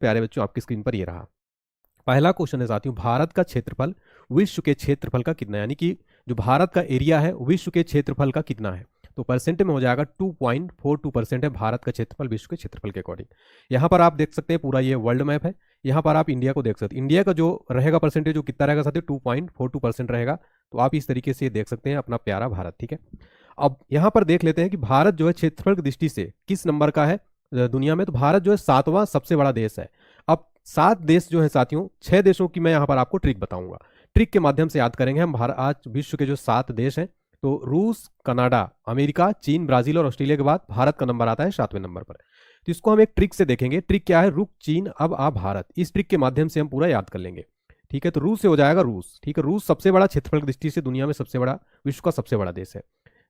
प्यारे बच्चों आपकी स्क्रीन पर ये रहा। पहला क्वेश्चन है साथियों, भारत का क्षेत्रफल विश्व के क्षेत्रफल का कितना है, यानी कि जो भारत का एरिया है विश्व के क्षेत्रफल का कितना है। तो परसेंट में हो जाएगा 2.42% है भारत का क्षेत्रफल विश्व के क्षेत्रफल के अकॉर्डिंग। यहाँ पर आप देख सकते हैं पूरा ये वर्ल्ड मैप है, यहाँ पर आप इंडिया को देख सकते हैं। इंडिया का जो रहेगा परसेंटेज जो कितना रहेगा साथियों, 2.42% रहेगा। तो आप इस तरीके से देख सकते हैं अपना प्यारा भारत। ठीक है, अब यहाँ पर देख लेते हैं कि भारत जो है क्षेत्रफल की दृष्टि से किस नंबर का है दुनिया में। तो भारत जो है 7वां सबसे बड़ा देश है। अब 7 देश जो है साथियों, 6 देशों की मैं यहाँ पर आपको ट्रिक बताऊंगा। ट्रिक के माध्यम से याद करेंगे हम भारत आज विश्व के जो 7 देश हैं। तो रूस, कनाडा, अमेरिका, चीन, ब्राजील और ऑस्ट्रेलिया के बाद भारत का नंबर आता है 7वें नंबर पर। तो इसको हम एक ट्रिक से देखेंगे। ट्रिक क्या है, रुक चीन अब आ भारत। इस ट्रिक के माध्यम से हम पूरा याद कर लेंगे। ठीक है, तो रूस से हो जाएगा रूस। ठीक है, रूस सबसे बड़ा क्षेत्रफल की दृष्टि से दुनिया में सबसे बड़ा, विश्व का सबसे बड़ा देश है।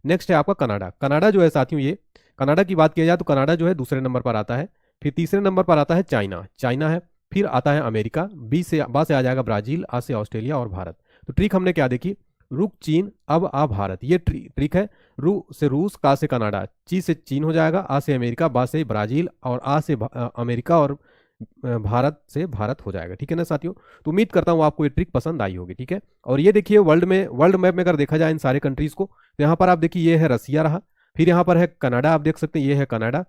नेक्स्ट है आपका कनाडा। कनाडा जो है साथियों, ये कनाडा की बात किया जाए तो कनाडा जो है दूसरे नंबर पर आता है। फिर तीसरे नंबर पर आता है चाइना, चाइना है। फिर आता है अमेरिका, बी से आ जाएगा ब्राजील, आ से ऑस्ट्रेलिया और भारत। तो ट्रिक हमने क्या देखी, रुक चीन अब आ भारत, ये ट्रिक है। रू से रूस, का से कनाडा, ची से चीन हो जाएगा, आ से अमेरिका, बा से ब्राजील और आ से अमेरिका और भारत से भारत हो जाएगा। ठीक है ना साथियों, तो उम्मीद करता हूँ आपको ये ट्रिक पसंद आई होगी। ठीक है, और ये देखिए वर्ल्ड मैप में अगर देखा जाए इन सारे कंट्रीज को, तो यहाँ पर आप देखिए ये है रसिया रहा, फिर यहाँ पर है कनाडा, आप देख सकते हैं ये है कनाडा।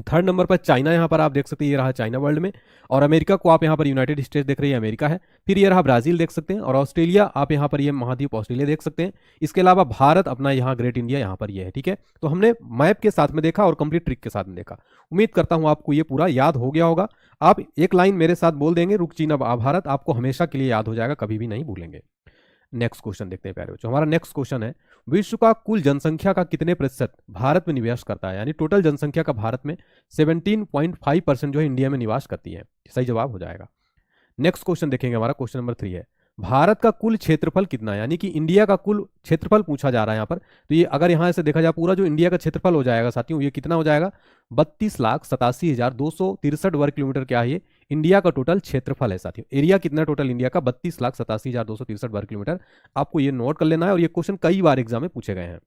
थर्ड नंबर पर चाइना, यहाँ पर आप देख सकते हैं ये रहा चाइना वर्ल्ड में। और अमेरिका को आप यहाँ पर यूनाइटेड स्टेट्स देख रहे हैं, अमेरिका है। फिर ये रहा ब्राजील देख सकते हैं, और ऑस्ट्रेलिया आप यहाँ पर ये महाद्वीप ऑस्ट्रेलिया देख सकते हैं। इसके अलावा भारत अपना यहाँ ग्रेट इंडिया यहाँ पर ये है। ठीक है, तो हमने मैप के साथ में देखा और कंप्लीट ट्रिक के साथ में देखा। उम्मीद करता हूँ आपको ये पूरा याद हो गया होगा। आप एक लाइन मेरे साथ बोल देंगे, रुक चीन अब आ भारत, आपको हमेशा के लिए याद हो जाएगा, कभी भी नहीं भूलेंगे। नेक्स्ट क्वेश्चन देखते हैं प्यारे बच्चों। हमारा नेक्स्ट क्वेश्चन है, विश्व का कुल जनसंख्या का कितने प्रतिशत भारत में निवास करता है, यानी टोटल जनसंख्या का भारत में 17.5% जो है इंडिया में निवास करती है। सही जवाब हो जाएगा। नेक्स्ट क्वेश्चन देखेंगे, हमारा क्वेश्चन नंबर 3 है, भारत का कुल क्षेत्रफल कितना है, यानी कि इंडिया का कुल क्षेत्रफल पूछा जा रहा है यहाँ पर। तो ये अगर यहाँ से देखा जाए पूरा जो इंडिया का क्षेत्रफल हो जाएगा साथियों, ये कितना हो जाएगा, 32,87,263 वर्ग किलोमीटर। क्या है ये इंडिया का टोटल क्षेत्रफल है साथियों। एरिया कितना टोटल इंडिया का, 32,87,263 वर्ग किलोमीटर। आपको ये नोट कर लेना है, और ये क्वेश्चन कई बार एग्जाम में पूछे गए हैं।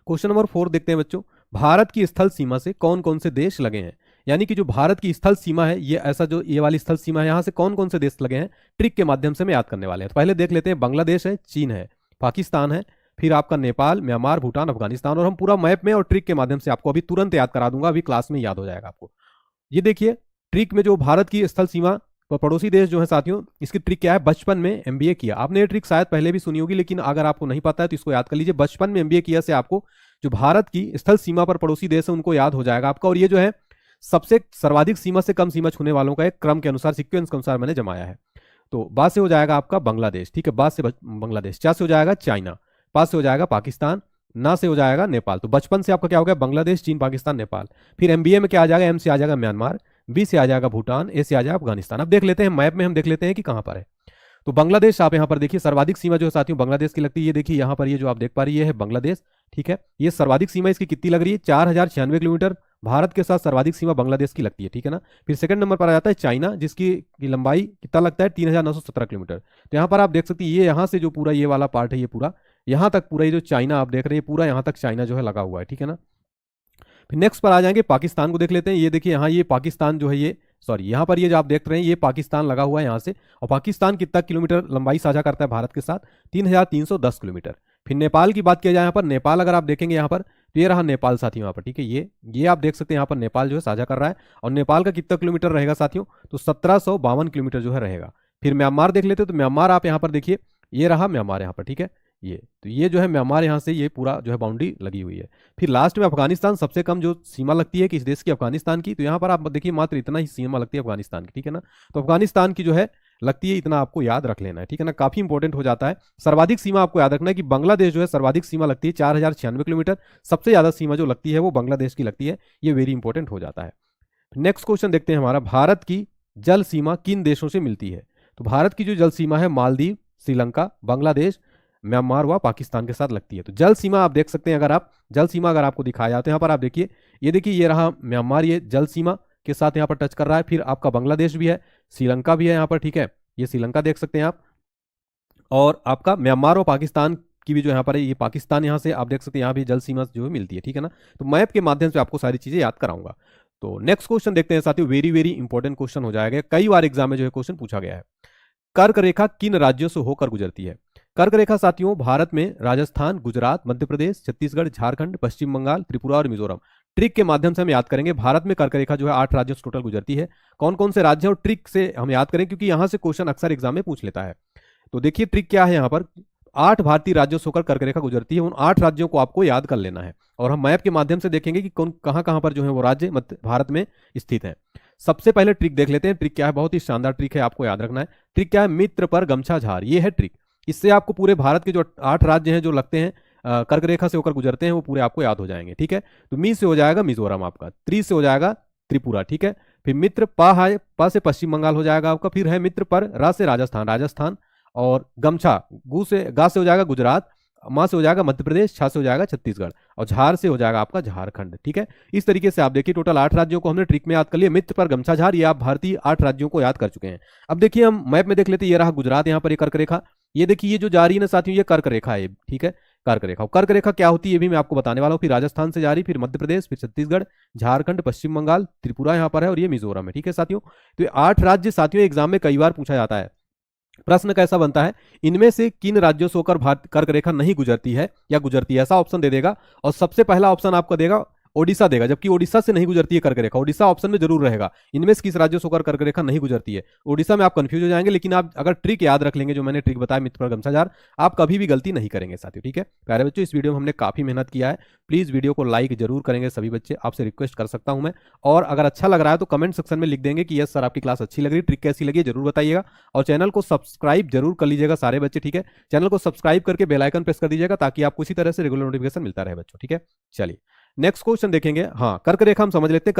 क्वेश्चन नंबर 4 देखते हैं बच्चों, भारत की स्थल सीमा से कौन कौन से देश लगे हैं, यानी कि जो भारत की स्थल सीमा है, ये ऐसा जो ये वाली स्थल सीमा है, यहां से कौन कौन से देश लगे हैं, ट्रिक के माध्यम से मैं याद करने वाले हैं। तो पहले देख लेते हैं, बांग्लादेश है, चीन है, पाकिस्तान है, फिर आपका नेपाल, म्यांमार, भूटान, अफगानिस्तान। और हम पूरा मैप में और ट्रिक के माध्यम से आपको अभी तुरंत याद करा दूंगा, अभी क्लास में याद हो जाएगा आपको। ये देखिए ट्रिक में जो भारत की स्थल सीमा पड़ोसी देश जो है साथियों, इसकी ट्रिक क्या है, बचपन में एमबीए किया आपने, ये ट्रिक शायद पहले भी सुनी होगी, लेकिन अगर आपको नहीं पता है तो इसको याद कर लीजिए। बचपन में एमबीए किया से आपको जो भारत की स्थल सीमा पर पड़ोसी देश है उनको याद हो जाएगा आपका। और ये जो है सबसे सर्वाधिक सीमा से कम सीमा छूने वालों का एक क्रम के अनुसार, सीक्वेंस के अनुसार मैंने जमाया है। तो बाद से हो जाएगा आपका बांग्लादेश, ठीक है, बाद से बांग्लादेश, चा से हो जाएगा चाइना, पास से हो जाएगा पाकिस्तान, ना से हो जाएगा नेपाल। तो बचपन से आपका क्या हो गया, बांग्लादेश, चीन, पाकिस्तान, नेपाल। फिर एमबीए में क्या आ जाएगा, एम से आ जाएगा म्यांमार, बी से आ जाएगा भूटान, ए से आ जाएगा अफगानिस्तान। अब देख लेते हैं मैप में, हम देख लेते हैं कि कहां पर है। तो बांग्लादेश आप यहां पर देखिए, सर्वाधिक सीमा जो है साथियों बांग्लादेश की लगती है। ये देखिए यहां पर ये जो आप देख पा रही है बांग्लादेश। ठीक है, ये सर्वाधिक सीमा इसकी कितनी लग रही है, 4096 किलोमीटर। भारत के साथ सर्वाधिक सीमा बांग्लादेश की लगती है। ठीक है ना, फिर सेकंड नंबर पर आ जाता है चाइना, जिसकी लंबाई कितना लगता है, 3917 किलोमीटर। तो यहाँ पर आप देख सकते हैं ये यहाँ से जो पूरा ये वाला पार्ट है, ये पूरा यहाँ तक पूरा ये जो चाइना आप देख रहे हैं, पूरा यहाँ तक चाइना जो है लगा हुआ है। ठीक है ना, फिर नेक्स्ट पर आ जाएंगे, पाकिस्तान को देख लेते हैं। ये देखिए यहाँ ये पाकिस्तान जो है, ये सॉरी यहाँ पर ये जो आप देख रहे हैं ये पाकिस्तान लगा हुआ है यहाँ से। और पाकिस्तान कितना किलोमीटर लंबाई साझा करता है भारत के साथ, 3310 किलोमीटर। फिर नेपाल की बात किया जाए यहाँ पर, नेपाल अगर आप देखेंगे यहाँ पर, तो ये रहा नेपाल साथियों यहाँ पर। ठीक है, ये आप देख सकते हैं यहाँ पर नेपाल जो है साझा कर रहा है। और नेपाल का कितना किलोमीटर रहेगा साथियों, तो 1752 किलोमीटर जो है रहेगा। फिर म्यांमार देख लेते हैं, तो म्यांमार आप यहाँ पर देखिए, ये रहा म्यांमार यहाँ पर। ठीक है, ये जो है म्यांमार यहाँ से ये पूरा जो है बाउंड्री लगी हुई है। फिर लास्ट में अफगानिस्तान, सबसे कम जो सीमा लगती है किस देश की, अफगानिस्तान की। तो यहाँ पर आप देखिए मात्र इतना ही सीमा लगती है अफगानिस्तान की। ठीक है ना, तो अफगानिस्तान की जो है लगती है, इतना आपको याद रख लेना है। ठीक है ना, काफी इंपॉर्टेंट हो जाता है। सर्वाधिक सीमा आपको याद रखना है कि बांग्लादेश जो है सर्वाधिक सीमा लगती है 4096 किलोमीटर। सबसे ज्यादा सीमा जो लगती है वो बांग्लादेश की लगती है, ये वेरी इंपॉर्टेंट हो जाता है। नेक्स्ट क्वेश्चन देखते हैं हमारा, भारत की जल सीमा किन देशों से मिलती है। तो भारत की जो जल सीमा है मालदीव, श्रीलंका, बांग्लादेश, म्यांमार व पाकिस्तान के साथ लगती है। तो जल सीमा आप देख सकते हैं, अगर आप जल सीमा अगर आपको दिखाया जाता है यहाँ पर, आप देखिए ये देखिए ये रहा म्यांमार, ये जल सीमा के साथ यहाँ पर टच कर रहा है। फिर आपका बांग्लादेश भी है, श्रीलंका भी है यहाँ पर। ठीक है, ये श्रीलंका देख सकते हैं आप, और आपका म्यांमार और पाकिस्तान की भी जो यहाँ पर है, ये पाकिस्तान यहाँ से आप देख सकते हैं, यहाँ भी जल सीमा जो है मिलती है। ठीक है ना, तो मैप के माध्यम से आपको सारी चीजें याद कराऊंगा। तो नेक्स्ट क्वेश्चन देखते हैं साथियों, वेरी वेरी इंपॉर्टेंट क्वेश्चन हो जाएगा, कई बार एग्जाम में जो है क्वेश्चन पूछा गया है। कर्क रेखा किन राज्यों से होकर गुजरती है? कर्क रेखा साथियों भारत में राजस्थान, गुजरात, मध्य प्रदेश, छत्तीसगढ़, झारखंड, पश्चिम बंगाल, त्रिपुरा और मिजोरम। ट्रिक के माध्यम से हम याद करेंगे। भारत में कर्क रेखा जो है 8 राज्यों से टोटल गुजरती है। कौन कौन से राज्य हैं और ट्रिक से हम याद करें, क्योंकि यहां से क्वेश्चन अक्सर एग्जाम में पूछ लेता है। तो देखिए ट्रिक क्या है, यहां पर 8 भारतीय राज्यों से होकर कर्क रेखा गुजरती है। उन 8 राज्यों को आपको याद कर लेना है और हम मैप के माध्यम से देखेंगे कि कौन कहां कहां पर जो है वो राज्य भारत में स्थित है। सबसे पहले ट्रिक देख लेते हैं। ट्रिक क्या है, बहुत ही शानदार ट्रिक है, आपको याद रखना है। ट्रिक क्या है, मित्र पर गमछा झार, ये है ट्रिक। इससे आपको पूरे भारत के जो 8 राज्य हैं जो लगते हैं कर्क रेखा से होकर गुजरते हैं, वो पूरे आपको याद हो जाएंगे। ठीक है, तो मी से हो जाएगा मिजोरम आपका, त्रि से हो जाएगा त्रिपुरा। ठीक है, फिर मित्र पा से पश्चिम बंगाल हो जाएगा आपका, फिर है मित्र पर रा से राजस्थान, और गमछा गा से हो जाएगा गुजरात, माँ से हो जाएगा मध्य प्रदेश, छा से हो जाएगा छत्तीसगढ़, और झार से हो जाएगा आपका झारखंड। ठीक है, इस तरीके से आप देखिए टोटल 8 राज्यों को हमने ट्रिक में याद कर लिया। मित्र पर गमछा झार, ये आप भारतीय 8 राज्यों को याद कर चुके हैं। अब देखिए हम मैप में देख लेते हैं, ये रहा गुजरात, यहाँ पर ये कर्क रेखा, ये देखिए ये जो जा रही है ना साथियों, ये कर्क रेखा है। ठीक है, कर्क रेखा क्या होती है ये भी मैं आपको बताने वाला हूँ। फिर राजस्थान से जा रही, फिर मध्य प्रदेश, फिर छत्तीसगढ़, झारखंड, पश्चिम बंगाल, त्रिपुरा यहाँ पर है, और ये मिजोरम है। ठीक है साथियों, तो ये 8 राज्य साथियों एग्जाम में कई बार पूछा जाता है। प्रश्न कैसा बनता है, इनमें से किन राज्यों से होकर कर्क रेखा नहीं गुजरती है या गुजरती है, ऐसा ऑप्शन दे देगा। और सबसे पहला ऑप्शन आपको देगा ओडिशा देगा, जबकि ओडिशा से नहीं गुजरती है कर्क रेखा। ओडिशा ऑप्शन में जरूर रहेगा, इनमें से किस राज्यों से होकर कर्क रेखा नहीं गुजरती है। ओडिशा में आप कंफ्यूज हो जाएंगे, लेकिन आप अगर ट्रिक याद रख लेंगे, जो मैंने ट्रिक बताया मित्र पर गमछा झार, आप कभी भी गलती नहीं करेंगे साथियों। ठीक है प्यारे बच्चों, इस वीडियो में हमने काफी मेहनत किया है। प्लीज वीडियो को लाइक जरूर करेंगे सभी बच्चे, आपसे रिक्वेस्ट कर सकता हूं मैं। और अगर अच्छा लग रहा है तो कमेंट सेक्शन में लिख देंगे कि यस सर आपकी क्लास अच्छी लग रही, ट्रिक कैसी लगी जरूर बताइएगा। और चैनल को सब्सक्राइब जरूर कर लीजिएगा सारे बच्चे। ठीक है, चैनल को सब्सक्राइब करके बेल आइकन प्रेस कर दीजिएगा, ताकि आपको इसी तरह से रेगुलर नोटिफिकेशन मिलता रहे बच्चों। ठीक है, चलिए नेक्स्ट क्वेश्चन देखेंगे। हाँ, कर्क रेखा हम समझ लेते हैं।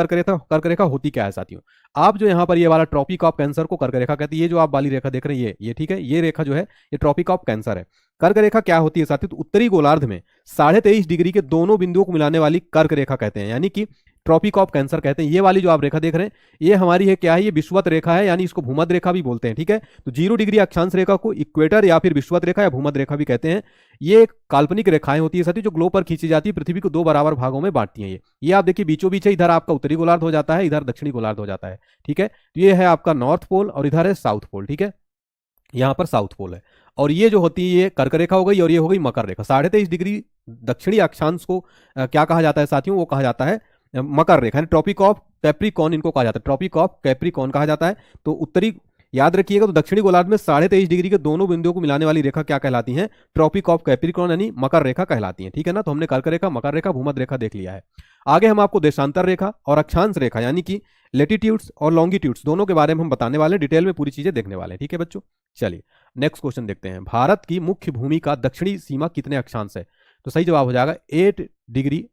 कर्क रेखा होती क्या है साथियों, आप जो यहाँ पर ये वाला ट्रॉपिक ऑफ कैंसर को कर्क रेखा कहते हैं। ये जो आप वाली रेखा देख रहे हैं ये ठीक है, ये रेखा जो है ये ट्रॉपिक ऑफ कैंसर है। कर्क रेखा क्या होती है साथियों, तो उत्तरी गोलार्ध में 23.5 डिग्री के दोनों बिंदुओं को मिलाने वाली कर्क रेखा कहते हैं, यानी कि ट्रॉपिक ऑफ कैंसर कहते हैं। ये वाली जो आप रेखा देख रहे हैं ये हमारी है क्या है, ये विषुवत रेखा है, यानी इसको भूमध्य रेखा भी बोलते हैं। ठीक है, तो 0 डिग्री अक्षांश रेखा को इक्वेटर या फिर विषुवत रेखा या भूमध्य रेखा भी कहते हैं। ये एक काल्पनिक रेखाएं होती है साथियों, जो ग्लोब पर खींची जाती है, पृथ्वी को 2 बराबर भागों में बांटती हैं। ये आप देखिए बीचों बीच है, इधर आपका उत्तरी गोलार्ध हो जाता है, इधर दक्षिणी गोलार्ध हो जाता है। ठीक है, तो ये है आपका नॉर्थ पोल और इधर है साउथ पोल। ठीक है, यहाँ पर साउथ पोल है, और ये जो होती है ये कर्क रेखा हो गई, और ये हो गई मकर रेखा। 23.5 डिग्री दक्षिणी अक्षांश को क्या कहा जाता है साथियों, वो कहा जाता है मकर रेखा, यानी ट्रॉपिक ऑफ कैप्रिकॉर्न इनको कहा जाता है, ट्रॉपिक ऑफ कैप्रिकॉर्न कहा जाता है। तो उत्तरी याद रखिएगा, तो दक्षिणी गोलार्ध में 23.5 डिग्री के दोनों बिंदुओं को मिलाने वाली रेखा क्या कहलाती है, ट्रॉपिक ऑफ कैप्रिकॉर्न यानी मकर रेखा कहलाती है। ठीक है ना, तो हमने कर्क रेखा, मकर रेखा, भूमध्य रेखा देख लिया है। आगे हम आपको देशांतर रेखा और अक्षांश रेखा यानी कि लेटीट्यूड्स और लॉन्गिट्यूड्स दोनों के बारे में हम बताने वाले हैं, डिटेल में पूरी चीजें देखने वाले हैं। ठीक है बच्चों, चलिए नेक्स्ट क्वेश्चन देखते हैं। भारत की मुख्य भूमि का दक्षिणी सीमा कितने अक्षांश है, तो सही जवाब हो जाएगा 8 डिग्री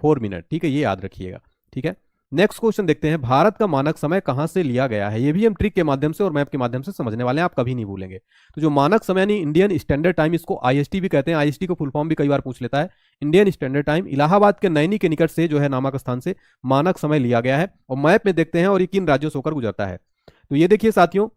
4 मिनट। ठीक है, ये याद रखिएगा। ठीक है, नेक्स्ट क्वेश्चन देखते हैं। भारत का मानक समय कहां से लिया गया है, ये भी हम ट्रिक के माध्यम से और मैप के माध्यम से समझने वाले हैं, आप कभी नहीं भूलेंगे। तो जो मानक समय यानी इंडियन स्टैंडर्ड टाइम, इसको आईएसटी भी कहते हैं, आईएसटी को फुल फॉर्म भी कई बार पूछ लेता है, इंडियन स्टैंडर्ड टाइम, इलाहाबाद के नैनी के निकट से जो है नामक स्थान से मानक समय लिया गया है। और मैप में देखते हैं और ये किन राज्यों से होकर गुजरता है। तो ये देखिए साथियों,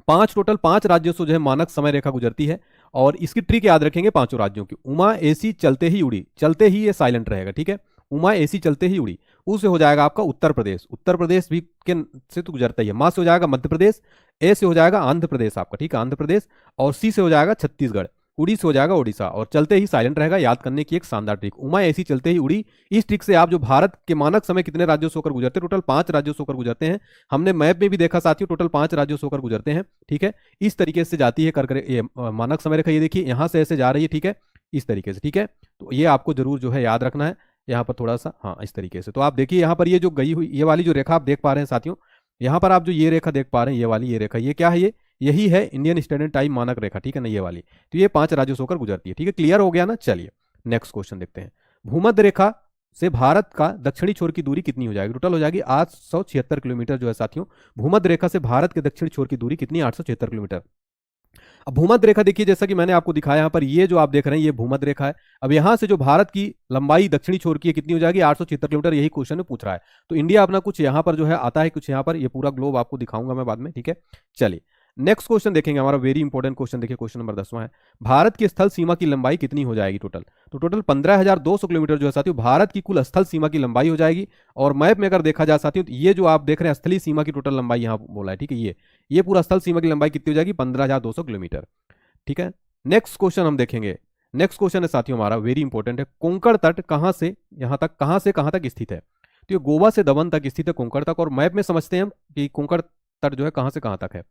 टोटल 5 राज्यों से जो है मानक समय रेखा गुजरती है, और इसकी ट्रिक याद रखेंगे 5 राज्यों की। उमा एसी चलते ही उड़ी, चलते ही ये साइलेंट रहेगा। ठीक है, उमा एसी चलते ही उड़ी, उससे हो जाएगा आपका उत्तर प्रदेश, उत्तर प्रदेश भी के से तो गुजरता ही है। माँ से हो जाएगा मध्य प्रदेश, ए से हो जाएगा आंध्र प्रदेश आपका। ठीक है, आंध्र प्रदेश, और सी से हो जाएगा छत्तीसगढ़, उड़ी से हो जाएगा ओडिशा, और चलते ही साइलेंट रहेगा। याद करने की एक शानदार ट्रिक, उमा एसी चलते ही उड़ी। इस ट्रिक से आप जो भारत के मानक समय कितने राज्यों से होकर गुजरते हैं, टोटल 5 राज्यों से होकर गुजरते हैं। हमने मैप में भी देखा साथियों, टोटल 5 राज्यों से होकर गुजरते हैं। ठीक है, इस तरीके से जाती है मानक समय रेखा। ये देखिए यहां से ऐसे जा रही है। ठीक है, इस तरीके से। ठीक है, तो ये आपको जरूर जो है याद रखना है यहाँ पर थोड़ा सा, हाँ इस तरीके से। तो आप देखिए यहाँ पर ये जो गई हुई ये वाली जो रेखा आप देख पा रहे हैं साथियों, यहाँ पर आप जो ये रेखा देख पा रहे हैं, ये वाली ये रेखा, ये क्या है, ये यही है इंडियन स्टैंडर्ड टाइम मानक रेखा। ठीक है ना, ये वाली। तो ये 5 राज्यों से होकर गुजरती है। ठीक है, क्लियर हो गया ना। चलिए नेक्स्ट क्वेश्चन देखते हैं। भूमध्य रेखा से भारत का दक्षिणी छोर की दूरी कितनी हो जाएगी, टोटल हो जाएगी 876 किलोमीटर जो है साथियों। भूमध्य रेखा से भारत के दक्षिणी छोर की दूरी कितनी, 876 किलोमीटर। अब भूमध्य रेखा देखिए, जैसा कि मैंने आपको दिखाया यहाँ पर, ये जो आप देख रहे हैं ये भूमध्य रेखा है। अब यहाँ से जो भारत की लंबाई दक्षिणी छोर की है कितनी हो जाएगी, 876 किलोमीटर, यही क्वेश्चन में पूछ रहा है। तो इंडिया अपना कुछ यहाँ पर जो है आता है, कुछ यहाँ पर, ये पूरा ग्लोब आपको दिखाऊंगा मैं बाद में। ठीक है, चलिए नेक्स्ट क्वेश्चन देखेंगे हमारा वेरी इंपॉर्टेंट क्वेश्चन, देखिए क्वेश्चन नंबर 10वां है, भारत की स्थल सीमा की लंबाई कितनी हो जाएगी टोटल? तो टोटल 15,200 किलोमीटर जो है साथियों भारत की कुल स्थल सीमा की लंबाई हो जाएगी। और मैप में अगर देखा जाए साथियों तो ये जो आप देख रहे हैं स्थलीय सीमा की टोटल लंबाई यहाँ बोला है, ठीक है, ये पूरा स्थल सीमा की लंबाई कितनी हो जाएगी? 15,200 किलोमीटर, ठीक है। नेक्स्ट क्वेश्चन हम देखेंगे, नेक्स्ट क्वेश्चन है साथियों हमारा वेरी इंपॉर्टेंट है, कोंकण तट कहां से कहां तक स्थित है? तो ये गोवा से दमन तक स्थित है कोंकण तक। और मैप में समझते हैं हम कि कोंकण तट जो है कहां से कहां तक है।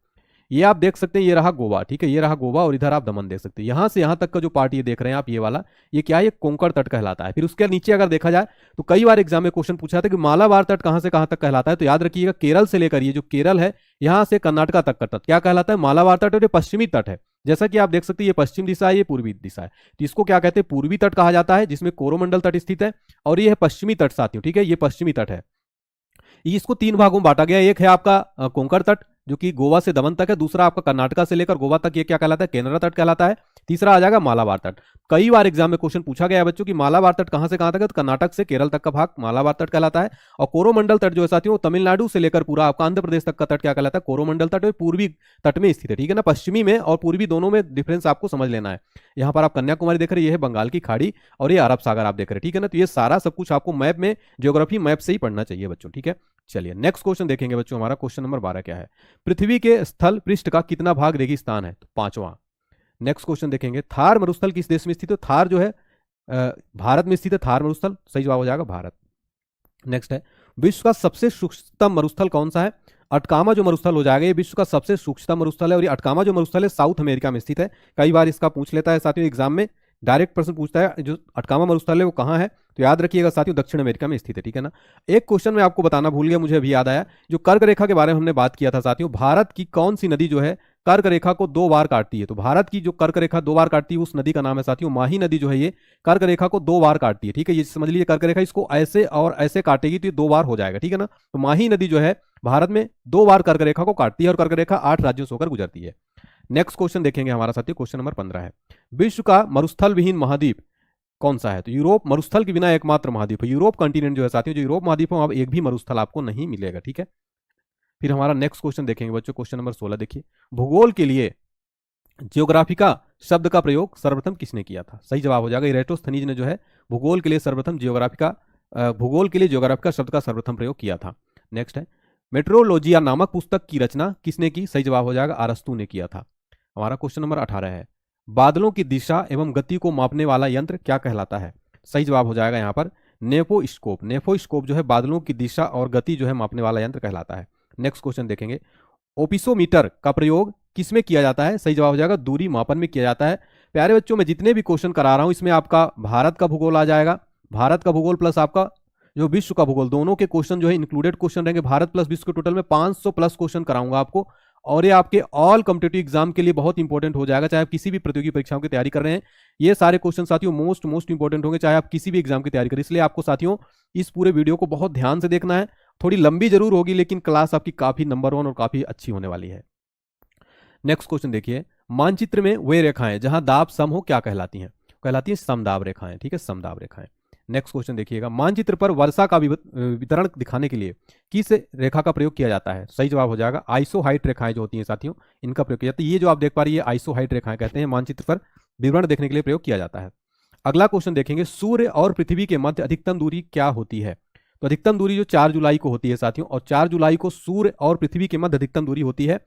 ये आप देख सकते हैं, ये रहा गोवा, ठीक है, ये रहा गोवा और इधर आप दमन देख सकते हैं। यहां से यहां तक का जो पार्ट ये देख रहे हैं आप, ये वाला, ये क्या है? ये कोंकण तट कहलाता है। फिर उसके नीचे अगर देखा जाए तो कई बार एग्जाम में क्वेश्चन पूछा था कि मालाबार तट कहां से कहां तक कहलाता है। तो याद रखिएगा केरल से लेकर ये जो केरल है यहां से कर्नाटका तक का तट क्या कहलाता है? मालाबार तट। और ये पश्चिमी तट है, जैसा कि आप देख सकते हैं ये पश्चिम दिशा है, ये पूर्वी दिशा है, तो इसको क्या कहते हैं? पूर्वी तट कहा जाता है, जिसमें कोरोमंडल तट स्थित है। और ये है पश्चिमी तट साथियों, ठीक है, ये पश्चिमी तट है। इसको 3 भागों में बांटा गया, एक है आपका कोंकण तट जो कि गोवा से दमन तक है, दूसरा आपका कर्नाटका से लेकर गोवा तक, ये क्या कहलाता है? केनरा तट कहलाता है। तीसरा आ जाएगा मालाबार तट। कई बार एग्जाम में क्वेश्चन पूछा गया है बच्चों कि मालाबार तट कहां से कहां तक है? तो कर्नाटक से केरल तक का भाग मालाबार तट कहलाता है। और कोरोमंडल तट जो है साथियों तमिलनाडु से लेकर पूरा आपका आंध्र प्रदेश तक का तट क्या कहलाता है? कोरोमंडल तट। पूर्वी तट में स्थित है, ठीक है ना, पश्चिमी में और पूर्वी दोनों में डिफरेंस आपको समझ लेना है। यहाँ पर आप कन्याकुमारी देख रहे हैं, ये है बंगाल की खाड़ी, और ये अरब सागर आप देख रहे हैं, ठीक है ना। तो ये सारा सब कुछ आपको मैप में, ज्योग्राफी मैप से ही पढ़ना चाहिए बच्चों, ठीक है। चलिए नेक्स्ट क्वेश्चन देखेंगे बच्चों, हमारा क्वेश्चन नंबर 12 क्या है? पृथ्वी के स्थल पृष्ठ का कितना भाग रेगिस्तान है? तो 5वां। नेक्स्ट क्वेश्चन देखेंगे, थार मरुस्थल किस देश में स्थित है? थार जो है भारत में स्थित है, थार मरुस्थल, सही जवाब हो जाएगा भारत। नेक्स्ट है, विश्व का सबसे सूक्ष्मतम मरुस्थल कौन सा है? अटकामा जो मरुस्थल हो जाएगा, ये विश्व का सबसे सूक्ष्मतम मरुस्थल है। और ये अटकामा जो मरुस्थल है साउथ अमेरिका में स्थित है। कई बार इसका पूछ लेता है साथियों एग्जाम में, डायरेक्ट प्रश्न पूछता है जो अटकामा मरुस्थल है वो कहाँ है? तो याद रखिएगा साथियों दक्षिण अमेरिका में स्थित है, ठीक है ना। एक क्वेश्चन मैं आपको बताना भूल गया, मुझे अभी याद आया, जो कर्क रेखा के बारे में हमने बात किया था साथियों, भारत की कौन सी नदी जो है कर्क रेखा को 2 बार काटती है? तो भारत की जो कर्क रेखा 2 बार काटती है उस नदी का नाम है साथियों माही नदी, जो है ये कर्क रेखा को 2 बार काटती है, ठीक है। ये समझ लीजिए कर्क रेखा इसको ऐसे और ऐसे काटेगी तो ये 2 बार हो जाएगा, ठीक है ना। तो माही नदी जो है भारत में 2 बार कर्क रेखा को काटती है और कर्क रेखा 8 राज्यों से होकर गुजरती है। नेक्स्ट क्वेश्चन देखेंगे हमारा साथियों, क्वेश्चन नंबर 15 है, विश्व का मरुस्थल विहीन महाद्वीप कौन सा है? तो यूरोप मरुस्थल के बिना एकमात्र महाद्वीप है यूरोप कंटिनेंट जो है साथियों, जो यूरोप महाद्वीप है अब एक भी मरुस्थल आपको नहीं मिलेगा, ठीक है। फिर हमारा नेक्स्ट क्वेश्चन देखेंगे बच्चों, क्वेश्चन नंबर 16 देखिए, भूगोल के लिए जियोग्राफिका शब्द का प्रयोग सर्वप्रथम किसने किया था? सही जवाब हो जाएगा इरेटोस्थनीज ने जो है भूगोल के लिए सर्वप्रथम भूगोल के लिए जियोग्राफिका शब्द का सर्वप्रथम प्रयोग किया था। नेक्स्ट है, मेट्रोलॉजिया नामक पुस्तक की रचना किसने की? सही जवाब हो जाएगा अरस्तु ने किया था। हमारा क्वेश्चन नंबर 18 है, बादलों की दिशा एवं गति को मापने वाला यंत्र क्या कहलाता है? सही जवाब हो जाएगा यहाँ पर नेफोस्कोप। नेफोस्कोप जो है बादलों की दिशा और गति जो है मापने वाला यंत्र कहलाता है। नेक्स्ट क्वेश्चन देखेंगे, ओपिसोमीटर का प्रयोग किसमें किया जाता है? सही जवाब हो जाएगा दूरी मापन में किया जाता है। प्यारे बच्चों मैं जितने भी क्वेश्चन करा रहा हूं इसमें आपका भारत का भूगोल आ जाएगा, भारत का भूगोल प्लस आपका जो विश्व का भूगोल, दोनों के क्वेश्चन जो है इंक्लूडेड क्वेश्चन रहेंगे। भारत प्लस विश्व के टोटल में 500 प्लस क्वेश्चन कराऊंगा आपको, और ये आपके ऑल कॉम्पिटिटिव एग्जाम के लिए बहुत इंपॉर्टेंट हो जाएगा। चाहे आप किसी भी प्रतियोगी परीक्षाओं की तैयारी कर रहे हैं, ये सारे क्वेश्चन साथियों मोस्ट इंपॉर्टेंट होंगे, चाहे आप किसी भी एग्जाम की तैयारी करें। इसलिए आपको साथियों इस पूरे वीडियो को बहुत ध्यान से देखना है। थोड़ी लंबी जरूर होगी लेकिन क्लास आपकी काफी नंबर 1 और काफी अच्छी होने वाली है। नेक्स्ट क्वेश्चन देखिए, मानचित्र में वे रेखाएं जहां दाब सम हो क्या कहलाती हैं? कहलाती हैं समदाब रेखाएं, ठीक है, समदाब रेखाएं। नेक्स्ट क्वेश्चन देखिएगा, मानचित्र पर वर्षा का वितरण दिखाने के लिए किस रेखा का प्रयोग किया जाता है? सही जवाब हो जाएगा आइसोहाइट रेखाएं जो होती हैं साथियों, इनका प्रयोग किया जाता है। ये जो आप देख पा रही है आइसोहाइट रेखाएं कहते हैं, मानचित्र पर विवरण देखने के लिए प्रयोग किया जाता है। अगला क्वेश्चन देखेंगे, सूर्य और पृथ्वी के मध्य अधिकतम दूरी क्या होती है? तो अधिकतम दूरी जो 4 जुलाई को होती है साथियों, और 4 जुलाई को सूर्य और पृथ्वी के मध्य अधिकतम दूरी होती है।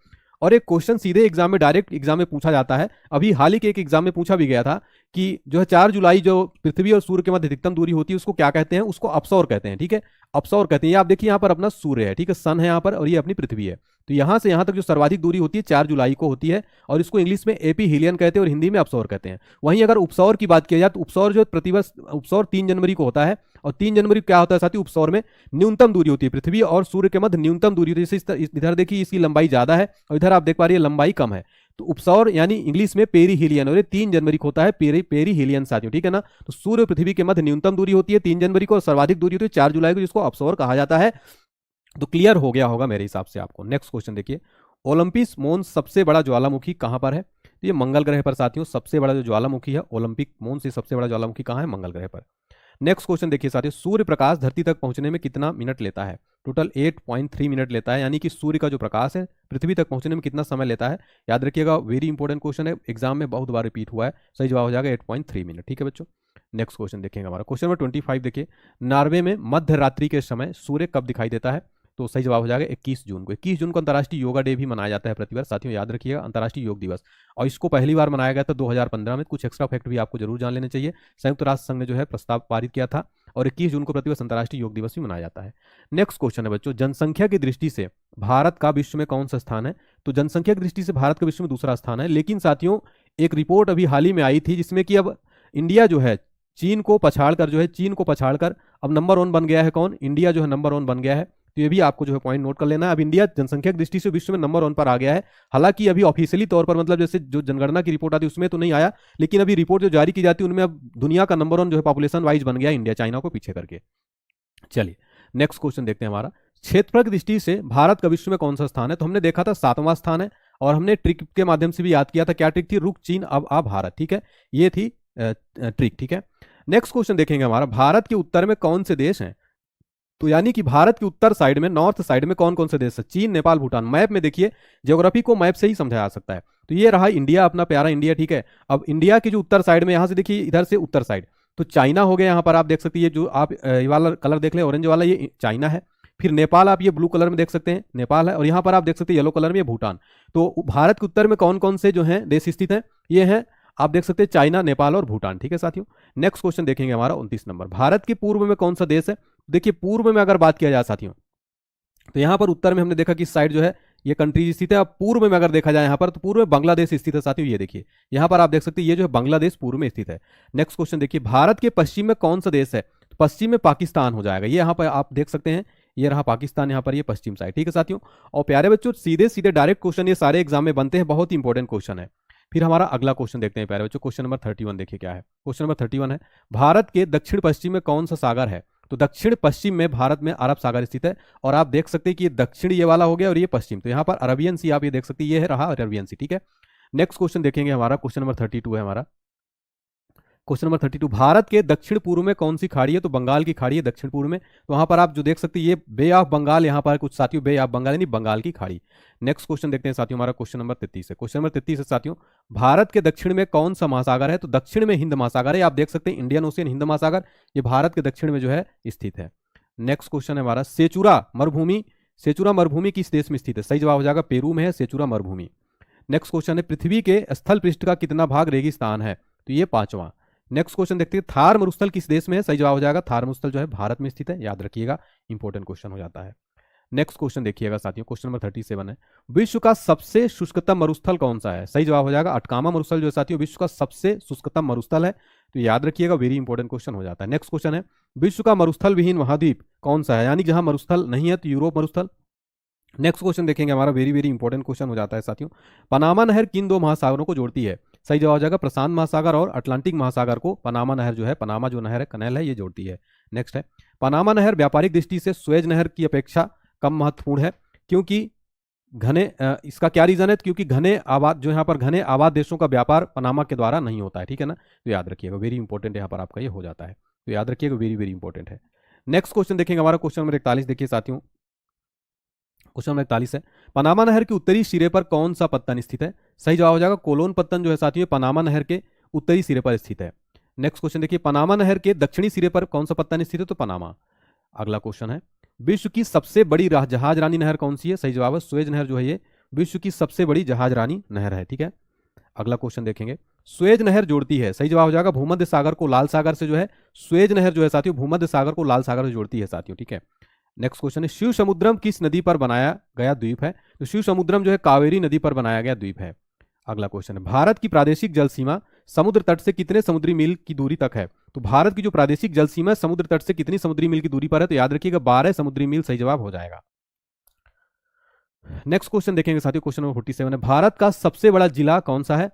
और एक क्वेश्चन सीधे एग्जाम में, डायरेक्ट एग्जाम में पूछा जाता है, अभी हाल ही के एक एग्जाम में पूछा भी गया था कि जो है 4 जुलाई जो पृथ्वी और सूर्य के मध्य अधिकतम दूरी होती है उसको क्या कहते हैं? उसको अपसौर कहते हैं, ठीक है, अपसौर कहते हैं। ये आप देखिए यहाँ पर अपना सूर्य है, ठीक है, सन है यहाँ पर, और ये अपनी पृथ्वी है। तो यहाँ से यहाँ तक जो सर्वाधिक दूरी होती है 4 जुलाई को होती है, और इसको इंग्लिश में एपी हिलियन कहते हैं और हिंदी में अपसौर कहते हैं। वहीं अगर उपसौर की बात की जाए तो उपसौर जो प्रतिवर्ष उपसौर 3 जनवरी को होता है, और 3 जनवरी क्या होता है साथियों? उपसौर में न्यूनतम दूरी होती है, पृथ्वी और सूर्य के मध्य न्यूनतम दूरी होती है। इधर देखिए इसकी लंबाई ज्यादा है और इधर आप देख पा रही है लंबाई कम है। तो उपसौर यानी इंग्लिश में पेरीहिलियन, और ये 3 जनवरी को होता है पेरीहिलियन साथियों, ठीक है ना। तो सूर्य पृथ्वी के मध्य न्यूनतम दूरी होती है 3 जनवरी को, और सर्वाधिक दूरी होती है 4 जुलाई को, जिसको अपसौर कहा जाता है। तो क्लियर हो गया होगा मेरे हिसाब से आपको। नेक्स्ट क्वेश्चन देखिए, ओलंपिस मोन्स सबसे बड़ा ज्वालामुखी कहां पर है? तो ये मंगल ग्रह पर साथियों सबसे बड़ा जो ज्वालामुखी है, ओलंपिक मोन्स से सबसे बड़ा ज्वालामुखी कहां है? मंगल ग्रह पर। नेक्स्ट क्वेश्चन देखिए साथियों, सूर्य प्रकाश धरती तक पहुंचने में कितना मिनट लेता है? टोटल 8.3 मिनट लेता है, यानी कि सूर्य का जो प्रकाश है पृथ्वी तक पहुंचने में कितना समय लेता है। याद रखिएगा, वेरी इंपॉर्टेंट क्वेश्चन है, एग्जाम में बहुत बार रिपीट हुआ है। सही जवाब हो जाएगा 8.3 मिनट। ठीक है बच्चों, नेक्स्ट क्वेश्चन देखेंगे हमारा। क्वेश्चन नंबर 25 देखिए, नॉर्वे में मध्य रात्रि के समय सूर्य कब दिखाई देता है। तो सही जवाब हो जाएगा 21 जून को। 21 जून को अंतर्राष्ट्रीय योगा डे भी मनाया जाता है प्रतिवर्ष। साथियों याद रखिएगा, अंतर्राष्ट्रीय योग दिवस, और इसको पहली बार मनाया गया था 2015 में। कुछ एक्स्ट्रा फैक्ट भी आपको जरूर जान लेने चाहिए। संयुक्त राष्ट्र संघ ने जो है प्रस्ताव पारित किया था, और 21 जून को प्रतिवर्ष अंतर्राष्ट्रीय योग दिवस भी मनाया जाता है। नेक्स्ट क्वेश्चन है बच्चों, जनसंख्या की दृष्टि से भारत का विश्व में कौन सा स्थान है। तो जनसंख्या की दृष्टि से भारत का विश्व में दूसरा स्थान है, लेकिन साथियों एक रिपोर्ट अभी हाल ही में आई थी जिसमें कि अब इंडिया जो है चीन को पछाड़कर अब नंबर 1 बन गया है। कौन? इंडिया जो है नंबर 1 बन गया है। तो ये भी आपको जो है पॉइंट नोट कर लेना है। अब इंडिया जनसंख्या की दृष्टि से विश्व में नंबर 1 पर आ गया है। हालांकि अभी ऑफिशियली तौर पर, मतलब जैसे जो जनगणना की रिपोर्ट आती है उसमें तो नहीं आया, लेकिन अभी रिपोर्ट जो जारी की जाती है उनमें अब दुनिया का नंबर 1 जो है पॉपुलेशन वाइज बन गया इंडिया, चाइना को पीछे करके। चलिए नेक्स्ट क्वेश्चन देखते हैं हमारा। क्षेत्रफल की दृष्टि से भारत का विश्व में कौन सा स्थान है। तो हमने देखा था 7वां स्थान है, और हमने ट्रिक के माध्यम से भी याद किया था। क्या ट्रिक थी? रुक चीन अब आ भारत। ठीक है, ये थी ट्रिक। ठीक है, नेक्स्ट क्वेश्चन देखेंगे हमारा, भारत के उत्तर में कौन से देश हैं। तो यानी कि भारत के उत्तर साइड में, नॉर्थ साइड में कौन कौन से देश है? चीन, नेपाल, भूटान। मैप में देखिए, ज्योग्राफी को मैप से ही समझा जा सकता है। तो ये रहा इंडिया, अपना प्यारा इंडिया। ठीक है, अब इंडिया की जो उत्तर साइड में, यहां से देखिए इधर से उत्तर साइड, तो चाइना हो गया। यहां पर आप देख सकते हैं, ये जो आप ये वाला कलर देख ले ऑरेंज वाला, ये चाइना है। फिर नेपाल आप ये ब्लू कलर में देख सकते हैं, नेपाल है। और यहां पर आप देख सकते हैं येलो कलर में, ये भूटान। तो भारत के उत्तर में कौन कौन से जो है देश स्थित हैं? ये हैं, आप देख सकते हैं, चाइना, नेपाल और भूटान। ठीक है साथियों, नेक्स्ट क्वेश्चन देखेंगे हमारा 29 नंबर। भारत के पूर्व में कौन सा देश है। देखिए पूर्व में अगर बात किया जाए साथियों, तो यहां पर उत्तर में हमने देखा कि इस साइड जो है ये कंट्रीज स्थित है। अब पूर्व में अगर देखा जाए यहां पर, तो पूर्व में बांग्लादेश स्थित है साथियों। ये देखिए यहां पर आप देख सकते हैं, ये जो है बांग्लादेश पूर्व में स्थित है। नेक्स्ट क्वेश्चन देखिए, भारत के पश्चिम में कौन सा देश है। तो पश्चिम में पाकिस्तान हो जाएगा। ये यहां पर आप देख सकते हैं, ये रहा पाकिस्तान, यहां पर ये पश्चिम साइड। ठीक है साथियों, और प्यारे बच्चों सीधे सीधे डायरेक्ट क्वेश्चन ये सारे एग्जाम में बनते हैं, बहुत इंपॉर्टेंट क्वेश्चन है। फिर हमारा अगला क्वेश्चन देखते हैं प्यारे बच्चों, क्वेश्चन नंबर 31 देखिए क्या है। क्वेश्चन नंबर 31 है, भारत के दक्षिण पश्चिम में कौन सा सागर है। तो दक्षिण पश्चिम में भारत में अरब सागर स्थित है, और आप देख सकते हैं कि ये दक्षिण ये वाला हो गया और ये पश्चिम, तो यहां पर अरबियन सी आप ये देख सकते हैं, ये है रहा अरबियन सी। ठीक है, नेक्स्ट क्वेश्चन देखेंगे हमारा, क्वेश्चन नंबर 32 है हमारा। क्वेश्चन नंबर 32, भारत के दक्षिण पूर्व में कौन सी खाड़ी है। तो बंगाल की खाड़ी है दक्षिण पूर्व में। तो वहां पर आप जो देख सकते हैं, ये बे ऑफ बंगाल, यहां पर कुछ साथियों बे ऑफ बंगाल यानी बंगाल की खाड़ी। नेक्स्ट क्वेश्चन देखते हैं साथियों हमारा, क्वेश्चन नंबर 33 है। क्वेश्चन नंबर 33 है साथियों, भारत के दक्षिण में कौन सा महासागर है। तो दक्षिण में हिंद महासागर है, आप देख सकते हैं इंडियन ओशियन, हिंद महासागर, ये भारत के दक्षिण में जो है स्थित है। नेक्स्ट क्वेश्चन है हमारा, सेचुरा मरुभूमि किस देश में स्थित है। सही जवाब हो जाएगा पेरू में है सेचुरा मरुभूमि। नेक्स्ट क्वेश्चन है, पृथ्वी के स्थल पृष्ठ का कितना भाग रेगिस्तान है। तो ये 5वां। नेक्स्ट क्वेश्चन देखते हैं, थार मरुस्थल किस देश में है। सही जवाब हो जाएगा थार मरुस्थल जो है भारत में स्थित है, याद रखिएगा, इंपॉर्टेंट क्वेश्चन हो जाता है। नेक्स्ट क्वेश्चन देखिएगा साथियों, क्वेश्चन नंबर 37 है, विश्व का सबसे शुष्कतम मरुस्थल कौन सा है। सही जवाब हो जाएगा अटकामा मरुस्थल जो है साथियों विश्व का सबसे शुष्कतम मरुस्थल है, तो याद रखिएगा, वेरी इंपॉर्टेंट क्वेश्चन हो जाता है। नेक्स्ट क्वेश्चन है, विश्व का मरुस्थल विहीन महाद्वीप कौन सा है, यानी जहां मरुस्थल नहीं है, तो यूरोप मरुस्थल। नेक्स्ट क्वेश्चन देखेंगे हमारा, वेरी वेरी इंपॉर्टेंट क्वेश्चन हो जाता है साथियों, पनामा नहर किन 2 महासागरों को जोड़ती है। सही जवाब हो जाएगा प्रशांत महासागर और अटलांटिक महासागर को पनामा नहर जो है, पनामा जो नहर है, कनेल है, ये जोड़ती है। नेक्स्ट है, पनामा नहर व्यापारिक दृष्टि से सुएज नहर की अपेक्षा कम महत्वपूर्ण है, क्योंकि इसका क्या रीजन है। क्योंकि घने आबाद जो यहाँ पर घने आबाद देशों का व्यापार पनामा के द्वारा नहीं होता है। ठीक है ना, तो याद रखिएगा, वेरी इंपॉर्टेंट यहाँ पर आपका ये हो जाता है, तो याद रखिएगा, वेरी वेरी इंपॉर्टेंट है। नेक्स्ट क्वेश्चन देखेंगे हमारा, क्वेश्चन नंबर 41 देखिए साथियों, क्वेश्चन नंबर 41 है, पनामा नहर के उत्तरी सिरे पर कौन सा पत्तन स्थित है। सही जवाब हो जाएगा कोलोन पत्तन जो है साथियों पनामा नहर के उत्तरी सिरे पर स्थित है। नेक्स्ट क्वेश्चन देखिए, पनामा नहर के दक्षिणी सिरे पर कौन सा पत्तन स्थित है, तो पनामा। अगला क्वेश्चन है, विश्व की सबसे बड़ी जहाज रानी नहर कौन सी है। सही जवाब है सुएज नहर जो है ये विश्व की सबसे बड़ी जहाज रानी नहर है। ठीक है, अगला क्वेश्चन देखेंगे, सुएज नहर जोड़ती है। सही जवाब हो जाएगा भूमध्य सागर को लाल सागर से जो है, सुएज नहर जो है साथियों भूमध्य सागर को लाल सागर से जोड़ती है साथियों। ठीक है, नेक्स्ट क्वेश्चन है, शिव समुद्रम किस नदी पर बनाया गया द्वीप है। तो शिव समुद्रम जो है कावेरी नदी पर बनाया गया द्वीप है। अगला क्वेश्चन है, भारत की प्रादेशिक जल सीमा समुद्र तट से कितने समुद्री मील की दूरी तक है। तो भारत की जो प्रादेशिक जल सीमा है समुद्र तट से कितनी समुद्री मील की दूरी पर है, तो याद रखिएगा 12 समुद्री मील सही जवाब हो जाएगा। नेक्स्ट क्वेश्चन देखेंगे साथियों, क्वेश्चन नंबर 47 है, भारत का सबसे बड़ा जिला कौन सा है।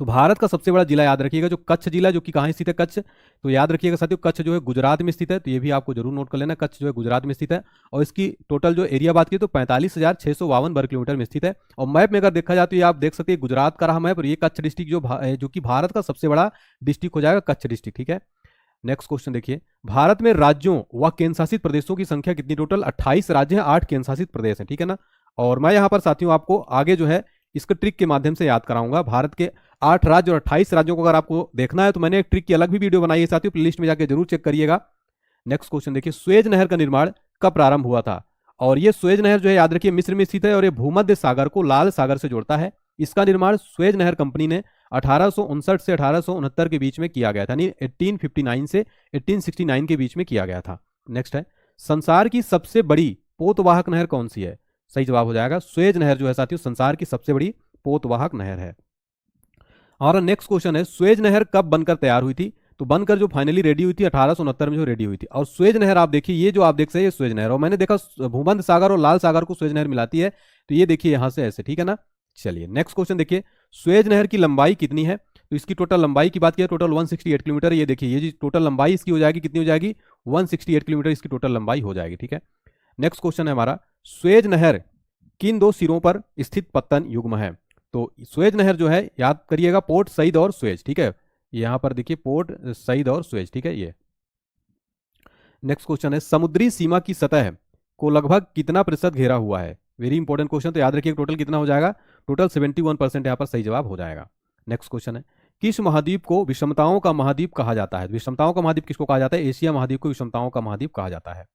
तो भारत का सबसे बड़ा जिला याद रखिएगा जो कच्छ जिला, जो कि कहाँ स्थित है, कच्छ। तो याद रखिएगा साथियों कच्छ जो है गुजरात में स्थित है, तो ये भी आपको जरूर नोट कर लेना, कच्छ जो है गुजरात में स्थित है, और इसकी टोटल जो एरिया बात की तो 45,652 वर्ग किलोमीटर में स्थित है। और मैप में अगर देखा जाए तो ये आप देख सकते हैं गुजरात का रहा मैप, और ये कच्छ डिस्ट्रिक्ट जो कि भारत का सबसे बड़ा डिस्ट्रिक्ट हो जाएगा, कच्छ डिस्ट्रिक्ट। ठीक है, नेक्स्ट क्वेश्चन देखिए, भारत में राज्यों व केंद्र शासित प्रदेशों की संख्या कितनी? टोटल 28 राज्य हैं, 8 केंद्र शासित प्रदेश हैं, ठीक है ना। और मैं यहाँ पर साथियों आपको आगे जो है इसको ट्रिक के माध्यम से याद कराऊंगा। भारत के 8 राज्य और 28 राज्यों को अगर आपको देखना है तो मैंने एक ट्रिक की अलग भी वीडियो बनाई है साथियों, प्लेलिस्ट में जाकर जरूर चेक करिएगा। नेक्स्ट क्वेश्चन देखिए, सुएज नहर का निर्माण कब प्रारंभ हुआ था? और ये सुएज नहर जो है याद रखिए मिस्र में स्थित है और ये भूमध्य सागर को लाल सागर से जोड़ता है। इसका निर्माण सुएज नहर कंपनी ने 1859 से 1869 के बीच में किया गया था, यानी 1859 से 1869 के बीच में किया गया था। नेक्स्ट है, संसार की सबसे बड़ी पोतवाहक नहर कौन सी है? सही जवाब हो जाएगा सुएज नहर जो है साथियों संसार की सबसे बड़ी पोतवाहक नहर है। और नेक्स्ट क्वेश्चन है, सुएज नहर कब बनकर तैयार हुई थी? तो बनकर जो फाइनली रेडी हुई थी 1869 में जो रेडी हुई थी। और सुएज नहर आप देखिए, ये जो आप देख सकते हैं ये सुएज नहर, और मैंने देखा भूमध्य सागर और लाल सागर को सुएज नहर मिलाती है, तो ये देखिए यहां से ऐसे, ठीक है ना। चलिए नेक्स्ट क्वेश्चन देखिए, सुएज नहर की लंबाई कितनी है? तो इसकी टोटल लंबाई की बात की टोटल 168 किलोमीटर। ये देखिए ये जी टोटल लंबाई इसकी हो जाएगी, कितनी हो जाएगी? 168 किलोमीटर इसकी टोटल लंबाई हो जाएगी, ठीक है। नेक्स्ट क्वेश्चन है हमारा, सुएज नहर किन दो सिरों पर स्थित पत्तन युग्म है? तो सुएज नहर जो है याद करिएगा पोर्ट सईद और सुएज, ठीक है। यहां पर देखिए पोर्ट सईद और सुएज, ठीक है ये। नेक्स्ट क्वेश्चन है, समुद्री सीमा की सतह को लगभग कितना प्रतिशत घेरा हुआ है? वेरी इंपॉर्टेंट क्वेश्चन, तो याद रखिए टोटल कितना हो जाएगा? टोटल 71% यहां पर सही जवाब हो जाएगा। नेक्स्ट क्वेश्चन है, किस महाद्वीप को विषमताओं का महाद्वीप कहा जाता है? विषमताओं का महाद्वीप किसको कहा जाता है? एशिया महाद्वीप को विषमताओं का महाद्वीप कहा जाता है।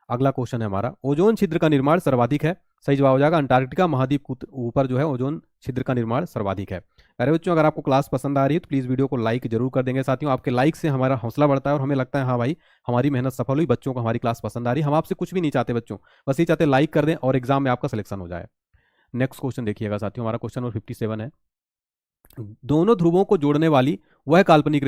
अगला क्वेश्चन है हमारा, ओजोन छिद्र का निर्माण सर्वाधिक है? सही जवाब हो जाएगा अंटार्कटिका महाद्वीप के ऊपर जो है ओजोन छिद्र का निर्माण सर्वाधिक है। अरे बच्चों, अगर आपको क्लास पसंद आ रही है तो प्लीज़ वीडियो को लाइक जरूर कर देंगे साथियों। आपके लाइक से हमारा हौसला बढ़ता है और हमें लगता है हाँ भाई हमारी मेहनत सफल हुई, बच्चों को हमारी क्लास पसंद आ रही है। हम आपसे कुछ भी नहीं चाहते बच्चों, बस ये चाहते लाइक कर दें और एग्जाम में आपका सिलेक्शन हो जाए। नेक्स्ट क्वेश्चन देखिएगा साथियों, हमारा क्वेश्चन नंबर 57 है, दोनों ध्रुवों को जोड़ने वाली वह काल्पनिक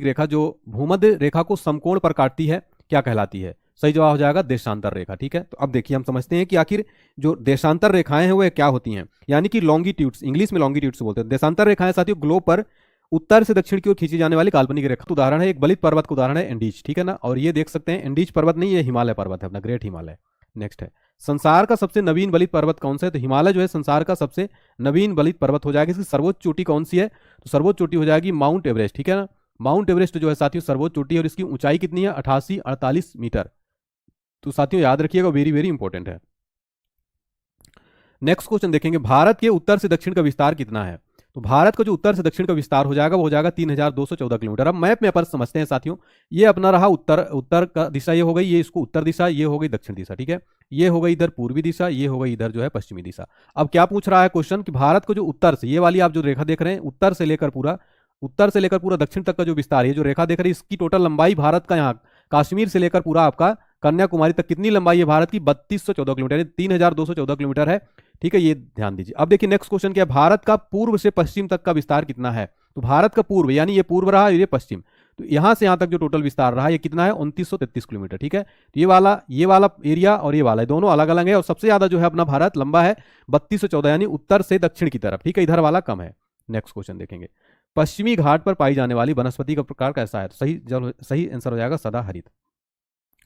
रेखा जो भूमध्य रेखा को समकोण पर काटती है क्या कहलाती है? सही जवाब हो जाएगा देशांतर रेखा, ठीक है। तो अब देखिए हम समझते हैं कि आखिर जो देशांतर रेखाएं हैं वो क्या होती हैं, यानी कि लॉन्गिट्यूड्स, इंग्लिश में लॉन्गिट्यूड्स बोलते हैं। देशांतर रेखाएं साथियों ग्लोब पर उत्तर से दक्षिण की ओर खींची जाने वाली काल्पनिक रेखा। तो उदाहरण है एक बलित पर्वत का उदाहरण है एंडीज, ठीक है ना। और ये देख सकते हैं एंडीज पर्वत नहीं, ये हिमालय पर्वत है अपना, ग्रेट हिमालय। नेक्स्ट है, संसार का सबसे नवीन बलित पर्वत कौन सा है? तो हिमालय जो है संसार का सबसे नवीन बलित पर्वत हो जाएगा। इसकी सर्वोच्च चोटी कौन सी है? तो सर्वोच्च चोटी हो जाएगी माउंट एवरेस्ट, ठीक है ना। माउंट एवरेस्ट जो है साथियों सर्वोच्च चोटी है और इसकी ऊंचाई कितनी है? 8848 मीटर। तो साथियों याद रखिएगा, वेरी वेरी इंपॉर्टेंट है। नेक्स्ट क्वेश्चन देखेंगे, भारत के उत्तर से दक्षिण का विस्तार कितना है? तो भारत का जो उत्तर से दक्षिण का विस्तार हो जाएगा वो हो जाएगा 3214 किलोमीटर। अब मैप में अपन समझते हैं साथियों, ये अपना रहा उत्तर का दिशा, ये हो गई, ये इसको उत्तर दिशा, ये हो गई दक्षिण दिशा, ठीक है। ये हो गई इधर पूर्वी दिशा, ये हो गई इधर जो है पश्चिमी दिशा। अब क्या पूछ रहा है क्वेश्चन कि भारत को जो उत्तर से, ये वाली आप जो रेखा देख रहे हैं उत्तर से लेकर पूरा दक्षिण तक का जो विस्तार है, जो रेखा देख रहे हैं, इसकी टोटल लंबाई भारत का यहाँ काश्मीर से लेकर पूरा आपका कन्याकुमारी तक कितनी लंबाई है भारत की? 3214 किलोमीटर, 3214 किलोमीटर है, ठीक है। ये ध्यान दीजिए। अब देखिए नेक्स्ट क्वेश्चन क्या है, भारत का पूर्व से पश्चिम तक का विस्तार कितना है? तो भारत का पूर्व यानी ये पूर्व रहा, ये पश्चिम, तो यहां से यहां तक जो टोटल विस्तार रहा ये कितना है? 2933 किलोमीटर, ठीक है। तो ये वाला एरिया और ये वाला दोनों अलग अलग है और सबसे ज्यादा जो है अपना भारत लंबा है 3214, यानी उत्तर से दक्षिण की तरफ, ठीक है। इधर वाला कम है। नेक्स्ट क्वेश्चन देखेंगे, पश्चिमी घाट पर पाई जाने वाली वनस्पति का प्रकार कैसा है? तो सही आंसर हो जाएगा सदाहरित।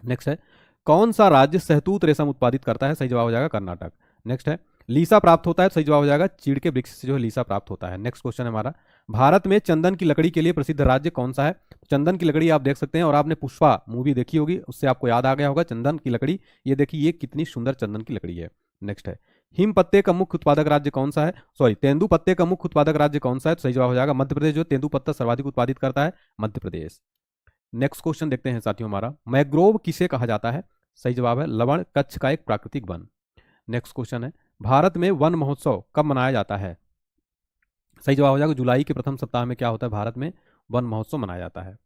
नेक्स्ट है, कौन सा राज्य सहतूत रेशम उत्पादित करता है? सही जवाब हो जाएगा कर्नाटक। नेक्स्ट है, लीसा प्राप्त होता है? सही जवाब हो जाएगा चीड़ के वृक्ष से जो है लीसा प्राप्त होता है। नेक्स्ट क्वेश्चन है हमारा, भारत में चंदन की लकड़ी के लिए प्रसिद्ध राज्य कौन सा है? चंदन की लकड़ी आप देख सकते हैं और आपने पुष्पा मूवी देखी होगी, उससे आपको याद आ गया होगा चंदन की लकड़ी। ये देखिए ये कितनी सुंदर चंदन की लकड़ी है। नेक्स्ट है, हिम पत्ते का मुख्य उत्पादक राज्य कौन सा है? तेंदु पत्ते का मुख्य उत्पादक राज्य कौन सा है? तो सही जवाब हो जाएगा मध्य प्रदेश, जो तेंदु पत्ता सर्वाधिक उत्पादित करता है मध्य प्रदेश। नेक्स्ट क्वेश्चन देखते हैं साथियों हमारा, मैग्रोव किसे कहा जाता है? सही जवाब है लवण कच्छ का एक प्राकृतिक वन। नेक्स्ट क्वेश्चन है, भारत में वन महोत्सव कब मनाया जाता है? सही जवाब हो जाएगा जुलाई के प्रथम सप्ताह में क्या होता है? भारत में वन महोत्सव मनाया जाता है।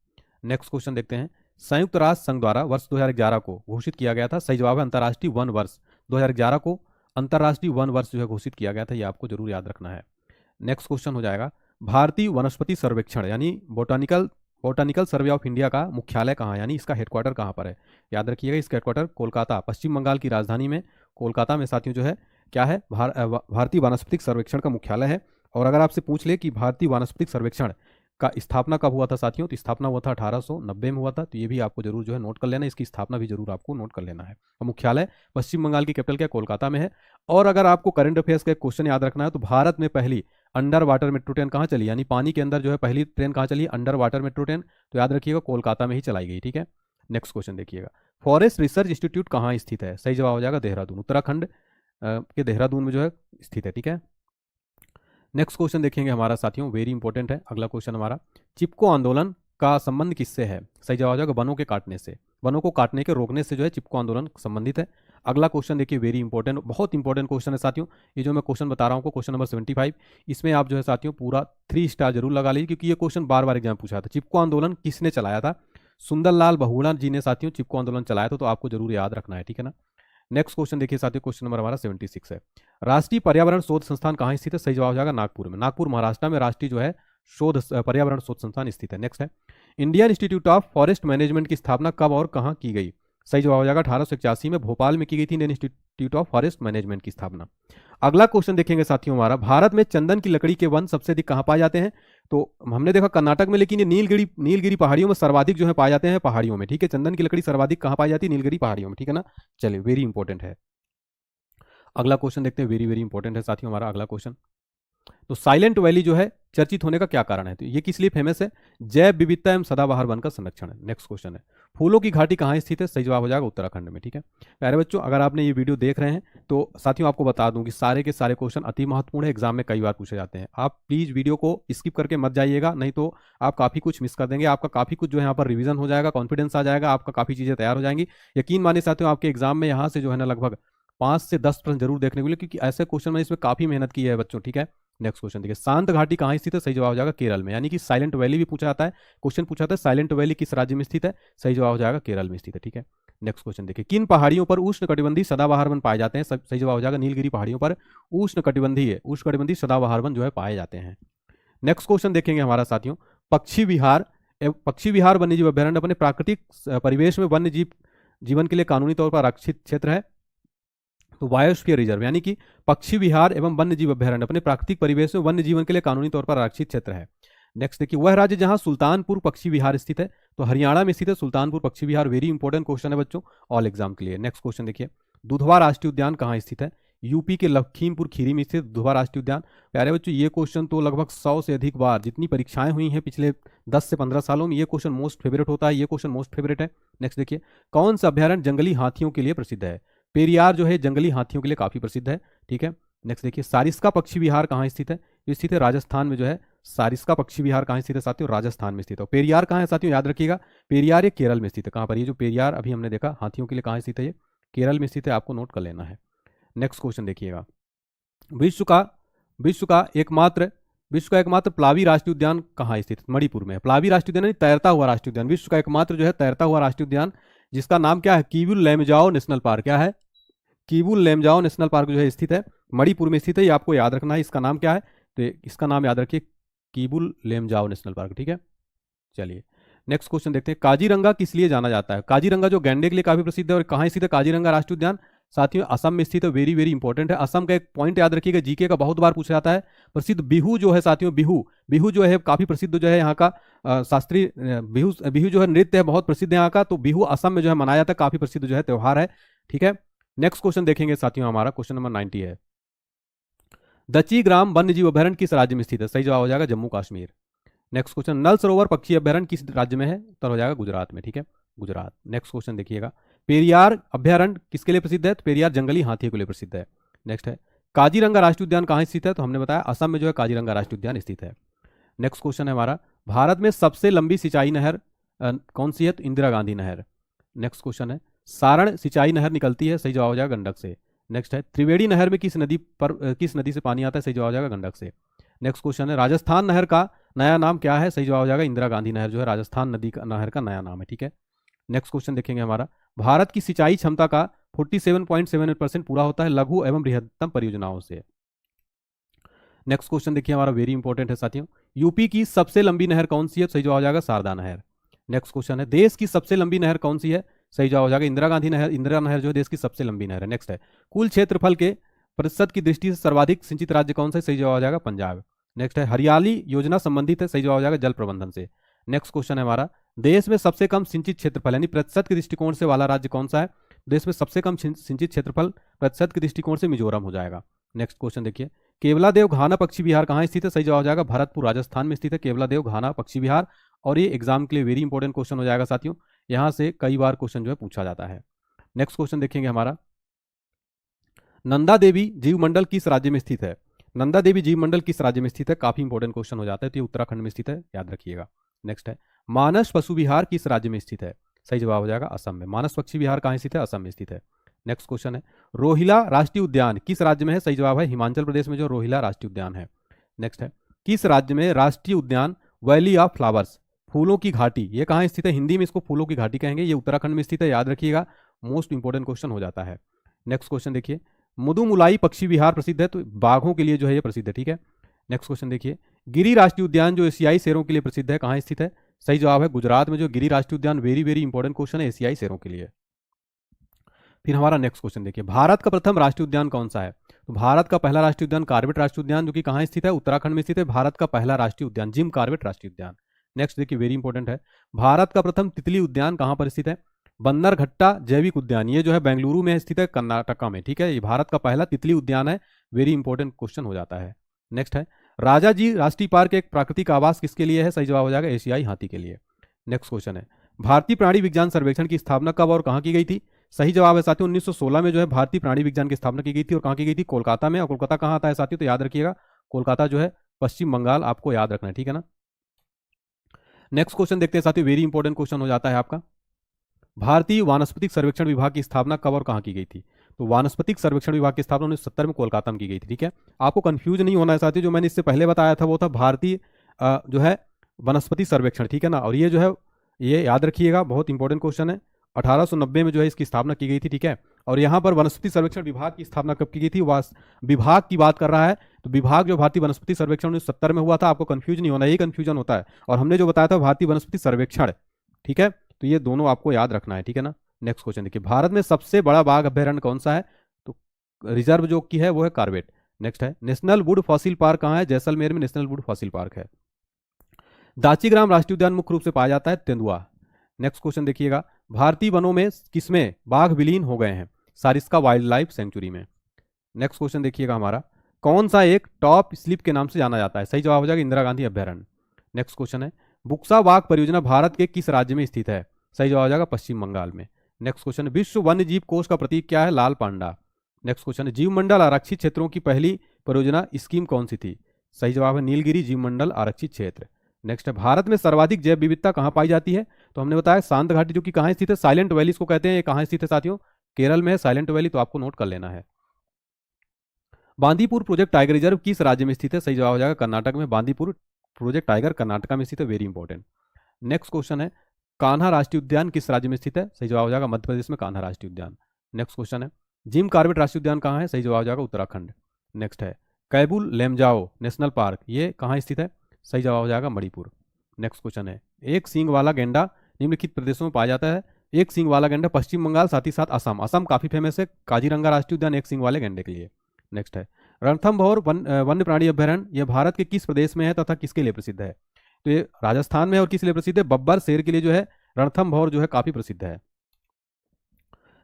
नेक्स्ट क्वेश्चन देखते हैं, संयुक्त राष्ट्र संघ द्वारा वर्ष 2011 को घोषित किया गया था? सही जवाब है अंतर्राष्ट्रीय वन वर्ष, 2011 को अंतर्राष्ट्रीय वन वर्ष जो है घोषित किया गया था, ये आपको जरूर याद रखना है। नेक्स्ट क्वेश्चन हो जाएगा, भारतीय वनस्पति सर्वेक्षण यानी बोटानिकल सर्वे ऑफ इंडिया का मुख्यालय कहाँ है, यानी इसका हेडक्वार्टर कहाँ पर है? याद रखिएगा इसका हेडक्वार्टर कोलकाता, पश्चिम बंगाल की राजधानी में कोलकाता में साथियों जो है क्या है? भारतीय वानस्पतिक सर्वेक्षण का मुख्यालय है। और अगर आपसे पूछ ले कि भारतीय वानस्पतिक सर्वेक्षण का स्थापना कब हुआ था साथियों, तो स्थापना हुआ था 1890 में हुआ था। तो ये भी आपको जरूर जो है नोट कर लेना, इसकी स्थापना भी जरूर आपको नोट कर लेना है। और मुख्यालय पश्चिम बंगाल की कैपिटल क्या कोलकाता में है। और अगर आपको करंट अफेयर्स का एक क्वेश्चन याद रखना है तो भारत में पहली अंडर वाटर मेट्रो ट्रेन कहाँ चली, यानी पानी के अंदर जो है पहली ट्रेन कहाँ चली, अंडर वाटर मेट्रो ट्रेन, तो याद रखिएगा कोलकाता में ही चलाई गई, ठीक है। नेक्स्ट क्वेश्चन देखिएगा, फॉरेस्ट रिसर्च इंस्टीट्यूट कहाँ स्थित है, सही जवाब हो जाएगा देहरादून, उत्तराखंड के देहरादून में जो है स्थित है, ठीक है। नेक्स्ट क्वेश्चन देखेंगे हमारा साथियों, वेरी इंपॉर्टेंट है अगला क्वेश्चन हमारा, चिपको आंदोलन का संबंध किससे है, सही जवाब हो जाएगा वनों के काटने से, वनों को काटने के रोकने से जो है चिपको आंदोलन संबंधित है। अगला क्वेश्चन देखिए, वेरी इंपॉर्टेंट, बहुत इंपॉर्टेंट क्वेश्चन है साथियों, ये जो मैं क्वेश्चन बता रहा हूँ क्वेश्चन नंबर 75, इसमें आप जो है साथियों पूरा 3 स्टार जरूर लगा लीजिए, क्योंकि ये क्वेश्चन बार बार एग्जाम पूछा था। चिपको आंदोलन किसने चलाया था, सुंदरलाल बहुगुणा जी ने साथियों चिपको आंदोलन चलाया था, तो आपको जरूर याद रखना है, ठीक है ना। नेक्स्ट क्वेश्चन देखिए साथियों, क्वेश्चन नंबर हमारा 76 है, राष्ट्रीय पर्यावरण शोध संस्थान कहाँ स्थित है, सही जवाब हो जाएगा नागपुर में, नागपुर महाराष्ट्र में राष्ट्रीय जो है शोध पर्यावरण शोध संस्थान स्थित है। नेक्स्ट है, Indian institute of forest management की स्थापना कब और कहाँ की गई, सही जवाब हो जाएगा 1881 में भोपाल में की गई थी Indian institute of forest management की स्थापना। अगला क्वेश्चन देखेंगे साथियों हमारा, भारत में चंदन की लकड़ी के वन सबसे अधिक कहाँ पाए जाते हैं, तो हमने देखा कर्नाटक में, लेकिन ये नीलगिरी पहाड़ियों में सर्वाधिक जो है पाए जाते हैं, पहाड़ियों में, ठीक है। चंदन की लकड़ी सर्वाधिक कहाँ पाई जाती है, नीलगिरी पहाड़ियों में, ठीक है ना। चलिए वेरी इंपॉर्टेंट है। अगला क्वेश्चन देखते हैं, वेरी वेरी इंपॉर्टेंट है साथियों हमारा अगला क्वेश्चन, तो साइलेंट वैली जो है चर्चित होने का क्या कारण है, तो ये किस लिए फेमस है, जैव विविधता एवं सदाबहार वन का संरक्षण है। नेक्स्ट क्वेश्चन है, फूलों की घाटी कहाँ स्थित है, सही जवाब हो जाएगा उत्तराखंड में, ठीक है। प्यारे बच्चों, अगर आपने ये वीडियो देख रहे हैं तो साथियों आपको बता दूं कि सारे के सारे क्वेश्चन अति महत्वपूर्ण है, एग्जाम में कई बार पूछे जाते हैं। आप प्लीज वीडियो को स्किप करके मत जाइएगा, नहीं तो आप काफी कुछ मिस कर देंगे, आपका काफी कुछ जो है यहाँ पर रिविजन हो जाएगा, कॉन्फिडेंस आ जाएगा, आपका काफी चीजें तैयार हो जाएंगी। यकीन मानिए साथियों, आपके एग्जाम में यहाँ से जो है ना लगभग 5 से 10 प्रश्न जरूर देखने को मिले, क्योंकि ऐसे क्वेश्चन में इसमें काफी मेहनत की है बच्चों, ठीक है। नेक्स्ट क्वेश्चन देखिए, शांत घाटी कहाँ स्थित है, सही जवाब हो जाएगा केरल में, यानी कि साइलेंट वैली भी पूछा जाता है, क्वेश्चन पूछा जाता है साइलेंट वैली किस राज्य में स्थित है, सही जवाब हो जाएगा केरल में स्थित है, ठीक है। नेक्स्ट क्वेश्चन देखिए, किन पहाड़ियों पर उष्णकटिबंधीय सदाबहार वन पाए जाते हैं, सही जवाब हो जाएगा नीलगिरी पहाड़ियों पर उष्णकटिबंधीय सदाबहार वन जो है पाए जाते हैं। नेक्स्ट क्वेश्चन देखेंगे हमारा साथियों, पक्षी विहार वन्यजीव अभ्यारण्य अपने प्राकृतिक परिवेश में वन्य जीवन के लिए कानूनी तौर पर आरक्षित क्षेत्र है, तो बायोस्फीयर रिजर्व, यानी कि पक्षी विहार एवं वन्य जीव अभ्यारण्य अपने प्राकृतिक परिवेश में वन्य जीवन के लिए कानूनी तौर पर आरक्षित क्षेत्र है। नेक्स्ट देखिए, वह राज्य जहां सुल्तानपुर पक्षी विहार स्थित है, तो हरियाणा में स्थित है सुल्तानपुर पक्षी विहार, वेरी इंपॉर्टेंट क्वेश्चन है बच्चों ऑल एग्जाम के लिए। नेक्स्ट क्वेश्चन देखिए, दुधवा राष्ट्रीय उद्यान कहाँ स्थित है, यूपी के लखीमपुर खीरी में स्थित दुधवा राष्ट्रीय उद्यान। प्यारे बच्चों, ये क्वेश्चन तो लगभग 100 से अधिक बार जितनी परीक्षाएं हुई हैं पिछले 10 से 15 सालों में, ये क्वेश्चन मोस्ट फेवरेट होता है, ये क्वेश्चन मोस्ट फेवरेट है। नेक्स्ट देखिए, कौन सा अभ्यारण्य जंगली हाथियों के लिए प्रसिद्ध है, पेरियार जो है जंगली हाथियों के लिए काफी प्रसिद्ध है, ठीक है। नेक्स्ट देखिए, सारिस्का पक्षी विहार कहाँ स्थित है, ये स्थित है राजस्थान में, जो है सारिस्का पक्षी विहार कहाँ स्थित है साथियों, राजस्थान में स्थित है। पेरियार कहाँ है साथियों, याद रखिएगा, पेरियार ये केरल में स्थित है, कहाँ पर, ये जो पेरियार अभी हमने देखा हाथियों के लिए कहाँ स्थित है, ये केरल में स्थित है, आपको नोट कर लेना है। नेक्स्ट क्वेश्चन देखिएगा, विश्व का एकमात्र प्लावी राष्ट्रीय उद्यान कहाँ स्थित है, मणिपुर में। प्लावी राष्ट्रीय उद्यान तैरता हुआ राष्ट्रीय उद्यान, विश्व का एकमात्र जो है तैरता हुआ राष्ट्रीय उद्यान, जिसका नाम क्या है, कीबुल लेमजाओ नेशनल पार्क, क्या है, कीबुल लेमजाओ नेशनल पार्क जो है स्थित है मणिपुर में स्थित है, ये आपको याद रखना है, इसका नाम क्या है, तो इसका नाम याद रखिए कीबुल लेमजाओ नेशनल पार्क, ठीक है। चलिए नेक्स्ट क्वेश्चन देखते हैं, काजीरंगा किस लिए जाना जाता है, काजीरंगा जो गैंडे के लिए काफी प्रसिद्ध है, और कहाँ स्थित है काजीरंगा राष्ट्रीय उद्यान, साथियों असम में स्थित है, वेरी वेरी इंपॉर्टेंट है। असम का एक पॉइंट याद रखिएगा, जीके का बहुत बार पूछा जाता है, प्रसिद्ध बिहू जो है साथियों, बिहू जो है काफी प्रसिद्ध जो है यहाँ का शास्त्रीय बिहू जो है नृत्य है, बहुत प्रसिद्ध है यहाँ का, तो बिहू असम में जो है मनाया जाता है, काफी प्रसिद्ध जो है त्योहार है, ठीक है। नेक्स्ट क्वेश्चन देखेंगे साथियों, हमारा क्वेश्चन नंबर 90 है, दची ग्राम वन्यजीव अभ्यारण्य किस राज्य में स्थित है, सही जवाब हो जाएगा जम्मू कश्मीर। नेक्स्ट क्वेश्चन, नल सरोवर पक्षी अभ्यारण्य किस राज्य में है, तो हो जाएगा गुजरात में, ठीक है, गुजरात। नेक्स्ट क्वेश्चन देखिएगा, पेरियार अभ्यारण्य किसके लिए प्रसिद्ध है, तो पेरियार जंगली हाथियों के लिए प्रसिद्ध है। नेक्स्ट है, काजीरंगा राष्ट्रीय उद्यान कहाँ स्थित है, तो हमने बताया असम में जो है काजीरंगा राष्ट्रीय उद्यान स्थित है। नेक्स्ट क्वेश्चन है हमारा, भारत में सबसे लंबी सिंचाई नहर कौन सी है, तो इंदिरा गांधी नहर। नेक्स्ट क्वेश्चन है, सारण सिंचाई नहर निकलती है, सही जवाब हो जाएगा गंडक से। नेक्स्ट है, त्रिवेणी नहर में किस नदी से पानी आता है, सही जवाब हो जाएगा गंडक से। नेक्स्ट क्वेश्चन है, राजस्थान नहर का नया नाम क्या है, सही जवाब हो जाएगा इंदिरा गांधी नहर, जो है राजस्थान नदी का नहर का नया नाम है, ठीक है। नेक्स्ट क्वेश्चन देखेंगे हमारा, भारत की सिंचाई क्षमता का 47.78% पूरा होता है लघु एवं बृहत्तम परियोजनाओं से। नेक्स्ट क्वेश्चन देखिए हमारा, वेरी इंपॉर्टेंट है साथियों, यूपी की सबसे लंबी नहर कौन सी है, सही जवाब हो जाएगा शारदा नहर। नेक्स्ट क्वेश्चन है, देश की सबसे लंबी नहर कौन सी है, सही जवाब हो जाएगा इंदिरा गांधी नहर, इंदिरा नहर जो है देश की सबसे लंबी नहर है। नेक्स्ट है, कुल क्षेत्रफल के प्रतिशत की दृष्टि से सर्वाधिक सिंचित राज्य कौन सा है, सही जवाब हो जाएगा पंजाब। नेक्स्ट है, हरियाली योजना संबंधित है, सही जवाब हो जाएगा जल प्रबंधन से। नेक्स्ट क्वेश्चन है हमारा, देश में सबसे कम सिंचित क्षेत्रफल यानी प्रतिशत के दृष्टिकोण से वाला राज्य कौन सा है, देश में सबसे कम सिंचित क्षेत्रफल प्रतिशत के दृष्टिकोण से मिजोरम हो जाएगा। नेक्स्ट क्वेश्चन देखिए, केवलादेव घाना पक्षी विहार कहाँ स्थित है? सही जवाब हो जाएगा भरतपुर राजस्थान में स्थित है केवलादेव घाना पक्षी विहार। और ये एग्जाम के लिए वेरी इंपॉर्टेंट क्वेश्चन हो जाएगा साथियों, यहाँ से कई बार क्वेश्चन जो है पूछा जाता है। नेक्स्ट क्वेश्चन देखेंगे हमारा, नंदा देवी जीव मंडल किस राज्य में स्थित है? नंदा देवी जीव मंडल किस राज्य में स्थित है? काफी इंपॉर्टेंट क्वेश्चन हो जाता है, तो ये उत्तराखंड में स्थित है, याद रखिएगा। नेक्स्ट है, मानस पशु विहार किस राज्य में स्थित है? सही जवाब हो जाएगा असम में। मानस पक्षी विहार कहाँ स्थित है? असम में स्थित है। नेक्स्ट क्वेश्चन है, रोहिला राष्ट्रीय उद्यान किस राज्य में है? सही जवाब है हिमाचल प्रदेश में जो रोहिला राष्ट्रीय उद्यान है। नेक्स्ट है, किस राज्य में राष्ट्रीय उद्यान वैली ऑफ फ्लावर्स फूलों की घाटी ये कहाँ स्थित है? हिंदी में इसको फूलों की घाटी कहेंगे, ये उत्तराखंड में स्थित है, याद रखिएगा, मोस्ट इंपॉर्टेंट क्वेश्चन हो जाता है। नेक्स्ट क्वेश्चन देखिए, मुदुमुलाई पक्षी विहार प्रसिद्ध है, तो बाघों के लिए जो है ये प्रसिद्ध है, ठीक है। नेक्स्ट क्वेश्चन देखिए, गिरी राष्ट्रीय उद्यान जो एशियाई शेरों के लिए प्रसिद्ध है कहाँ स्थित है? सही जवाब है गुजरात में जो गिरी राष्ट्रीय उद्यान, वेरी वेरी इंपॉर्टेंट क्वेश्चन है एशियाई शेरों के लिए। फिर हमारा नेक्स्ट क्वेश्चन देखिए, भारत का प्रथम राष्ट्रीय उद्यान कौन सा है? तो भारत का पहला राष्ट्रीय उद्यान कॉर्बेट राष्ट्रीय उद्यान जो कि कहाँ स्थित है? उत्तराखंड में स्थित है, भारत का पहला राष्ट्रीय उद्यान जिम कॉर्बेट राष्ट्रीय उद्यान। नेक्स्ट देखिए वेरी इंपॉर्टेंट है, भारत का प्रथम तितली उद्यान कहाँ पर स्थित है? बन्नरघट्टा जैविक उद्यान, ये जो है बेंगलुरु में स्थित है, कर्नाटका में, ठीक है। ये भारत का पहला तितली उद्यान है, वेरी इंपॉर्टेंट क्वेश्चन हो जाता है। नेक्स्ट है, राजाजी राष्ट्रीय पार्क एक प्राकृतिक आवास किसके लिए है? सही जवाब हो जाएगा एशियाई हाथी के लिए। नेक्स्ट क्वेश्चन है, भारतीय प्राणी विज्ञान सर्वेक्षण की स्थापना कब और कहाँ की गई थी? सही जवाब है साथियों 1916 में जो है भारतीय प्राणी विज्ञान की स्थापना की गई थी, और कहाँ की गई थी? कोलकाता में। और कोलकाता कहाँ आता है साथियों? तो याद रखिएगा कोलकाता जो है पश्चिम बंगाल, आपको याद रखना है, ठीक है ना। नेक्स्ट क्वेश्चन देखते हैं साथियों, वेरी इंपॉर्टेंट क्वेश्चन हो जाता है आपका, भारतीय वानस्पतिक सर्वेक्षण विभाग की स्थापना कब और कहाँ की गई थी? तो वानस्पतिक सर्वेक्षण विभाग की स्थापना 1970 में कोलकाता में की गई थी, ठीक है। आपको कंफ्यूज नहीं होना है साथियों, जो मैंने इससे पहले बताया था वो था भारतीय जो है वनस्पति सर्वेक्षण, ठीक है ना। और ये जो है ये याद रखिएगा, बहुत इंपॉर्टेंट क्वेश्चन है। 1890 में जो है इसकी स्थापना की गई थी, ठीक है। और यहाँ पर वनस्पति सर्वेक्षण विभाग की स्थापना कब की गई थी? विभाग की बात कर रहा है, तो विभाग जो भारतीय वनस्पति सर्वेक्षण 1970 में हुआ था, आपको कंफ्यूज नहीं होना, यही कंफ्यूजन होता है। और हमने जो बताया था भारतीय वनस्पति सर्वेक्षण, ठीक है, तो ये दोनों आपको याद रखना है, ठीक है ना। नेक्स्ट क्वेश्चन देखिए, भारत में सबसे बड़ा बाघ अभ्यारण्य कौन सा है? तो रिजर्व जो की है वो है कॉर्बेट। नेक्स्ट है, नेशनल वुड फॉसिल पार्क कहाँ है? जैसलमेर में नेशनल वुड फॉसिल पार्क है। दाचीग्राम राष्ट्रीय उद्यान मुख्य रूप से पाया जाता है तेंदुआ। नेक्स्ट क्वेश्चन देखिएगा, भारतीय वनों में किसमें बाघ विलीन हो गए हैं? सारिस्का वाइल्ड लाइफ सेंचुरी में। नेक्स्ट क्वेश्चन देखिएगा हमारा, कौन सा एक टॉप स्लिप के नाम से जाना जाता है? सही जवाब हो जाएगा इंदिरा गांधी अभ्यारण्य। नेक्स्ट क्वेश्चन है, बुक्सा बाघ परियोजना भारत के किस राज्य में स्थित है? सही जवाब हो जाएगा पश्चिम बंगाल में। नेक्स्ट क्वेश्चन, विश्व वन्य जीव कोष का प्रतीक क्या है? लाल पांडा। नेक्स्ट क्वेश्चन है, जीव मंडल आरक्षित क्षेत्रों की पहली परियोजना स्कीम कौन सी थी? सही जवाब है नीलगिरी जीव मंडल आरक्षित क्षेत्र। नेक्स्ट है, भारत में सर्वाधिक जैव विविधता कहाँ पाई जाती है? तो हमने बताया शांत घाटी जो कि कहाँ स्थित है? साइलेंट वैली इसको कहते हैं, ये कहाँ स्थित है साथियों? केरल में है साइलेंट वैली, तो आपको नोट कर लेना है। बांदीपुर प्रोजेक्ट टाइगर रिजर्व किस राज्य में स्थित है? सही जवाब हो जाएगा कर्नाटक में, बांदीपुर प्रोजेक्ट टाइगर कर्नाटक में स्थित है, वेरी इंपॉर्टेंट। नेक्स्ट क्वेश्चन है, कान्हा राष्ट्रीय उद्यान किस राज्य में स्थित है? सही जवाब हो जाएगा मध्य प्रदेश में कान्हा राष्ट्रीय उद्यान। नेक्स्ट क्वेश्चन है, जिम कॉर्बेट राष्ट्रीय उद्यान कहाँ है? सही जवाब हो जाएगा उत्तराखंड। नेक्स्ट है, कैबुल लेमजाओ नेशनल पार्क ये कहाँ स्थित है? सही जवाब हो जाएगा मणिपुर। नेक्स्ट क्वेश्चन है, एक सींग वाला गेंडा निम्नलिखित प्रदेशों में पाया जाता है? एक सींग वाला गेंडा पश्चिम बंगाल, साथ ही साथ असम। असम काफी फेमस है काजीरंगा राष्ट्रीय उद्यान एक सींग वाले गेंडे के लिए। नेक्स्ट है, रणथंभौर वन्य प्राणी अभ्यारण्य यह भारत के किस प्रदेश में है तथा किसके लिए प्रसिद्ध है? तो ये राजस्थान में है, और किस लिए प्रसिद्ध है? बब्बर शेर के लिए जो है रणथंभौर जो है काफी प्रसिद्ध है।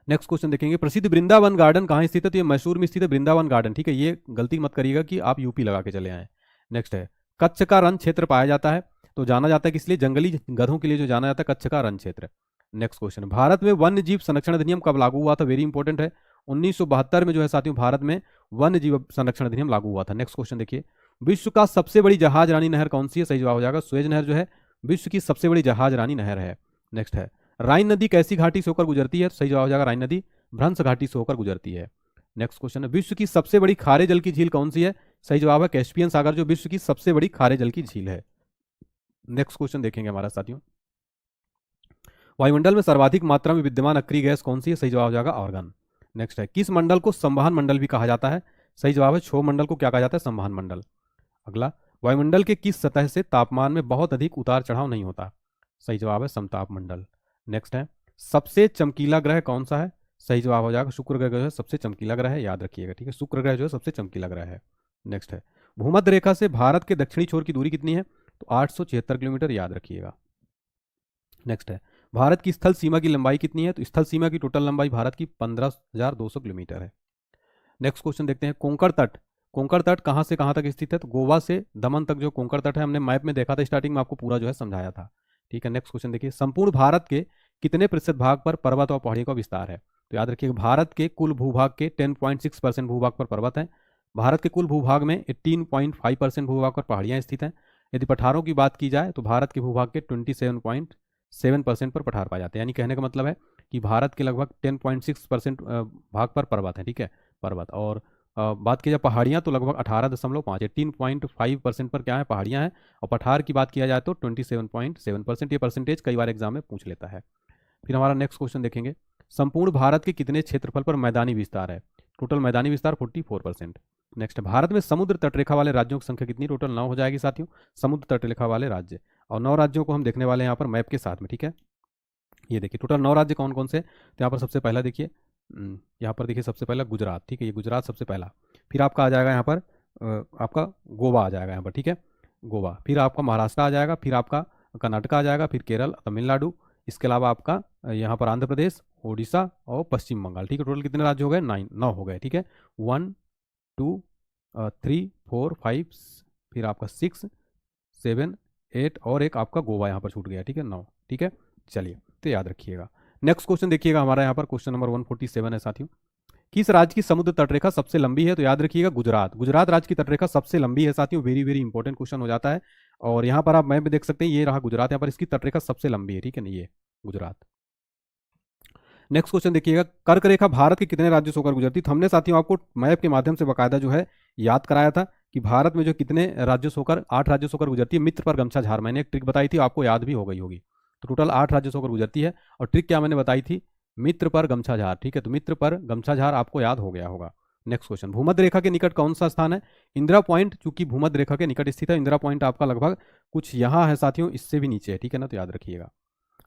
नेक्स्ट क्वेश्चन देखेंगे, प्रसिद्ध वृंदावन गार्डन कहाँ स्थित है? तो ये मैसूर में स्थित है वृंदावन गार्डन, ठीक है, ये गलती मत करिएगा कि आप यूपी लगा के चले आए। नेक्स्ट है, कच्छ का रण क्षेत्र पाया जाता है, तो जाना जाता है किस लिए? जंगली गधों के लिए जो जाना जाता है कच्छ का रण क्षेत्र। नेक्स्ट क्वेश्चन, भारत में वन्य जीव संरक्षण अधिनियम कब लागू हुआ था? वेरी इंपॉर्टेंट है, 1972 में जो है साथियों भारत में वन्य जीव संरक्षण अधिनियम लागू हुआ था। नेक्स्ट क्वेश्चन देखिए, विश्व का सबसे बड़ी जहाज रानी नहर कौन सी है? सही जवाब हो जाएगा सुएज नहर जो है विश्व की सबसे बड़ी जहाज रानी नहर है। नेक्स्ट है, राइन नदी कैसी घाटी से होकर गुजरती है? सही जवाब हो जाएगा राइन नदी भ्रंश घाटी से होकर गुजरती है। नेक्स्ट क्वेश्चन है, विश्व की सबसे बड़ी खारे जल की झील कौन सी है? सही जवाब है कैस्पियन सागर जो विश्व की सबसे बड़ी खारे जल की झील है। नेक्स्ट क्वेश्चन देखेंगे हमारा साथियों, वायुमंडल में सर्वाधिक मात्रा में विद्यमान अक्रिय गैस कौन सी है? सही जवाब हो जाएगा आर्गन। नेक्स्ट है, किस मंडल को संवहन मंडल भी कहा जाता है? सही जवाब है क्षोभ मंडल को क्या कहा जाता है? संवहन मंडल। अगला, वायुमंडल के किस सतह से तापमान में बहुत अधिक उतार चढ़ाव नहीं होता? सही जवाब है समताप मंडल। नेक्स्ट है, सबसे चमकीला ग्रह कौन सा है? सही जवाब हो जाएगा शुक्र ग्रह जो है सबसे चमकीला ग्रह है, याद रखिएगा, ठीक है, शुक्र ग्रह जो है सबसे चमकीला ग्रह है। नेक्स्ट है, भूमध्य रेखा से भारत के दक्षिणी छोर की दूरी कितनी है? तो 876 किलोमीटर, याद रखिएगा। नेक्स्ट है, भारत की स्थल सीमा की लंबाई कितनी है? तो स्थल सीमा की टोटल लंबाई भारत की 15,200 किलोमीटर है। नेक्स्ट क्वेश्चन देखते हैं, कोंकण तट कोंकण तट कहाँ से कहाँ तक स्थित है? तो गोवा से दमन तक जो कोंकण तट है, हमने मैप में देखा था स्टार्टिंग में, आपको पूरा जो है समझाया था। ठीक है, नेक्स्ट क्वेश्चन देखिए, संपूर्ण भारत के कितने प्रतिशत भाग पर पर्वत और पहाड़ियों का विस्तार है? तो याद रखिएगा, भारत के कुल भूभाग के 10.6% भूभाग पर पर्वत है। भारत के कुल भूभाग में 18.5% भूभाग पर पहाड़ियां स्थित हैं। यदि पठारों की बात की जाए तो भारत के भूभाग के 27.7% पर पठार पाए जाते हैं। यानी कहने का मतलब है कि भारत के लगभग 10.6% भाग पर पर्वत है। ठीक है, पर्वत। और बात की जाए पहाड़ियाँ तो लगभग 18.5, 18.5% पर क्या है, पहाड़ियाँ हैं। और पठार की बात किया जाए तो 27.7%। ये परसेंटेज कई बार एग्जाम में पूछ लेता है। फिर हमारा नेक्स्ट क्वेश्चन देखेंगे, संपूर्ण भारत के कितने क्षेत्रफल पर मैदानी विस्तार है? टोटल मैदानी विस्तार 44%। नेक्स्ट, भारत में समुद्र तटरेखा वाले राज्यों की संख्या कितनी? टोटल 9 हो जाएगी साथियों, समुद्र तटरेखा वाले राज्य। और 9 राज्यों को हम देखने वाले हैं यहाँ पर मैप के साथ में। ठीक है, ये देखिए टोटल 9 राज्य कौन कौन से? तो यहाँ पर सबसे पहला देखिए, यहाँ पर देखिए सबसे पहला गुजरात। ठीक है, ये गुजरात सबसे पहला। फिर आपका आ जाएगा यहाँ पर आपका गोवा आ जाएगा यहाँ पर। ठीक है, गोवा। फिर आपका महाराष्ट्र आ जाएगा, फिर आपका कर्नाटक आ जाएगा, फिर केरल, तमिलनाडु। इसके अलावा आपका यहाँ पर आंध्र प्रदेश, उड़ीसा और पश्चिम बंगाल। ठीक है, टोटल कितने राज्य हो गए? 9 हो गए। ठीक है, 1 2 3 4 5, फिर आपका 6 7 8 और एक आपका गोवा यहाँ पर छूट गया। ठीक है, 9। ठीक है, चलिए तो याद रखिएगा। नेक्स्ट क्वेश्चन देखिएगा हमारा यहाँ पर, क्वेश्चन नंबर 147 है साथियों, किस राज्य की समुद्र तटरेखा सबसे लंबी है? तो याद रखिएगा गुजरात। गुजरात राज्य की तटरेखा सबसे लंबी है साथियों, वेरी वेरी इंपॉर्टेंट क्वेश्चन हो जाता है। और यहाँ पर आप मैप में देख सकते हैं, ये रहा गुजरात, यहाँ पर इसकी तटरेखा सबसे लंबी है। ठीक है ना, ये गुजरात। नेक्स्ट क्वेश्चन देखिएगा, कर्क रेखा भारत के कितने राज्यों से होकर गुजरती? तो हमने साथियों आपको मैप के माध्यम से बाकायदा जो है याद कराया था कि भारत में जो कितने राज्यों से होकर, 8 राज्यों से होकर गुजरती है। मित्र पर गमछा झार, मैंने एक ट्रिक बताई थी, आपको याद भी हो गई होगी। तो टोटल 8 राज्यों से होकर गुजरती है। और ट्रिक क्या मैंने बताई थी? मित्र पर गमछा झार। ठीक है, तो मित्र पर गमछा झार आपको याद हो गया होगा। नेक्स्ट क्वेश्चन, भूमध्य रेखा के निकट कौन सा स्थान है? इंदिरा पॉइंट, चूंकि भूमध्य रेखा के निकट स्थित है, इंदिरा पॉइंट आपका लगभग कुछ यहाँ है साथियों, इससे भी नीचे है। ठीक है ना, तो याद रखिएगा।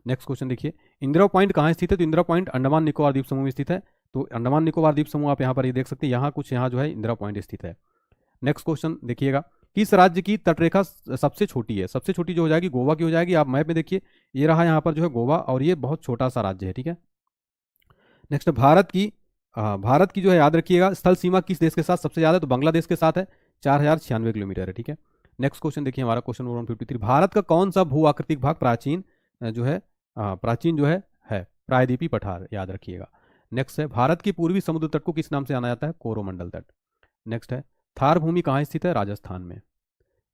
नेक्स्ट क्वेश्चन देखिए, इंदिरा पॉइंट कहाँ स्थित है? तो इंदिरा पॉइंट अंडमान निकोबार द्वीप समूह में स्थित है। तो अंडमान निकोबार द्वीप समूह आप यहाँ पर ये देख सकते हैं, यहाँ कुछ यहाँ जो है इंदिरा पॉइंट स्थित है। नेक्स्ट क्वेश्चन देखिएगा, किस राज्य की तटरेखा सबसे छोटी है? सबसे छोटी जो हो जाएगी गोवा की हो जाएगी। आप मैप में देखिए, ये रहा यहाँ पर जो है गोवा, और ये बहुत छोटा सा राज्य है। ठीक है, नेक्स्ट भारत की जो है याद रखिएगा, स्थल सीमा किस देश के साथ सबसे ज्यादा है? तो बांग्लादेश के साथ है, 4096 किलोमीटर है। ठीक है, नेक्स्ट क्वेश्चन देखिए हमारा, क्वेश्चन नंबर 153, भारत का कौन सा भू आकृतिक भाग प्राचीन जो है प्रायद्वीपीय पठार, याद रखिएगा। नेक्स्ट है, भारत की पूर्वी समुद्र तट को किस नाम से जाना जाता है? कोरोमंडल तट। नेक्स्ट है, थार भूमि कहाँ स्थित है? राजस्थान में।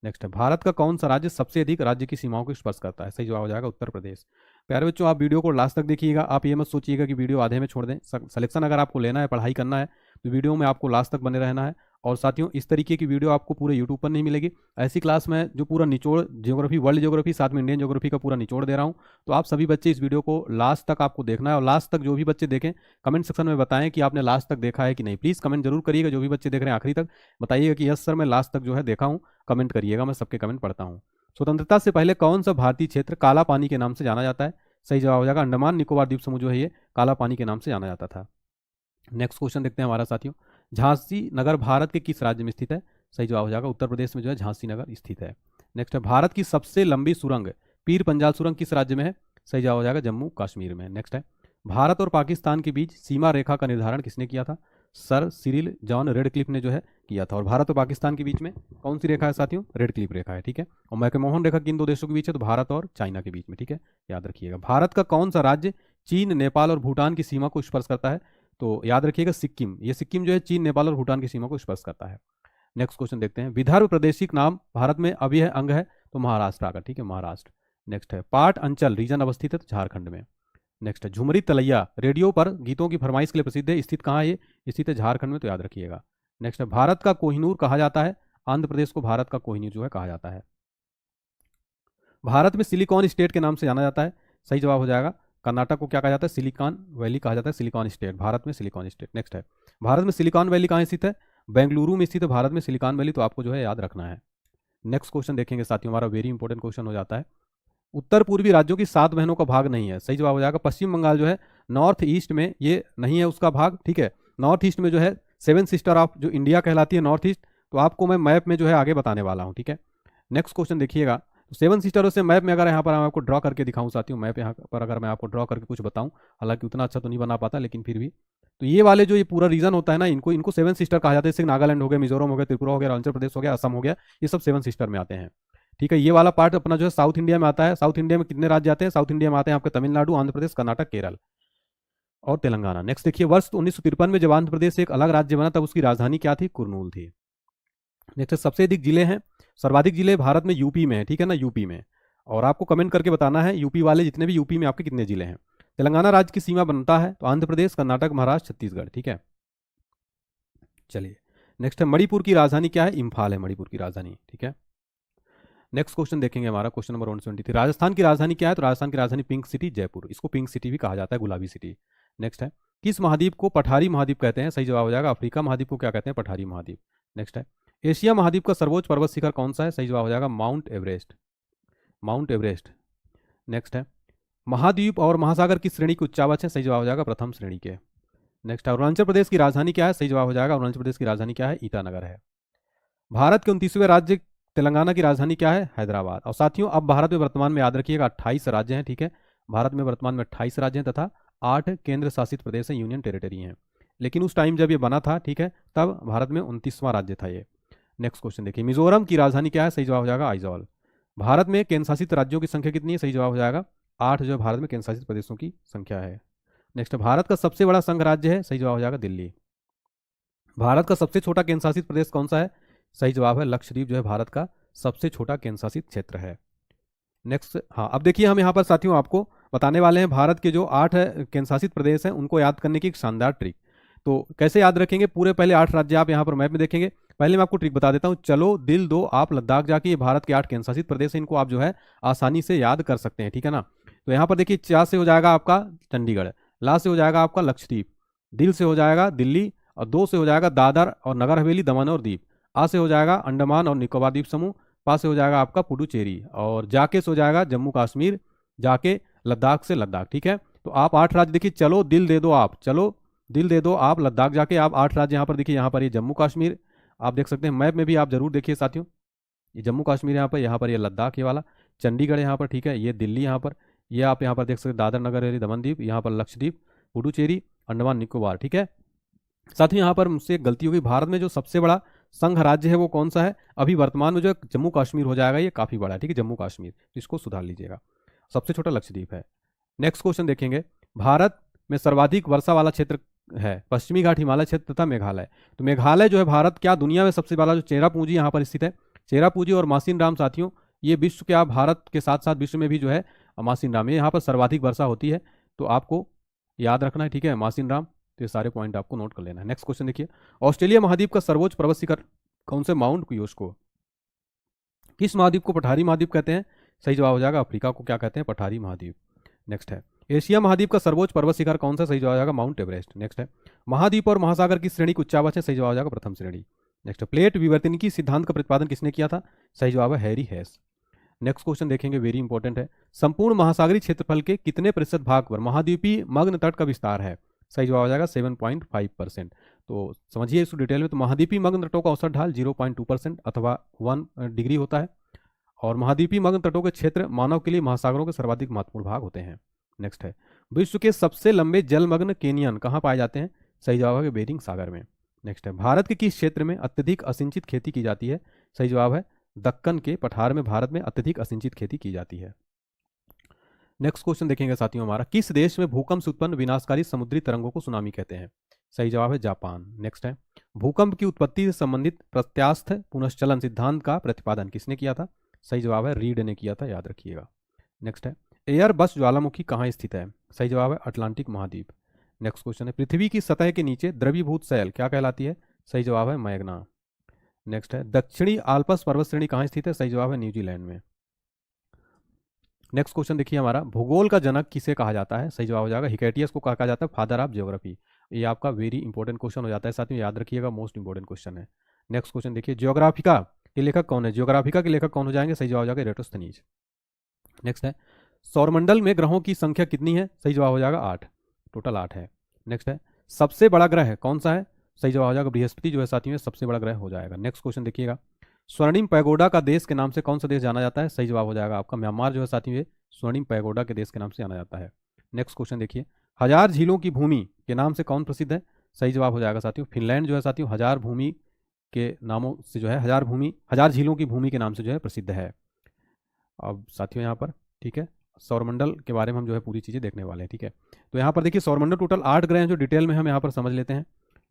नेक्स्ट है, भारत का कौन सा राज्य सबसे अधिक राज्य की सीमाओं को स्पर्श करता है? सही जवाब हो जाएगा उत्तर प्रदेश। प्यारे बच्चों, आप वीडियो को लास्ट तक देखिएगा, आप ये मत सोचिएगा कि वीडियो आधे में छोड़ दें। सिलेक्शन अगर आपको लेना है, पढ़ाई करना है, तो वीडियो में आपको लास्ट तक बने रहना है। और साथियों, इस तरीके की वीडियो आपको पूरे यूट्यूब पर नहीं मिलेगी। ऐसी क्लास में जो पूरा निचोड़, ज्योग्राफी, वर्ल्ड ज्योग्राफी, साथ में इंडियन ज्योग्राफी का पूरा निचोड़ दे रहा हूँ। तो आप सभी बच्चे इस वीडियो को लास्ट तक आपको देखना है। और लास्ट तक जो भी बच्चे देखें, कमेंट सेक्शन में बताएं कि आपने लास्ट तक देखा है कि नहीं। प्लीज़ कमेंट जरूर करिएगा, जो भी बच्चे देख रहे हैं आखिरी तक बताइएगा कि यस सर मैं लास्ट तक जो है देखा हूँ। कमेंट करिएगा, मैं सबके कमेंट पढ़ता हूँ। स्वतंत्रता से पहले कौन सा भारतीय क्षेत्र काला पानी के नाम से जाना जाता है? सही जवाब हो जाएगा अंडमान निकोबार द्वीप समूह जो है ये काला पानी के नाम से जाना जाता था। नेक्स्ट क्वेश्चन देखते हैं हमारा साथियों, झांसी नगर भारत के किस राज्य में स्थित है? सही जवाब हो जाएगा उत्तर प्रदेश में जो है झांसी नगर स्थित है। नेक्स्ट है, भारत की सबसे लंबी सुरंग पीर पंजाल सुरंग किस राज्य में है? सही जवाब हो जाएगा जम्मू कश्मीर में। नेक्स्ट है, भारत और पाकिस्तान के बीच सीमा रेखा का निर्धारण किसने किया था? सर सिरिल जॉन रेडक्लिफ ने जो है किया था। और भारत और पाकिस्तान के बीच में कौन सी रेखा है साथियों? रेडक्लिफ रेखा है। ठीक है, और मैकमोहन रेखा किन दो देशों के बीच है? तो भारत और चाइना के बीच में। ठीक है, याद रखिएगा। भारत का कौन सा राज्य चीन, नेपाल और भूटान की सीमा को स्पर्श करता है? तो याद रखिएगा सिक्किम। ये सिक्किम जो है चीन, नेपाल और भूटान की सीमा को स्पर्श करता है। नेक्स्ट क्वेश्चन देखते हैं, विदर्भ प्रादेशिक नाम भारत में अब यह अंग है? तो महाराष्ट्र आकर। ठीक है, महाराष्ट्र। नेक्स्ट है, पाट अंचल रीजन अवस्थित है? तो झारखंड में। नेक्स्ट है, झुमरी तलैया रेडियो पर गीतों की फरमाइश के लिए प्रसिद्ध है, स्थित कहाँ है ये? स्थित है झारखंड में, तो याद रखिएगा। नेक्स्ट है, भारत का कोहिनूर कहा जाता है? आंध्र प्रदेश को भारत का कोहिनूर जो है कहा जाता है। भारत में सिलिकॉन स्टेट के नाम से जाना जाता है? सही जवाब हो जाएगा कर्नाटक को क्या कहा जाता है? सिलिकॉन वैली कहा जाता है, सिलिकॉन स्टेट। भारत में सिलिकॉन स्टेट। नेक्स्ट है, भारत में सिलिकॉन वैली कहाँ स्थित है? बेंगलुरु में स्थित है भारत में सिलिकॉन वैली, तो आपको जो है याद रखना है। नेक्स्ट क्वेश्चन देखेंगे साथियों, हमारा वेरी इंपॉर्टेंट क्वेश्चन हो जाता है, उत्तर पूर्वी राज्यों की 7 बहनों का भाग नहीं है? सही जवाब हो जाएगा पश्चिम बंगाल जो है नॉर्थ ईस्ट में ये नहीं है उसका भाग। ठीक है, नॉर्थ ईस्ट में जो है 7 सिस्टर ऑफ जो इंडिया कहलाती है नॉर्थ ईस्ट, तो आपको मैं मैप में जो है आगे बताने वाला हूँ। ठीक है, नेक्स्ट क्वेश्चन देखिएगा, तो 7 सिस्टरों से मैप में अगर यहाँ पर मैं आपको ड्रॉ करके दिखाऊं साथियों, मैप यहाँ पर अगर मैं आपको ड्रॉ करके कुछ बताऊं, हालांकि उतना अच्छा तो नहीं बना पाता लेकिन फिर भी तो ये वाले जो ये पूरा रीजन होता है ना, इनको इनको सेवन सिस्टर कहा जाता है। जैसे नागालैंड हो गया, मिजोरम हो गया, त्रिपुरा हो गया, अरुणाचल प्रदेश हो गया, असम हो गया, ये सब सेवन सिस्टर में आते हैं। ठीक है, ये वाला पार्ट अपना जो है साउथ इंडिया में आता है। साउथ इंडिया में कितने राज्य आते हैं? साउथ इंडिया में आते हैं आपके तमिलनाडु, आंध्र प्रदेश, कर्नाटक, केरल और तेलंगाना। नेक्स्ट देखिए, वर्ष 1953 में जब आंध्र प्रदेश एक अलग राज्य बना तब उसकी राजधानी क्या थी? कुरनूल थी। नेक्स्ट, सबसे अधिक जिले हैं, सर्वाधिक जिले भारत में यूपी में है, ठीक है ना, यूपी में। और आपको कमेंट करके बताना है यूपी वाले, जितने भी यूपी में आपके कितने जिले हैं। तेलंगाना राज्य की सीमा बनता है तो आंध्र प्रदेश, कर्नाटक, महाराष्ट्र, छत्तीसगढ़। ठीक है, चलिए नेक्स्ट है, मणिपुर की राजधानी क्या है? इम्फाल है मणिपुर की राजधानी। ठीक है, नेक्स्ट क्वेश्चन देखेंगे हमारा, क्वेश्चन नंबर 173। राजस्थान की राजधानी क्या है? तो राजस्थान की राजधानी पिंक सिटी, जयपुर। इसको पिंक सिटी भी कहा जाता है, गुलाबी सिटी। नेक्स्ट है, किस महाद्वीप को पठारी महाद्वीप कहते हैं? सही जवाब हो जाएगा अफ्रीका महाद्वीप को क्या कहते हैं? पठारी महाद्वीप। नेक्स्ट है, एशिया महाद्वीप का सर्वोच्च पर्वत शिखर कौन सा है? सही जवाब हो जाएगा mount Everest, mount Everest. Next है, महाद्वीप और महासागर की श्रेणी के उच्चावच है? सही जवाब हो जाएगा प्रथम श्रेणी के। नेक्स्ट है, अरुणाचल प्रदेश की राजधानी क्या है? सही जवाब हो जाएगा अरुणाचल प्रदेश की राजधानी क्या है? ईटानगर है। भारत के 29वें राज्य तेलंगाना की राजधानी क्या है? हैदराबाद। और साथियों, अब भारत में वर्तमान में याद रखिएगा 28 राज्य हैं। ठीक है, भारत में वर्तमान में 28 राज्य हैं तथा 8 केंद्र शासित प्रदेश हैं, यूनियन टेरिटरी हैं। लेकिन उस टाइम जब ये बना था, ठीक है, तब भारत में 29वां राज्य था ये। नेक्स्ट क्वेश्चन देखिए, मिजोरम की राजधानी क्या है? सही जवाब हो जाएगा आइजॉल। भारत में केंद्र शासित राज्यों की संख्या कितनी है? सही जवाब हो जाएगा 8, जो भारत में केंद्र शासित प्रदेशों की संख्या है। नेक्स्ट, भारत का सबसे बड़ा संघ राज्य है? सही जवाब हो जाएगा दिल्ली। भारत का सबसे छोटा केंद्र शासित प्रदेश कौन सा है? सही जवाब है लक्षद्वीप, जो है भारत का सबसे छोटा केंद्र शासित क्षेत्र है। नेक्स्ट, हाँ, अब देखिए हम यहाँ पर साथियों आपको बताने वाले हैं भारत के जो 8 केंद्र शासित प्रदेश हैं उनको याद करने की एक शानदार ट्रिक। तो कैसे याद रखेंगे? पूरे पहले 8 राज्य आप यहाँ पर मैप में देखेंगे। पहले मैं आपको ट्रिक बता देता हूँ, चलो दिल दो आप लद्दाख जाके, ये भारत के 8 केंद्र शासित प्रदेश हैं, इनको आप जो है आसानी से याद कर सकते हैं। ठीक है ना, तो यहाँ पर देखिए, चा से हो जाएगा आपका चंडीगढ़, ला से हो जाएगा आपका लक्षद्वीप, दिल से हो जाएगा दिल्ली, और दो से हो जाएगा दादर और नगर हवेली, दमन और दीप, आ से हो जाएगा अंडमान और निकोबार द्वीप समूह, पा से हो जाएगा आपका पुडुचेरी, और जाके से हो जाएगा जम्मू कश्मीर, जाके लद्दाख से लद्दाख। ठीक है, तो आप 8 राज्य देखिए, चलो दिल दे दो आप, चलो दिल दे दो आप लद्दाख जाके, आप 8 राज्य यहाँ पर देखिए, यहाँ पर ये जम्मू कश्मीर आप देख सकते हैं, मैप में भी आप जरूर देखिए साथियों, ये जम्मू कश्मीर यहाँ पर ये लद्दाख ये वाला, चंडीगढ़ यहाँ पर, ठीक है, ये दिल्ली यहाँ पर, ये आप यहाँ पर देख सकते हैं दादर नगर हवेली दमन द्वीप, यहाँ पर लक्षद्वीप, पुडुचेरी, अंडमान निकोबार। ठीक है, साथ ही यहाँ पर मुझसे एक गलती होगी, भारत में जो सबसे बड़ा संघ राज्य है वो कौन सा है? अभी वर्तमान में जो जम्मू कश्मीर हो जाएगा, ये काफी बड़ा है। ठीक है, जम्मू कश्मीर, तो इसको सुधार लीजिएगा, सबसे छोटा लक्षद्वीप है। नेक्स्ट क्वेश्चन देखेंगे, भारत में सर्वाधिक वर्षा वाला क्षेत्र है? पश्चिमी घाट, हिमालय क्षेत्र तथा मेघालय। तो मेघालय जो है भारत क्या दुनिया में सबसे बड़ा जो चेरापूंजी यहाँ पर स्थित है, चेरापूंजी और मासिन राम साथियों, ये विश्व के, आप भारत के साथ साथ विश्व में भी जो है मासिन राम, ये यहाँ पर सर्वाधिक वर्षा होती है, तो आपको याद रखना है। ठीक है, मासिन राम, तो ये सारे पॉइंट आपको नोट कर लेना है। नेक्स्ट क्वेश्चन देखिए, ऑस्ट्रेलिया महाद्वीप का सर्वोच्च पर्वत शिखर कौन से? माउंट क्यूस्को। किस महाद्वीप को पठारी महाद्वीप कहते हैं? सही जवाब हो जाएगा अफ्रीका को क्या कहते हैं? पठारी महाद्वीप। नेक्स्ट है, एशिया महाद्वीप का सर्वोच्च पर्वत शिखर कौन सा? सही जवाब हो जाएगा माउंट एवरेस्ट। नेक्स्ट है, महाद्वीप और महासागर की श्रेणी के उच्चावच है? सही जवाब हो जाएगा प्रथम श्रेणी। नेक्स्ट, प्लेट विवर्तनिकी सिद्धांत का प्रतिपादन किसने किया था? सही जवाब है हैरी हेस। नेक्स्ट क्वेश्चन देखेंगे, वेरी इंपॉर्टेंट है, संपूर्ण महासागरीय क्षेत्रफल के कितने प्रतिशत भाग पर महाद्वीपीय मग्न तट का विस्तार है? सही जवाब हो जाएगा 7.5%। तो समझिए इसको डिटेल में, तो महाद्वीपीय मग्न तटों का औसत ढाल 0.2% अथवा 1 डिग्री होता है, और महाद्वीपीय मग्न तटों के क्षेत्र मानव के लिए महासागरों के सर्वाधिक महत्वपूर्ण भाग होते हैं। नेक्स्ट है, विश्व के सबसे लंबे जलमग्न केनियन कहाँ पाए जाते हैं? सही जवाब है बेरिंग सागर में। नेक्स्ट है, भारत के किस क्षेत्र में अत्यधिक असिंचित खेती की जाती है? सही जवाब है दक्कन के पठार में भारत में अत्यधिक असिंचित खेती की जाती है। नेक्स्ट क्वेश्चन देखेंगे साथियों हमारा, किस देश में भूकंप से उत्पन्न विनाशकारी समुद्री तरंगों को सुनामी कहते हैं? सही जवाब है जापान। नेक्स्ट है, भूकंप की उत्पत्ति से संबंधित प्रत्यास्थ पुनश्चलन सिद्धांत का प्रतिपादन किसने किया था? सही जवाब है रीड ने किया था, याद रखिएगा। नेक्स्ट है, एयर बस ज्वालामुखी कहाँ स्थित है? सही जवाब है अटलांटिक महाद्वीप। नेक्स्ट क्वेश्चन है, पृथ्वी की सतह के नीचे द्रवीभूत शैल क्या कहलाती है? सही जवाब है मैग्ना। नेक्स्ट है, दक्षिणी आल्पस पर्वत श्रेणी कहाँ स्थित है? सही जवाब है न्यूजीलैंड में। नेक्स्ट क्वेश्चन देखिए हमारा, भूगोल का जनक किसे कहा जाता है? सही जवाब हो जाएगा हिकैटियस को कहा जाता है फादर ऑफ ज्योग्राफी। ये आपका वेरी इंपॉर्टेंट क्वेश्चन हो जाता है, साथ में याद रखिएगा, मोस्ट इंपॉर्टेंट क्वेश्चन है। नेक्स्ट क्वेश्चन देखिए, ज्योग्राफिका के लेखक कौन है? ज्योग्राफिका के लेखक कौन हो जाएंगे? सही जवाब हो जाएगा एराटोस्थेनीज। नेक्स्ट है, सौरमंडल में ग्रहों की संख्या कितनी है? सही जवाब हो जाएगा 8, टोटल 8 है। नेक्स्ट है, सबसे बड़ा ग्रह कौन सा है? सही जवाब हो जाएगा बृहस्पति, जो है साथियों में सबसे बड़ा ग्रह हो जाएगा। नेक्स्ट क्वेश्चन देखिएगा, स्वर्णिम पैगोडा का देश के नाम से कौन सा देश जाना जाता है? सही जवाब हो जाएगा आपका म्यांमार, जो है साथियों में स्वर्णिम पैगोडा के देश के नाम से जाना जाता है। नेक्स्ट क्वेश्चन देखिए, हजार झीलों की भूमि के नाम से कौन प्रसिद्ध है? सही जवाब हो जाएगा साथियों फिनलैंड जो है साथियों हजार भूमि के नामों से जो है हजार झीलों की भूमि के नाम से जो है प्रसिद्ध है। अब साथियों यहाँ पर ठीक है सौरमंडल के बारे में हम जो है पूरी चीज़ें देखने वाले हैं। ठीक है, तो यहाँ पर देखिए सौरमंडल टोटल 8 ग्रह हैं जो डिटेल में हम यहाँ पर समझ लेते हैं।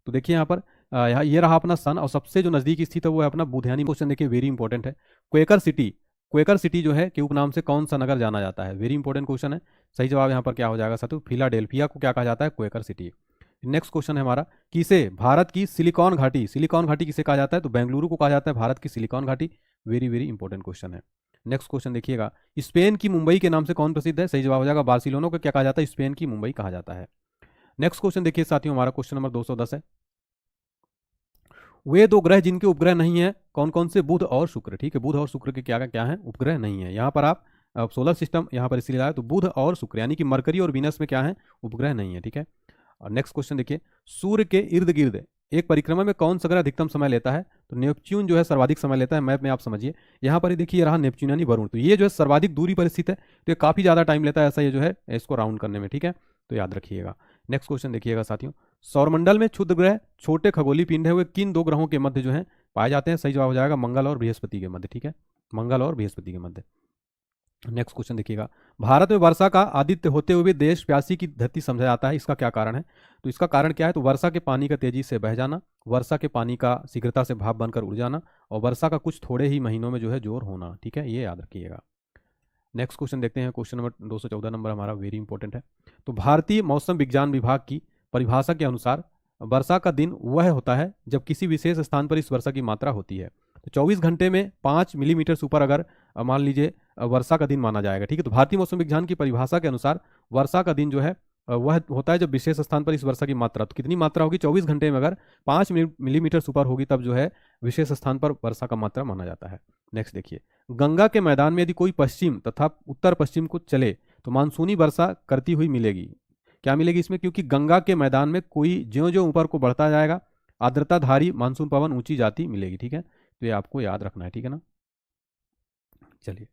तो देखिए यहाँ पर यहाँ ये रहा अपना सन और सबसे जो नज़दीक स्थित है वो है अपना बुध। यानी क्वेश्चन देखिए वेरी इंपॉर्टेंट है। क्वेकर सिटी जो है के उपनाम से कौन सा नगर जाना जाता है? वेरी इंपॉर्टेंट क्वेश्चन है। सही जवाब यहाँ पर क्या हो जाएगा साथियों? फिलाडेल्फिया को क्या कहा जाता है? Quaker city. नेक्स्ट क्वेश्चन है हमारा, किसे भारत की सिलिकॉन घाटी किसे कहा जाता है? तो बेंगलुरु को कहा जाता है भारत की सिलिकॉन घाटी। वेरी वेरी इंपॉर्टेंट क्वेश्चन है। नेक्स्ट क्वेश्चन देखिएगा, स्पेन की मुंबई के नाम से कौन प्रसिद्ध है? सही जवाब हो जाएगा बार्सिलोना को क्या कहा जाता है? स्पेन की मुंबई कहा जाता है। नेक्स्ट क्वेश्चन देखिए साथियों, हमारा क्वेश्चन नंबर 210 है, वे दो ग्रह जिनके उपग्रह नहीं है कौन कौन से? बुध और शुक्र। ठीक है, बुध और शुक्र के क्या क्या है? उपग्रह नहीं है। यहाँ पर आप सोलर सिस्टम यहाँ पर इसलिए आया तो बुध और शुक्र यानी कि मरकरी और वीनस में क्या है? उपग्रह नहीं है। ठीक है, और नेक्स्ट क्वेश्चन देखिए, सूर्य के इर्द गिर्द एक परिक्रमा में कौन सा ग्रह अधिकतम समय लेता है? तो नेपच्यून जो है सर्वाधिक समय लेता है। मैप में आप समझिए, यहाँ पर ही देखिए रहा नेपच्यून यानी वरुण, तो ये जो है सर्वाधिक दूरी पर स्थित है, तो ये काफी ज्यादा टाइम लेता है ऐसा ये जो है इसको राउंड करने में। ठीक है, तो याद रखिएगा। नेक्स्ट क्वेश्चन देखिएगा साथियों, सौरमंडल में क्षुद्र ग्रह छोटे खगोलीय पिंड है वे किन दो ग्रहों के मध्य जो है पाए जाते हैं? सही जवाब हो जाएगा मंगल और बृहस्पति के मध्य। ठीक है, मंगल और बृहस्पति के मध्य। नेक्स्ट क्वेश्चन देखिएगा, भारत में वर्षा का आदित्य होते हुए देश प्यासी की धरती समझा जाता है, इसका क्या कारण है? तो इसका कारण क्या है? तो वर्षा के पानी का तेजी से बह जाना, वर्षा के पानी का शीघ्रता से भाप बनकर उड़ जाना, और वर्षा का कुछ थोड़े ही महीनों में जो है जोर होना। ठीक है, ये याद रखिएगा। नेक्स्ट क्वेश्चन देखते हैं, क्वेश्चन नंबर 214 नंबर हमारा वेरी इंपॉर्टेंट है। तो भारतीय मौसम विज्ञान विभाग की परिभाषा के अनुसार वर्षा का दिन वह होता है जब किसी विशेष स्थान पर इस वर्षा की मात्रा होती है। तो 24 घंटे में 5 मिलीमीटर से ऊपर अगर मान लीजिए वर्षा का दिन माना जाएगा। ठीक है, तो भारतीय मौसम विज्ञान की परिभाषा के अनुसार वर्षा का दिन जो है वह होता है जब विशेष स्थान पर इस वर्षा की मात्रा, तो कितनी मात्रा होगी? 24 घंटे में अगर 5 मिलीमीटर से ऊपर होगी तब जो है विशेष स्थान पर वर्षा का मात्रा माना जाता है। नेक्स्ट देखिए, गंगा के मैदान में यदि कोई पश्चिम तथा उत्तर पश्चिम को चले तो मानसूनी वर्षा करती हुई मिलेगी। क्या मिलेगी इसमें? क्योंकि गंगा के मैदान में कोई ज्यों ज्यों ऊपर को बढ़ता जाएगा आर्द्रताधारी मानसून पवन ऊंची जाती मिलेगी। ठीक है, तो ये आपको याद रखना है। ठीक है ना, चलिए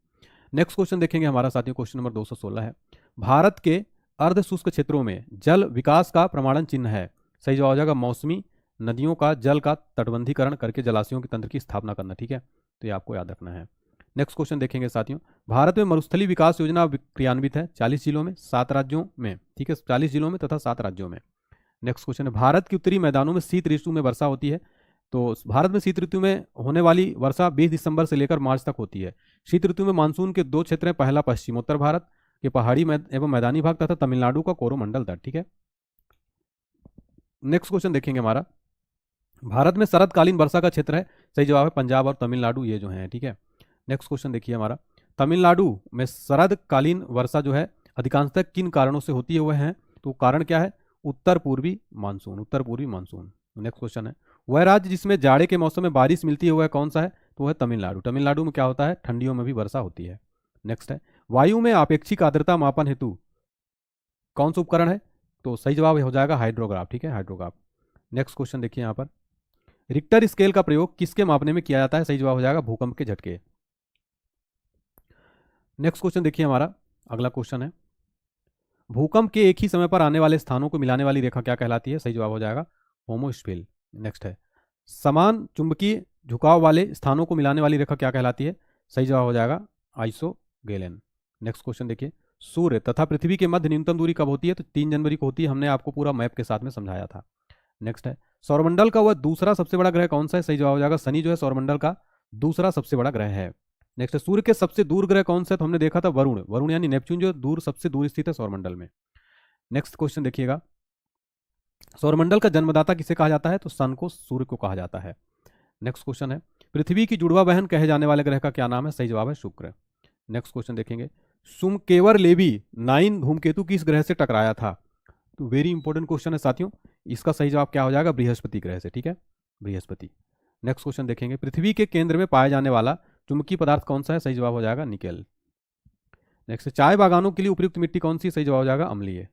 नेक्स्ट क्वेश्चन देखेंगे हमारा साथियों, क्वेश्चन नंबर 216 है, भारत के अर्ध शुष्क क्षेत्रों में जल विकास का प्रमाणन चिन्ह है? सही जवाब हो जाएगा मौसमी नदियों का जल का तटबंधीकरण करके जलाशयों के तंत्र की स्थापना करना। ठीक है, तो ये आपको याद रखना है। नेक्स्ट क्वेश्चन देखेंगे साथियों, भारत में मरुस्थलीय विकास योजना क्रियान्वित है 40 जिलों में 7 राज्यों में। ठीक है, 40 जिलों में तथा 7 राज्यों में। नेक्स्ट क्वेश्चन है, भारत के उत्तरी मैदानों में शीत ऋतु में वर्षा होती है? तो भारत में शीत ऋतु में होने वाली वर्षा 20 दिसंबर से लेकर मार्च तक होती है। शीत ऋतु में मानसून के 2 क्षेत्र हैं, पहला पश्चिमोत्तर भारत के पहाड़ी एवं मैदानी भाग तथा तमिलनाडु का कोरोमंडल तट। ठीक है, नेक्स्ट क्वेश्चन देखेंगे हमारा, भारत में शरदकालीन वर्षा का क्षेत्र है? सही जवाब है पंजाब और तमिलनाडु ये जो है। ठीक है, नेक्स्ट क्वेश्चन देखिए हमारा, तमिलनाडु में शरदकालीन वर्षा जो है अधिकांशतः किन कारणों से होती है वह है? तो कारण क्या है? उत्तर पूर्वी मानसून, उत्तर पूर्वी मानसून। नेक्स्ट क्वेश्चन है, वह राज्य जिसमें जाड़े के मौसम में बारिश मिलती है वह कौन सा है? तो वह तमिलनाडु। तमिलनाडु में क्या होता है? ठंडियों में भी वर्षा होती है। नेक्स्ट है, वायु में आपेक्षिक आर्द्रता मापन हेतु कौन सा उपकरण है? तो सही जवाब हो जाएगा हाइड्रोग्राफ। ठीक है, हाइड्रोग्राफ। नेक्स्ट क्वेश्चन देखिए यहाँ पर, रिक्टर स्केल का प्रयोग किसके मापने में किया जाता है? सही जवाब हो जाएगा भूकंप के झटके। नेक्स्ट क्वेश्चन देखिए हमारा अगला क्वेश्चन है, भूकंप के एक ही समय पर आने वाले स्थानों को मिलाने वाली रेखा क्या कहलाती है? सही जवाब हो जाएगा होमोस्फील। नेक्स्ट है, समान चुंबकीय झुकाव वाले स्थानों को मिलाने वाली रेखा क्या कहलाती है? सही जवाब हो जाएगा आइसोगेलेन। नेक्स्ट क्वेश्चन देखिए, सूर्य तथा पृथ्वी के मध्य न्यूनतम दूरी कब होती है? तो 3 जनवरी को होती है, हमने आपको पूरा मैप के साथ में समझाया था। नेक्स्ट है, सौरमंडल का वह दूसरा सबसे बड़ा ग्रह कौन सा है? सही जवाब हो जाएगा शनि जो है सौरमंडल का दूसरा सबसे बड़ा ग्रह है। नेक्स्ट है, सूर्य के सबसे दूर ग्रह कौन सा है? तो हमने देखा था वरुण, वरुण यानी नेपच्यून जो दूर सबसे दूर स्थित है सौरमंडल में। नेक्स्ट क्वेश्चन देखिएगा, सौरमंडल का जन्मदाता किसे कहा जाता है? तो सन को, सूर्य को कहा जाता है। नेक्स्ट क्वेश्चन है, पृथ्वी की जुड़वा बहन कहे जाने वाले ग्रह का क्या नाम है? सही जवाब है शुक्र। नेक्स्ट क्वेश्चन देखेंगे, सुमकेवर लेवी 9 धूमकेतु किस ग्रह से टकराया था? तो वेरी इंपॉर्टेंट क्वेश्चन है साथियों, इसका सही जवाब क्या हो जाएगा? बृहस्पति ग्रह से। ठीक है, बृहस्पति। नेक्स्ट क्वेश्चन देखेंगे, पृथ्वी के केंद्र में पाया जाने वाला चुंबकीय पदार्थ कौन सा है? सही जवाब हो जाएगा निकेल। नेक्स्ट, चाय बागानों के लिए उपयुक्त मिट्टी कौन सी? सही जवाब हो जाएगा अम्लीय।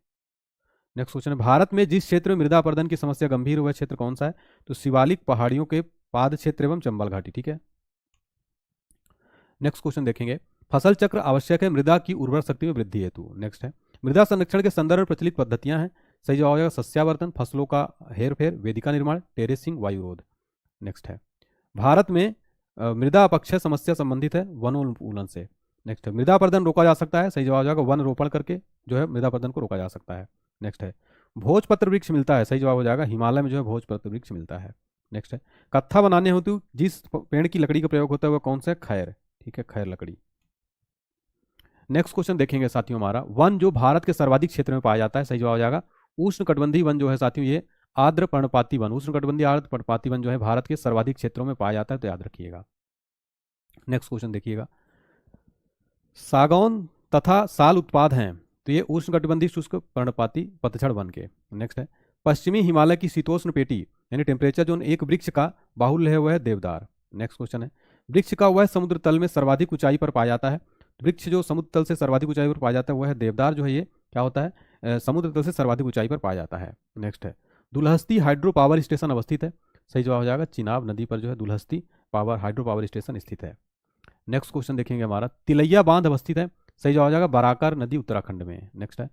नेक्स्ट क्वेश्चन है, भारत में जिस क्षेत्र में मृदा अपर्दन की समस्या गंभीर हुआ क्षेत्र कौन सा है? तो शिवालिक पहाड़ियों के पाद क्षेत्र एवं चंबल घाटी। ठीक है, नेक्स्ट क्वेश्चन देखेंगे, फसल चक्र आवश्यक है मृदा की उर्वरक शक्ति में वृद्धि हेतु। नेक्स्ट है, मृदा संरक्षण के संदर्भ में प्रचलित पद्धतियां हैं, सही जवाब हो जाएगा सस्यावर्धन, फसलों का हेरफेर, वेदिका निर्माण, टेरेसिंग, वायुरोध। नेक्स्ट है भारत में मृदा अपक्षय समस्या संबंधित है वनोन्मूलन से। नेक्स्ट है मृदा अपरदन रोका जा सकता है, सही जवाब हो जाएगा वन रोपण करके जो है मृदा अपरदन को रोका जा सकता है। नेक्स्ट है भोजपत्र वृक्ष मिलता है, सही जवाब हो जाएगा हिमालय में जो है भोजपत्र वृक्ष मिलता है। नेक्स्ट है कत्था बनाने हेतु जिस पेड़ की लकड़ी का प्रयोग होता है वह कौन सा है, खैर, ठीक है, खैर लकड़ी। नेक्स्ट क्वेश्चन देखेंगे साथियों हमारा, वन जो भारत के सर्वाधिक क्षेत्र में पाया जाता है, सही जवाब हो जाएगा उष्णकटिबंधीय वन जो है साथियों ये आर्द्र पर्णपाती वन, उष्णकटिबंधीय आर्द्र पर्णपाती वन जो है भारत के सर्वाधिक क्षेत्रों में पाया जाता है, तो याद रखिएगा। नेक्स्ट क्वेश्चन देखिएगा, सागौन तथा साल उत्पाद हैं, तो ये उष्णकटिबंधीय शुष्क पर्णपाती पतझड़ वन के। नेक्स्ट है पश्चिमी हिमालय की शीतोष्ण पेटी यानी टेम्परेचर जोन एक वृक्ष का बाहुल्य है वह है देवदार। नेक्स्ट क्वेश्चन है वृक्ष का वह समुद्र तल में सर्वाधिक ऊंचाई पर पाया जाता है, वृक्ष जो समुद्र तल से सर्वाधिक ऊंचाई पर पाया जाता है वह है देवदार, जो है ये क्या होता है समुद्र तल से सर्वाधिक ऊंचाई पर पाया जाता है। नेक्स्ट है दुलहस्ती हाइड्रो पावर स्टेशन अवस्थित है, सही जवाब हो जाएगा चिनाब नदी पर जो है दुलहस्ती हाइड्रो पावर स्टेशन स्थित है। नेक्स्ट क्वेश्चन देखेंगे हमारा, तिलैया बांध अवस्थित है, सही जवाब हो जाएगा बराकर नदी उत्तराखंड में। नेक्स्ट है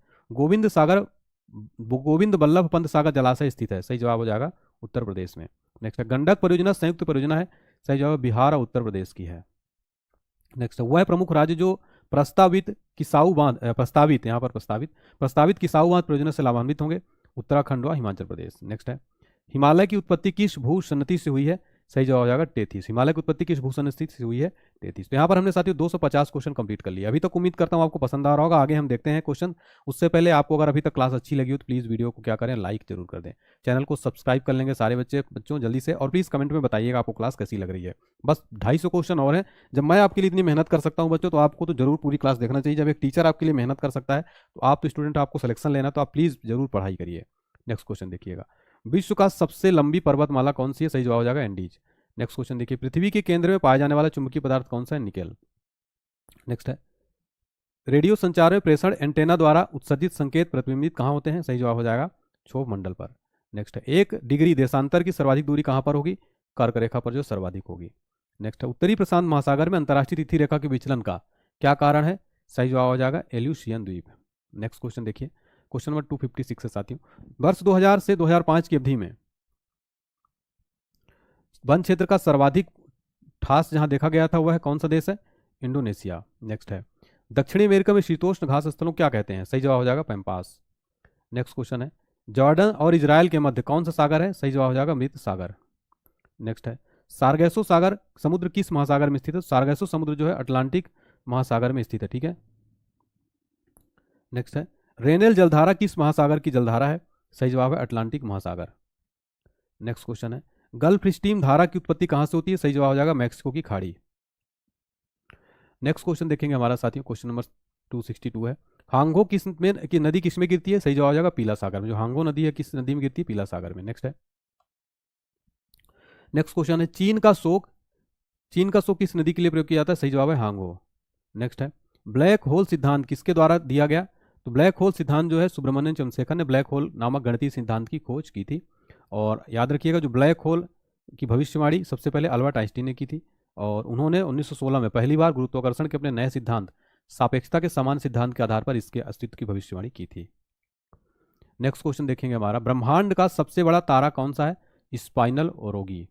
गोविंद बल्लभ पंत सागर जलाशय स्थित है, सही जवाब हो जाएगा उत्तर प्रदेश में। नेक्स्ट है गंडक परियोजना संयुक्त परियोजना है, सही जवाब बिहार और उत्तर प्रदेश की है। नेक्स्ट है वह प्रमुख राज्य जो प्रस्तावित किसाऊ बांध प्रस्तावित किसाऊ बांध परियोजना से लाभान्वित होंगे, उत्तराखंड व हिमाचल प्रदेश। नेक्स्ट है हिमालय की उत्पत्ति किस भूसन्नति से हुई है, सही जवाब हो जाएगा टेथिस। हिमालय की उत्पत्ति किस भूसन्नति से हुई है, टेथिस। तो यहाँ पर हमने साथियों 250 क्वेश्चन कंप्लीट कर लिया। अभी तक उम्मीद करता हूँ आपको पसंद आ रहा होगा। आगे हम देखते हैं क्वेश्चन। उससे पहले आपको अगर अभी तक क्लास अच्छी लगी हो तो प्लीज़ वीडियो को क्या करें, लाइक जरूर कर दें। चैनल को सब्सक्राइब कर लेंगे सारे बच्चों जल्दी से, और प्लीज़ कमेंट में बताइएगा आपको क्लास कैसी लग रही है। बस 250 क्वेश्चन और हैं। जब मैं आपके लिए इतनी मेहनत कर सकता हूँ बच्चों, तो आपको तो जरूर पूरी क्लास देखना चाहिए। जब एक टीचर आपके लिए मेहनत कर सकता है तो आप तो स्टूडेंट, आपको सिलेक्शन लेना, तो आप प्लीज़ जरूर पढ़ाई करिए। नेक्स्ट क्वेश्चन देखिएगा, विश्व का सबसे लंबी पर्वतमाला कौन सी है, सही जवाब हो जाएगा एंडीज। नेक्स्ट क्वेश्चन देखिए, पृथ्वी के केंद्र में पाया जाने वाला चुंबकीय पदार्थ कौन सा है, निकेल। नेक्स्ट है रेडियो संचार में प्रेषण एंटेना द्वारा उत्सर्जित संकेत प्रतिबिंबित कहाँ होते हैं, सही जवाब हो जाएगा क्षोभ मंडल पर। नेक्स्ट है 1 डिग्री देशांतर की सर्वाधिक दूरी कहाँ पर होगी, कर्क रेखा पर जो सर्वाधिक होगी। नेक्स्ट है उत्तरी प्रशांत महासागर में अंतर्राष्ट्रीय तिथि रेखा के विचलन का क्या कारण है, सही जवाब हो जाएगा एल्यूशियन द्वीप। नेक्स्ट क्वेश्चन देखिए, क्वेश्चन नंबर 256 है साथियों, वर्ष 2000 से 2005 की अवधि में वन क्षेत्र का सर्वाधिक ठास जहां देखा गया था वह है कौन सा देश है, इंडोनेशिया। नेक्स्ट है दक्षिणी अमेरिका में शीतोष्ण घास स्थलों क्या कहते हैं, सही जवाब हो जाएगा पैम्पास। नेक्स्ट क्वेश्चन है जॉर्डन और इजराइल के मध्य कौन सा सागर है, सही जवाब हो जाएगा मृत सागर। नेक्स्ट है सारगैसो सागर समुद्र किस महासागर में स्थित है, सारगैसो समुद्र जो है अटलांटिक महासागर में स्थित है, ठीक है। नेक्स्ट है रेनेल जलधारा किस महासागर की जलधारा है, सही जवाब है अटलांटिक महासागर। नेक्स्ट क्वेश्चन है गल्फ स्ट्रीम धारा की उत्पत्ति कहां से होती है, सही जवाब हो जाएगा मैक्सिको की खाड़ी। नेक्स्ट क्वेश्चन देखेंगे हमारा साथियों, क्वेश्चन नंबर 262 है हांगो किस में की नदी किस में गिरती है, सही जवाब हो जाएगा पीला सागर में। जो हांगो नदी है किस नदी में गिरती है, पीला सागर में। नेक्स्ट है नेक्स्ट क्वेश्चन है चीन का शोक किस नदी के लिए प्रयोग किया जाता है, सही जवाब है हांगो। नेक्स्ट है ब्लैक होल सिद्धांत किसके द्वारा दिया गया, तो ब्लैक होल सिद्धांत जो है सुब्रमण्यम चंद्रशेखर ने ब्लैक होल नामक गणितीय सिद्धांत की खोज की थी। और याद रखिएगा जो ब्लैक होल की भविष्यवाणी सबसे पहले अल्बर्ट आइंस्टीन ने की थी, और उन्होंने 1916 में पहली बार गुरुत्वाकर्षण के अपने नए सिद्धांत सापेक्षता के समान सिद्धांत के आधार पर इसके अस्तित्व की भविष्यवाणी की थी। नेक्स्ट क्वेश्चन देखेंगे हमारा, ब्रह्मांड का सबसे बड़ा तारा कौन सा है, स्पाइनल ओरोगी।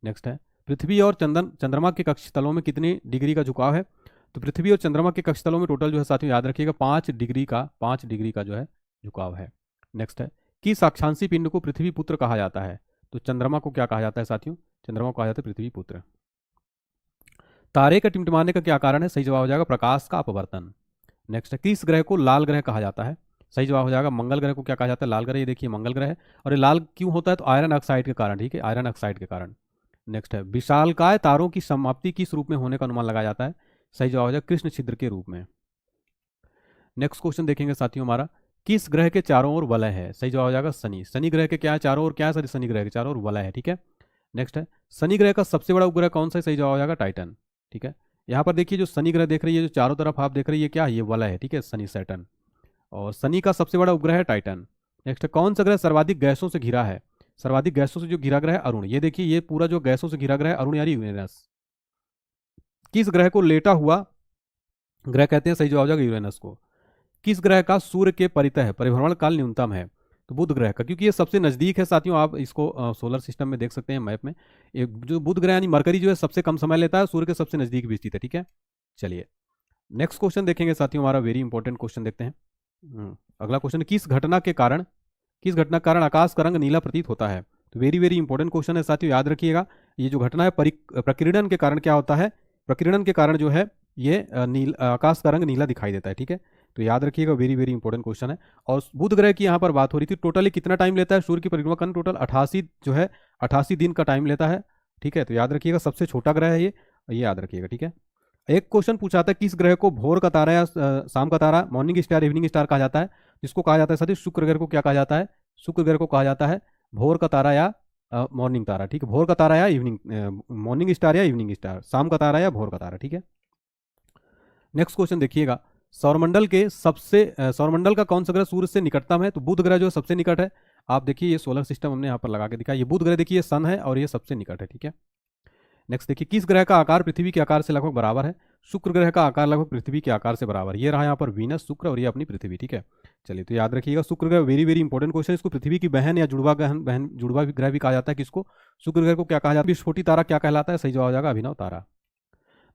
नेक्स्ट है पृथ्वी और चंद्रमा के कक्ष तलों में कितनी डिग्री का झुकाव है, तो पृथ्वी और चंद्रमा के कक्ष तलों में टोटल जो है साथियों याद रखिएगा 5 डिग्री का जो है झुकाव है। नेक्स्ट है किस अक्षांशी पिंड को पृथ्वी पुत्र कहा जाता है, तो चंद्रमा को क्या कहा जाता है साथियों, चंद्रमा को कहा जाता है पृथ्वी पुत्र। तारे का टिमटिमाने का क्या कारण है, सही जवाब हो जाएगा प्रकाश का अपवर्तन। नेक्स्ट है किस ग्रह को लाल ग्रह कहा जाता है, सही जवाब हो जाएगा मंगल ग्रह को क्या कहा जाता है, लाल ग्रह। ये देखिए मंगल ग्रह है, और ये लाल क्यों होता है, तो आयरन ऑक्साइड के कारण, ठीक है, आयरन ऑक्साइड के कारण। नेक्स्ट है विशालकाय तारों की समाप्ति किस रूप में होने का अनुमान लगाया जाता है, सही जवाब हो जाएगा कृष्ण छिद्र के रूप में। नेक्स्ट क्वेश्चन देखेंगे साथियों हमारा, किस ग्रह के चारों ओर वलय है, सही जवाब हो जाएगा शनि। शनि ग्रह के क्या है चारों ओर, क्या है सर, शनि ग्रह के चारों ओर वलय है, ठीक है। नेक्स्ट है शनि ग्रह का सबसे बड़ा उपग्रह कौन सा है, सही जवाब हो जाएगा टाइटन, ठीक है। यहाँ पर देखिए जो शनि ग्रह देख रही है, जो चारों तरफ आप देख रही है, क्या है, ये वलय है, ठीक है, शनि सैटर्न, और शनि का सबसे बड़ा उपग्रह है टाइटन। नेक्स्ट है कौन सा ग्रह सर्वाधिक गैसों से घिरा है, सर्वाधिक गैसों से जो घिरा ग्रह है अरुण। ये देखिए ये पूरा जो गैसों से घिरा ग्रह है अरुण यानी यूरेनस। किस ग्रह को लेटा हुआ ग्रह कहते हैं, सही जवाब हो जाएगा यूरेनस को। किस ग्रह का सूर्य के परितः परिभ्रमण काल न्यूनतम है? तो बुध ग्रह का, क्योंकि ये सबसे नजदीक है साथियों। आप इसको सोलर सिस्टम में देख सकते हैं मैप में। ये जो बुध ग्रह यानी मरकरी जो है सबसे कम समय लेता है, सूर्य के सबसे नजदीक भी स्थित है। ठीक है, चलिए नेक्स्ट क्वेश्चन देखेंगे साथियों, हमारा वेरी इंपॉर्टेंट क्वेश्चन देखते हैं। अगला क्वेश्चन, किस घटना के कारण आकाश का रंग नीला प्रतीत होता है? तो वेरी वेरी इंपॉर्टेंट क्वेश्चन है साथियों, याद रखिएगा। ये जो घटना है प्रकीर्णन के कारण क्या होता है? प्रकीर्णन के कारण जो है ये आकाश का रंग नीला दिखाई देता है। ठीक है, तो याद रखिएगा, वेरी वेरी इंपॉर्टेंट क्वेश्चन है। और बुध ग्रह की यहाँ पर बात हो रही थी, टोटली कितना टाइम लेता है सूर्य की परिक्रमा करने? टोटल 88 जो है 88 दिन का टाइम लेता है। ठीक है, तो याद रखिएगा, सबसे छोटा ग्रह है ये याद रखिएगा। ठीक है, एक क्वेश्चन पूछा था, किस ग्रह को भोर का तारा या शाम का तारा, मॉर्निंग स्टार, इवनिंग स्टार कहा जाता है? जिसको कहा जाता है साथियों, शुक्र ग्रह को क्या कहा जाता है? शुक्र ग्रह को कहा जाता है भोर का तारा या मॉर्निंग तारा। ठीक है, भोर का तारा या इवनिंग, मॉर्निंग स्टार या इवनिंग स्टार, शाम का तारा या भोर का तारा। ठीक है, नेक्स्ट क्वेश्चन देखिएगा, सौरमंडल का कौन सा ग्रह सूर्य से निकटतम है? तो बुध ग्रह जो है सबसे निकट है। आप देखिए, ये सोलर सिस्टम हमने यहाँ पर लगा के दिखाया, ये बुध ग्रह देखिए सन है और ये सबसे निकट है। ठीक है, नेक्स्ट देखिए, किस ग्रह का आकार पृथ्वी के आकार से लगभग बराबर है? शुक्र ग्रह का आकार लगभग पृथ्वी के आकार से बराबर। ये रहा यहाँ पर वीनस, शुक्र और ये अपनी पृथ्वी। ठीक है, चलिए तो याद रखिएगा, शुक्र ग्रह वेरी वेरी इंपॉर्टेंट क्वेश्चन। इसको पृथ्वी की बहन या जुड़वा ग्रह भी कहा जाता है। किसको? शुक्र ग्रह को क्या कहा जाता है? विस्फोटी तारा क्या कहलाता है? सही जवाब हो जाएगा अभिनव तारा।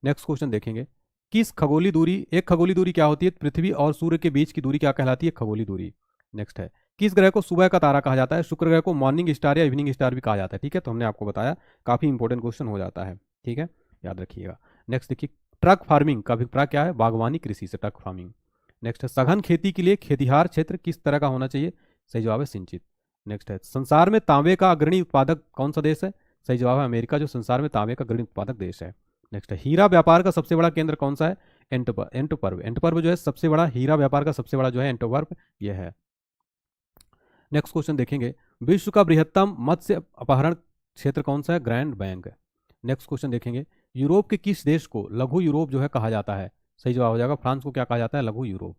नेक्स्ट क्वेश्चन देखेंगे, एक खगोलीय दूरी क्या होती है? पृथ्वी और सूर्य के बीच की दूरी क्या कहलाती है? खगोलीय दूरी। नेक्स्ट है, किस ग्रह को सुबह का तारा कहा जाता है? शुक्र ग्रह को मॉर्निंग स्टार या इवनिंग स्टार भी कहा जाता है। ठीक है, तो हमने आपको बताया, काफी इंपॉर्टेंट क्वेश्चन हो जाता है। ठीक है, याद रखिएगा। नेक्स्ट देखिए, ट्रक फार्मिंग का अभिप्राय क्या है? बागवानी कृषि से ट्रक फार्मिंग। नेक्स्ट है, सघन खेती के लिए खेतिहार क्षेत्र किस तरह का होना चाहिए? सही जवाब है सिंचित। नेक्स्ट है, संसार में तांबे का अग्रणी उत्पादक कौन सा देश है? सही जवाब है अमेरिका, जो संसार में तांबे का अग्रणी उत्पादक देश है। नेक्स्ट है, हीरा व्यापार का सबसे बड़ा केंद्र कौन सा है? एंटवर्प जो है सबसे बड़ा हीरा व्यापार का सबसे बड़ा जो है एंटवर्प यह है। नेक्स्ट क्वेश्चन देखेंगे, विश्व का बृहत्तम मत्स्य अपहरण क्षेत्र कौन सा है? Grand bank. नेक्स्ट क्वेश्चन देखेंगे, यूरोप के किस देश को लघु यूरोप जो है कहा जाता है? सही जवाब हो जाएगा फ्रांस को क्या कहा जाता है? लघु यूरोप।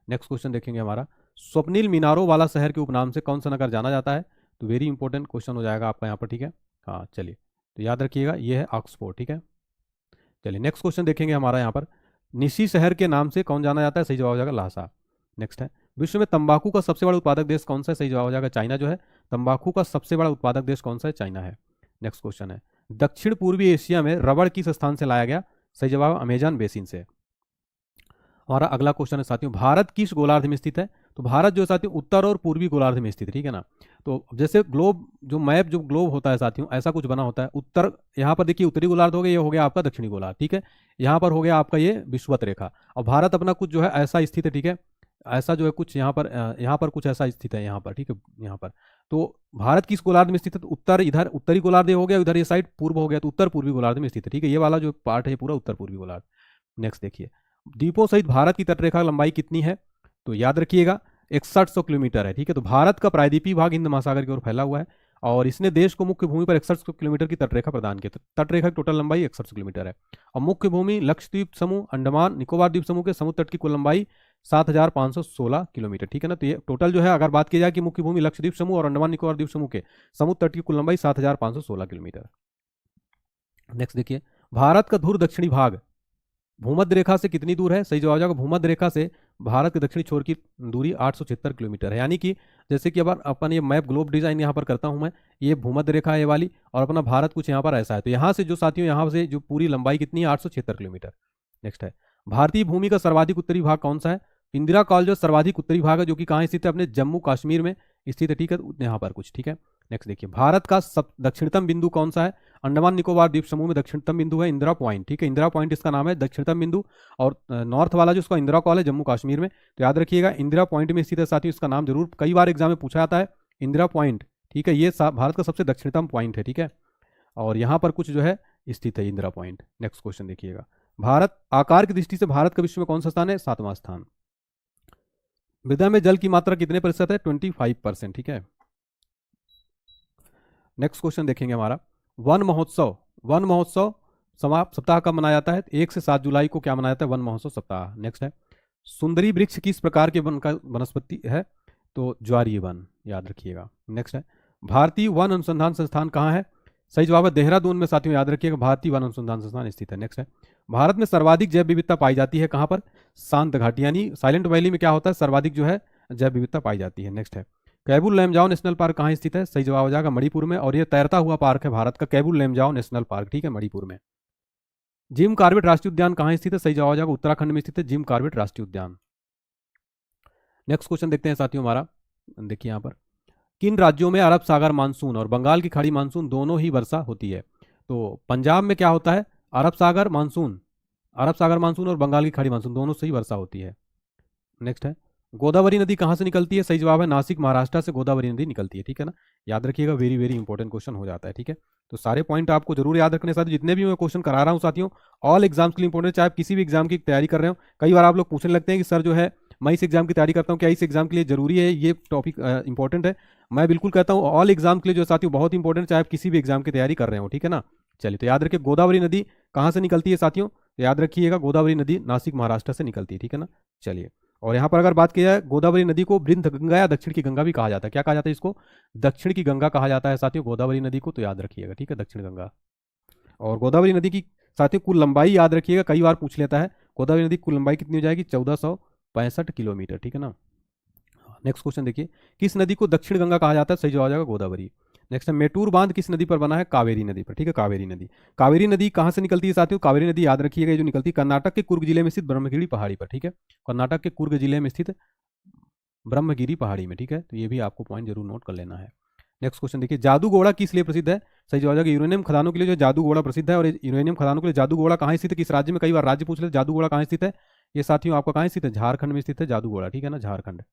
नेक्स्ट क्वेश्चन देखेंगे हमारा, स्वप्निल मीनारों वाला शहर के उपनाम से कौन सा नगर जाना जाता है? तो वेरी इंपॉर्टेंट क्वेश्चन हो जाएगा आपका यहाँ पर। ठीक है, हाँ चलिए, तो याद रखिएगा, ये है ऑक्सफोर्ड। ठीक है, चलिए नेक्स्ट क्वेश्चन देखेंगे हमारा यहाँ पर, निशी शहर के नाम से कौन जाना जाता है? सही जवाब हो जाएगा लासा। नेक्स्ट है, विश्व में तंबाकू का सबसे बड़ा उत्पादक देश कौन सा है? सही जवाब हो जाएगा चाइना जो है। तंबाकू का सबसे बड़ा उत्पादक देश कौन सा है? चाइना है। नेक्स्ट क्वेश्चन है, दक्षिण पूर्वी एशिया में रबड़ किस स्थान से लाया गया? सही जवाब अमेजन बेसिन से। हमारा अगला क्वेश्चन है साथियों, भारत किस गोलार्ध में स्थित है? तो भारत जो साथियों उत्तर और पूर्वी गोलार्ध में स्थित है। ठीक है ना, तो जैसे ग्लोब जो मैप जो ग्लोब होता है साथियों, ऐसा कुछ बना होता है। उत्तर यहाँ पर देखिए उत्तरी गोलार्ध हो गया, ये हो गया आपका दक्षिणी गोलार्ध। ठीक है, यहाँ पर हो गया आपका ये विषुवत रेखा, और भारत अपना कुछ जो है ऐसा स्थित है। ठीक है, ऐसा जो है कुछ यहाँ पर कुछ ऐसा स्थित है यहाँ पर। ठीक है, यहाँ पर तो भारत किस गोलार्ध में स्थित है? तो उत्तर, इधर उत्तरी गोलार्ध हो गया, उधर ये साइड पूर्व हो गया, तो उत्तर पूर्वी गोलार्ध में स्थित है। ठीक है, ये वाला जो पार्ट है पूरा उत्तर पूर्वी गोलार्ध। नेक्स्ट देखिए, द्वीपों सहित भारत की तटरेखा लंबाई कितनी है? तो याद रखिएगा 6100 किलोमीटर है। ठीक है, तो भारत का प्रायद्वीपीय भाग हिंद महासागर की ओर फैला हुआ है, और इसने देश को मुख्य भूमि पर 6100 किलोमीटर की तटरेखा प्रदान की। तटरेखा की टोटल लंबाई 6100 किलोमीटर है, और मुख्य भूमि लक्षद्वीप समूह, अंडमान निकोबार द्वीप समूह के समुद्र तट की कुल लंबाई 7516 किलोमीटर। ठीक है ना, तो ये टोटल जो है, अगर बात की जाए कि मुख्य भूमि लक्षद्वीप समूह और अंडमान निकोबार द्वीप समूह के समुद्र तट की कुल लंबाई 7516 किलोमीटर। नेक्स्ट देखिए, भारत का ध्रुव दक्षिणी भाग भूमध्य रेखा से कितनी दूर है? सही जवाब हो जाएगा भूमध्य रेखा से भारत के दक्षिणी छोर की दूरी 876 किलोमीटर है। यानी कि जैसे कि अब अपन ये मैप ग्लोब डिजाइन यहाँ पर करता हूँ मैं, ये भूमध्य रेखा है ये वाली, और अपना भारत कुछ यहाँ पर ऐसा है। तो यहाँ से जो साथियों, यहाँ से जो पूरी लंबाई कितनी है? 876 किलोमीटर। नेक्स्ट है, भारतीय भूमि का सर्वाधिक उत्तरी भाग कौन सा है? इंदिरा कॉल जो सर्वाधिक उत्तरी भाग है, जो कि कहाँ स्थित है? अपने जम्मू कश्मीर में स्थित है। ठीक है, यहाँ पर कुछ। ठीक है, नेक्स्ट देखिए, भारत का दक्षिणतम बिंदु कौन सा है? अंडमान निकोबार द्वीप समूह में दक्षिणतम बिंदु है इंदिरा पॉइंट। ठीक है, इंदिरा पॉइंट इसका नाम है, दक्षिणतम बिंदु। और नॉर्थ वाला जो उसका इंदिरा कॉल है जम्मू कश्मीर में, तो याद रखिएगा इंदिरा पॉइंट में स्थित है साथियों। इसका नाम जरूर कई बार एग्जाम में पूछा जाता है, इंदिरा पॉइंट। ठीक है, ये भारत का सबसे दक्षिणतम पॉइंट है। ठीक है, और यहाँ पर कुछ जो है स्थित है इंदिरा पॉइंट। नेक्स्ट क्वेश्चन देखिएगा, भारत आकार की दृष्टि से भारत का विश्व में कौन सा स्थान है? 7वां स्थान। मृदा में जल की मात्रा कितने प्रतिशत है? 25%। ठीक है, नेक्स्ट क्वेश्चन देखेंगे हमारा, वन महोत्सव समाप्त सप्ताह कब मनाया जाता है? 1 से 7 जुलाई को क्या मनाया जाता है? वन महोत्सव सप्ताह। नेक्स्ट है, सुंदरी वृक्ष किस प्रकार के वन का वनस्पति है? तो ज्वारीय वन, याद रखिएगा। नेक्स्ट है, भारतीय वन अनुसंधान संस्थान कहाँ है? सही जवाब है देहरादून में साथियों, याद रखिएगा, भारतीय वन अनुसंधान संस्थान स्थित है। नेक्स्ट है, भारत में सर्वाधिक जैव विविधता पाई जाती है कहां पर? शांत घाटी, यानी साइलेंट वैली में क्या होता है, सर्वाधिक जो है जैव विविधता पाई जाती है। नेक्स्ट है, कैबुल लैमजाओ नेशनल पार्क कहाँ स्थित है? सही जवाब हो जाएगा मणिपुर में, और ये तैरता हुआ पार्क है भारत का, कैबुल लैमजाओ नेशनल पार्क, ठीक है, मणिपुर में। जिम कॉर्बेट राष्ट्रीय उद्यान कहाँ स्थित है? सही जवाब हो जाएगा उत्तराखंड में स्थित है जिम कॉर्बेट राष्ट्रीय उद्यान। नेक्स्ट क्वेश्चन देखते हैं साथियों हमारा, देखिए यहाँ पर, किन राज्यों में अरब सागर मानसून और बंगाल की खाड़ी मानसून दोनों ही वर्षा होती है? तो पंजाब में क्या होता है, अरब सागर मानसून, अरब सागर मानसून और बंगाल की खाड़ी मानसून दोनों से ही वर्षा होती है। नेक्स्ट है, गोदावरी नदी कहाँ से निकलती है? सही जवाब है नासिक महाराष्ट्र से गोदावरी नदी निकलती है, ठीक है ना, याद रखिएगा, वेरी वेरी इंपॉर्टेंट क्वेश्चन हो जाता है, ठीक है। तो सारे पॉइंट आपको जरूर याद रखने साथियों, जितने भी मैं क्वेश्चन करा रहा हूँ साथियों, ऑल एग्जाम्स के लिए इंपॉर्टेंट, चाहे आप किसी भी एग्जाम की तैयारी कर रहे हो। कई बार आप लोग पूछने लगते हैं कि सर जो है मैं इस एग्जाम की तैयारी करता हूँ, क्या इस एग्जाम के लिए जरूरी है ये टॉपिक इंपॉर्टेंट है? मैं बिल्कुल कहता हूँ ऑल एग्जाम के लिए जो साथियों बहुत इंपॉर्टेंट, चाहे आप किसी भी एग्जाम की तैयारी कर रहे हो, ठीक है ना। चलिए, तो याद रखिए गोदावरी नदी कहाँ से निकलती है साथियों? तो याद रखिएगा गोदावरी नदी नासिक महाराष्ट्र से निकलती है, ठीक है ना। चलिए, और यहाँ पर अगर बात की जाए, गोदावरी नदी को वृंद गंगा या दक्षिण की गंगा भी कहा जाता है। क्या कहा जाता है इसको? दक्षिण की गंगा कहा जाता है साथियों गोदावरी नदी को, तो याद रखिएगा, ठीक है, दक्षिण गंगा। और गोदावरी नदी की साथियों कुल लंबाई याद रखिएगा, कई बार पूछ लेता है, गोदावरी नदी की कुल लंबाई कितनी हो जाएगी? 1465 किलोमीटर, ठीक है ना। नेक्स्ट क्वेश्चन देखिए, किस नदी को दक्षिण गंगा कहा जाता है? सही जवाब हो जाएगा गोदावरी। नेक्स्ट है, मेटूर बांध किस नदी पर बना है? कावेरी नदी पर, ठीक है, कावेरी नदी। कावेरी नदी कहाँ से निकलती है साथियों? कावेरी नदी याद रखिएगा जो निकलती है कर्नाटक के कुर्ग जिले में स्थित ब्रह्मगिरी पहाड़ी पर, ठीक है, कर्नाटक के कुर्ग जिले में स्थित ब्रह्मगिरी पहाड़ी में, ठीक है, तो ये भी आपको पॉइंट जरूर नोट कर लेना है। नेक्स्ट क्वेश्चन देखिए, जादूगोड़ा किस लिए प्रसिद्ध है? सही जवाब है यूरेनियम खदानों के लिए जो जादूगोड़ा प्रसिद्ध है, और यूरेनियम खदानों के लिए जादूगोड़ा कहाँ स्थित है, किस राज्य में? कई बार राज्य पूछ लेते, जादूगोड़ा कहाँ स्थित है? ये साथियों आपका कहाँ स्थित है? झारखंड में स्थित है जादूगोड़ा, ठीक है ना, झारखंड।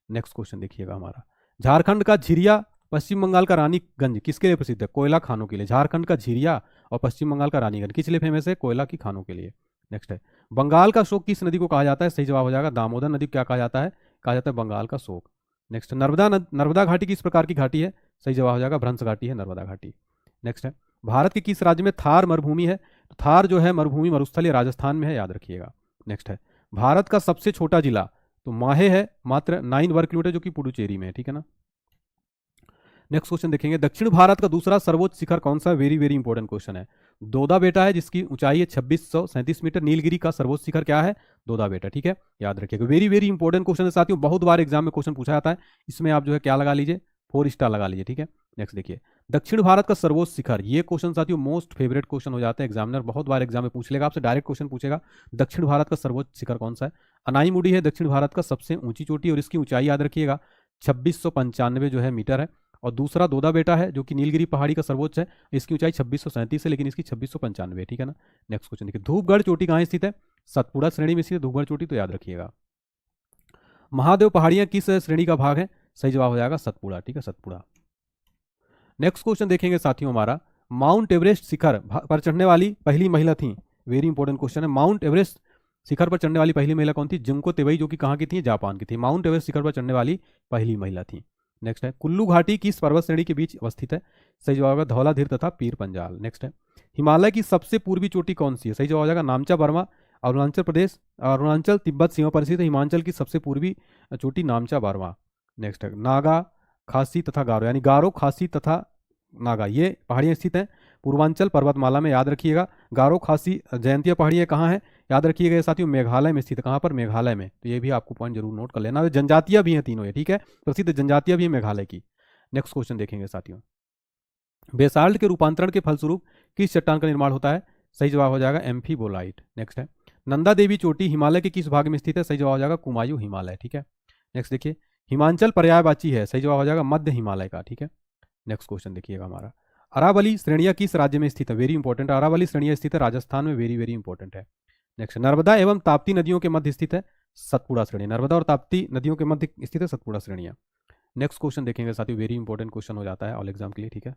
नेक्स्ट क्वेश्चन देखिएगा हमारा, झारखंड का झिरिया पश्चिम बंगाल का रानीगंज किसके लिए प्रसिद्ध है? कोयला खानों के लिए। झारखंड का झिरिया और पश्चिम बंगाल का रानीगंज किस लिए फेमस है? कोयला की खानों के लिए। नेक्स्ट है, बंगाल का शोक किस नदी को कहा जाता है? सही जवाब हो जाएगा दामोदर नदी को क्या कहा जाता है? कहा जाता है बंगाल का शोक। नेक्स्ट, नर्मदा घाटी किस प्रकार की घाटी है? सही जवाब हो जाएगा भ्रंश घाटी है नर्मदा घाटी। नेक्स्ट है, भारत के किस राज्य में थार मरुभूमि है? तो थार जो है मरुभूमि मरुस्थल, ये राजस्थान में है, याद रखिएगा। नेक्स्ट है, भारत का सबसे छोटा जिला तो माहे है, मात्र 9 वर्ग किलोमीटर, जो कि पुडुचेरी में है, ठीक है ना। नेक्स्ट क्वेश्चन देखेंगे, दक्षिण भारत का दूसरा सर्वोच्च शिखर कौन सा? वेरी वेरी इंपॉर्टेंट क्वेश्चन है। दोदा बेटा है जिसकी ऊंचाई है 2637 मीटर। नीलगिरी का सर्वोच्च शिखर क्या है? दोदा बेटा, ठीक है, याद रखिएगा, वेरी वेरी इंपॉर्टेंट क्वेश्चन है साथियों, बहुत बार एग्जाम में क्वेश्चन पूछा जाता है, इसमें आप जो है क्या लगा लीजिए, 4 स्टार लगा लीजिए, ठीक है। नेक्स्ट देखिए, दक्षिण भारत का सर्वोच्च शिखर, ये क्वेश्चन साथियों मोस्ट फेवरेट क्वेश्चन हो जाता है, एग्जामिनर बहुत बार एग्जाम में पूछ लेगा आपसे, डायरेक्ट क्वेश्चन पूछेगा, दक्षिण भारत का सर्वोच्च शिखर कौन सा है? अनाईमुडी है दक्षिण भारत का सबसे ऊंची चोटी, और इसकी ऊंचाई याद रखिएगा 2695 जो है मीटर है। और दूसरा दोदा बेटा है जो कि नीलगिरी पहाड़ी का सर्वोच्च है, इसकी ऊंचाई 2637 है, लेकिन इसकी 2695 है, ठीक है ना। नेक्स्ट क्वेश्चन देखिए, धूपगढ़ चोटी कहाँ स्थित है? सतपुड़ा श्रेणी में स्थित है धूपगढ़ चोटी, तो याद रखिएगा। महादेव पहाड़ियां किस श्रेणी का भाग है? सही जवाब हो जाएगा सतपुड़ा, ठीक है, सतपुड़ा। नेक्स्ट क्वेश्चन देखेंगे साथियों हमारा, माउंट एवरेस्ट शिखर पर चढ़ने वाली पहली महिला थी। वेरी इंपॉर्टेंट क्वेश्चन है, माउंट एवरेस्ट शिखर पर चढ़ने वाली पहली महिला कौन थी? जिंको तेवई, जो कि कहाँ की थी? जापान की थी, माउंट एवरेस्ट शिखर पर चढ़ने वाली पहली महिला थी। नेक्स्ट है, कुल्लू घाटी किस पर्वत श्रेणी के बीच अवस्थित है? सही जवाब होगा धौलाधीर तथा पीर पंजाल। नेक्स्ट है, हिमालय की सबसे पूर्वी चोटी कौन सी है? सही जवाब हो जाएगा नामचा बर्मा, अरुणाचल प्रदेश, अरुणाचल तिब्बत सीमा पर स्थित है, हिमाचल की सबसे पूर्वी चोटी नामचा बर्मा। नेक्स्ट है, नागा खासी तथा गारो, यानी गारो खासी तथा नागा, ये पहाड़ियाँ स्थित हैं पूर्वांचल पर्वतमाला में, याद रखिएगा। गारो खासी जयंतिया पहाड़ियाँ कहाँ है? याद रखिएगा साथियों मेघालय में स्थित है। कहाँ पर? मेघालय में, तो ये भी आपको पॉइंट जरूर नोट कर लेना। जनजातियां भी हैं तीनों ये, ठीक है, प्रसिद्ध जनजातियां भी हैं मेघालय की। नेक्स्ट क्वेश्चन देखेंगे साथियों, बेसाल्ट के रूपांतरण के फलस्वरूप किस चट्टान का निर्माण होता है? सही जवाब हो जाएगा एम्फीबोलाइट। नेक्स्ट है, नंदा देवी चोटी हिमालय के किस भाग में स्थित है? सही जवाब हो जाएगा कुमायूं हिमालय, ठीक है। नेक्स्ट देखिए, हिमाचल पर्यायवाची है, सही जवाब हो जाएगा मध्य हिमालय का, ठीक है। नेक्स्ट क्वेश्चन देखिएगा हमारा, अरावली श्रेणियां किस राज्य में स्थित है? वेरी इंपॉर्टेंट, अरावली श्रेणियां स्थित है राजस्थान में, वेरी वेरी इंपॉर्टेंट है। नेक्स्ट, नर्मदा एवं ताप्ती नदियों के मध्य स्थित है सतपुड़ा श्रेणी, नर्मदा और ताप्ती नदियों के मध्य स्थित है सतपुड़ा श्रेणियां। नेक्स्ट क्वेश्चन देखेंगे साथियों, वेरी इंपॉर्टेंट क्वेश्चन हो जाता है ऑल एग्जाम के लिए, ठीक है।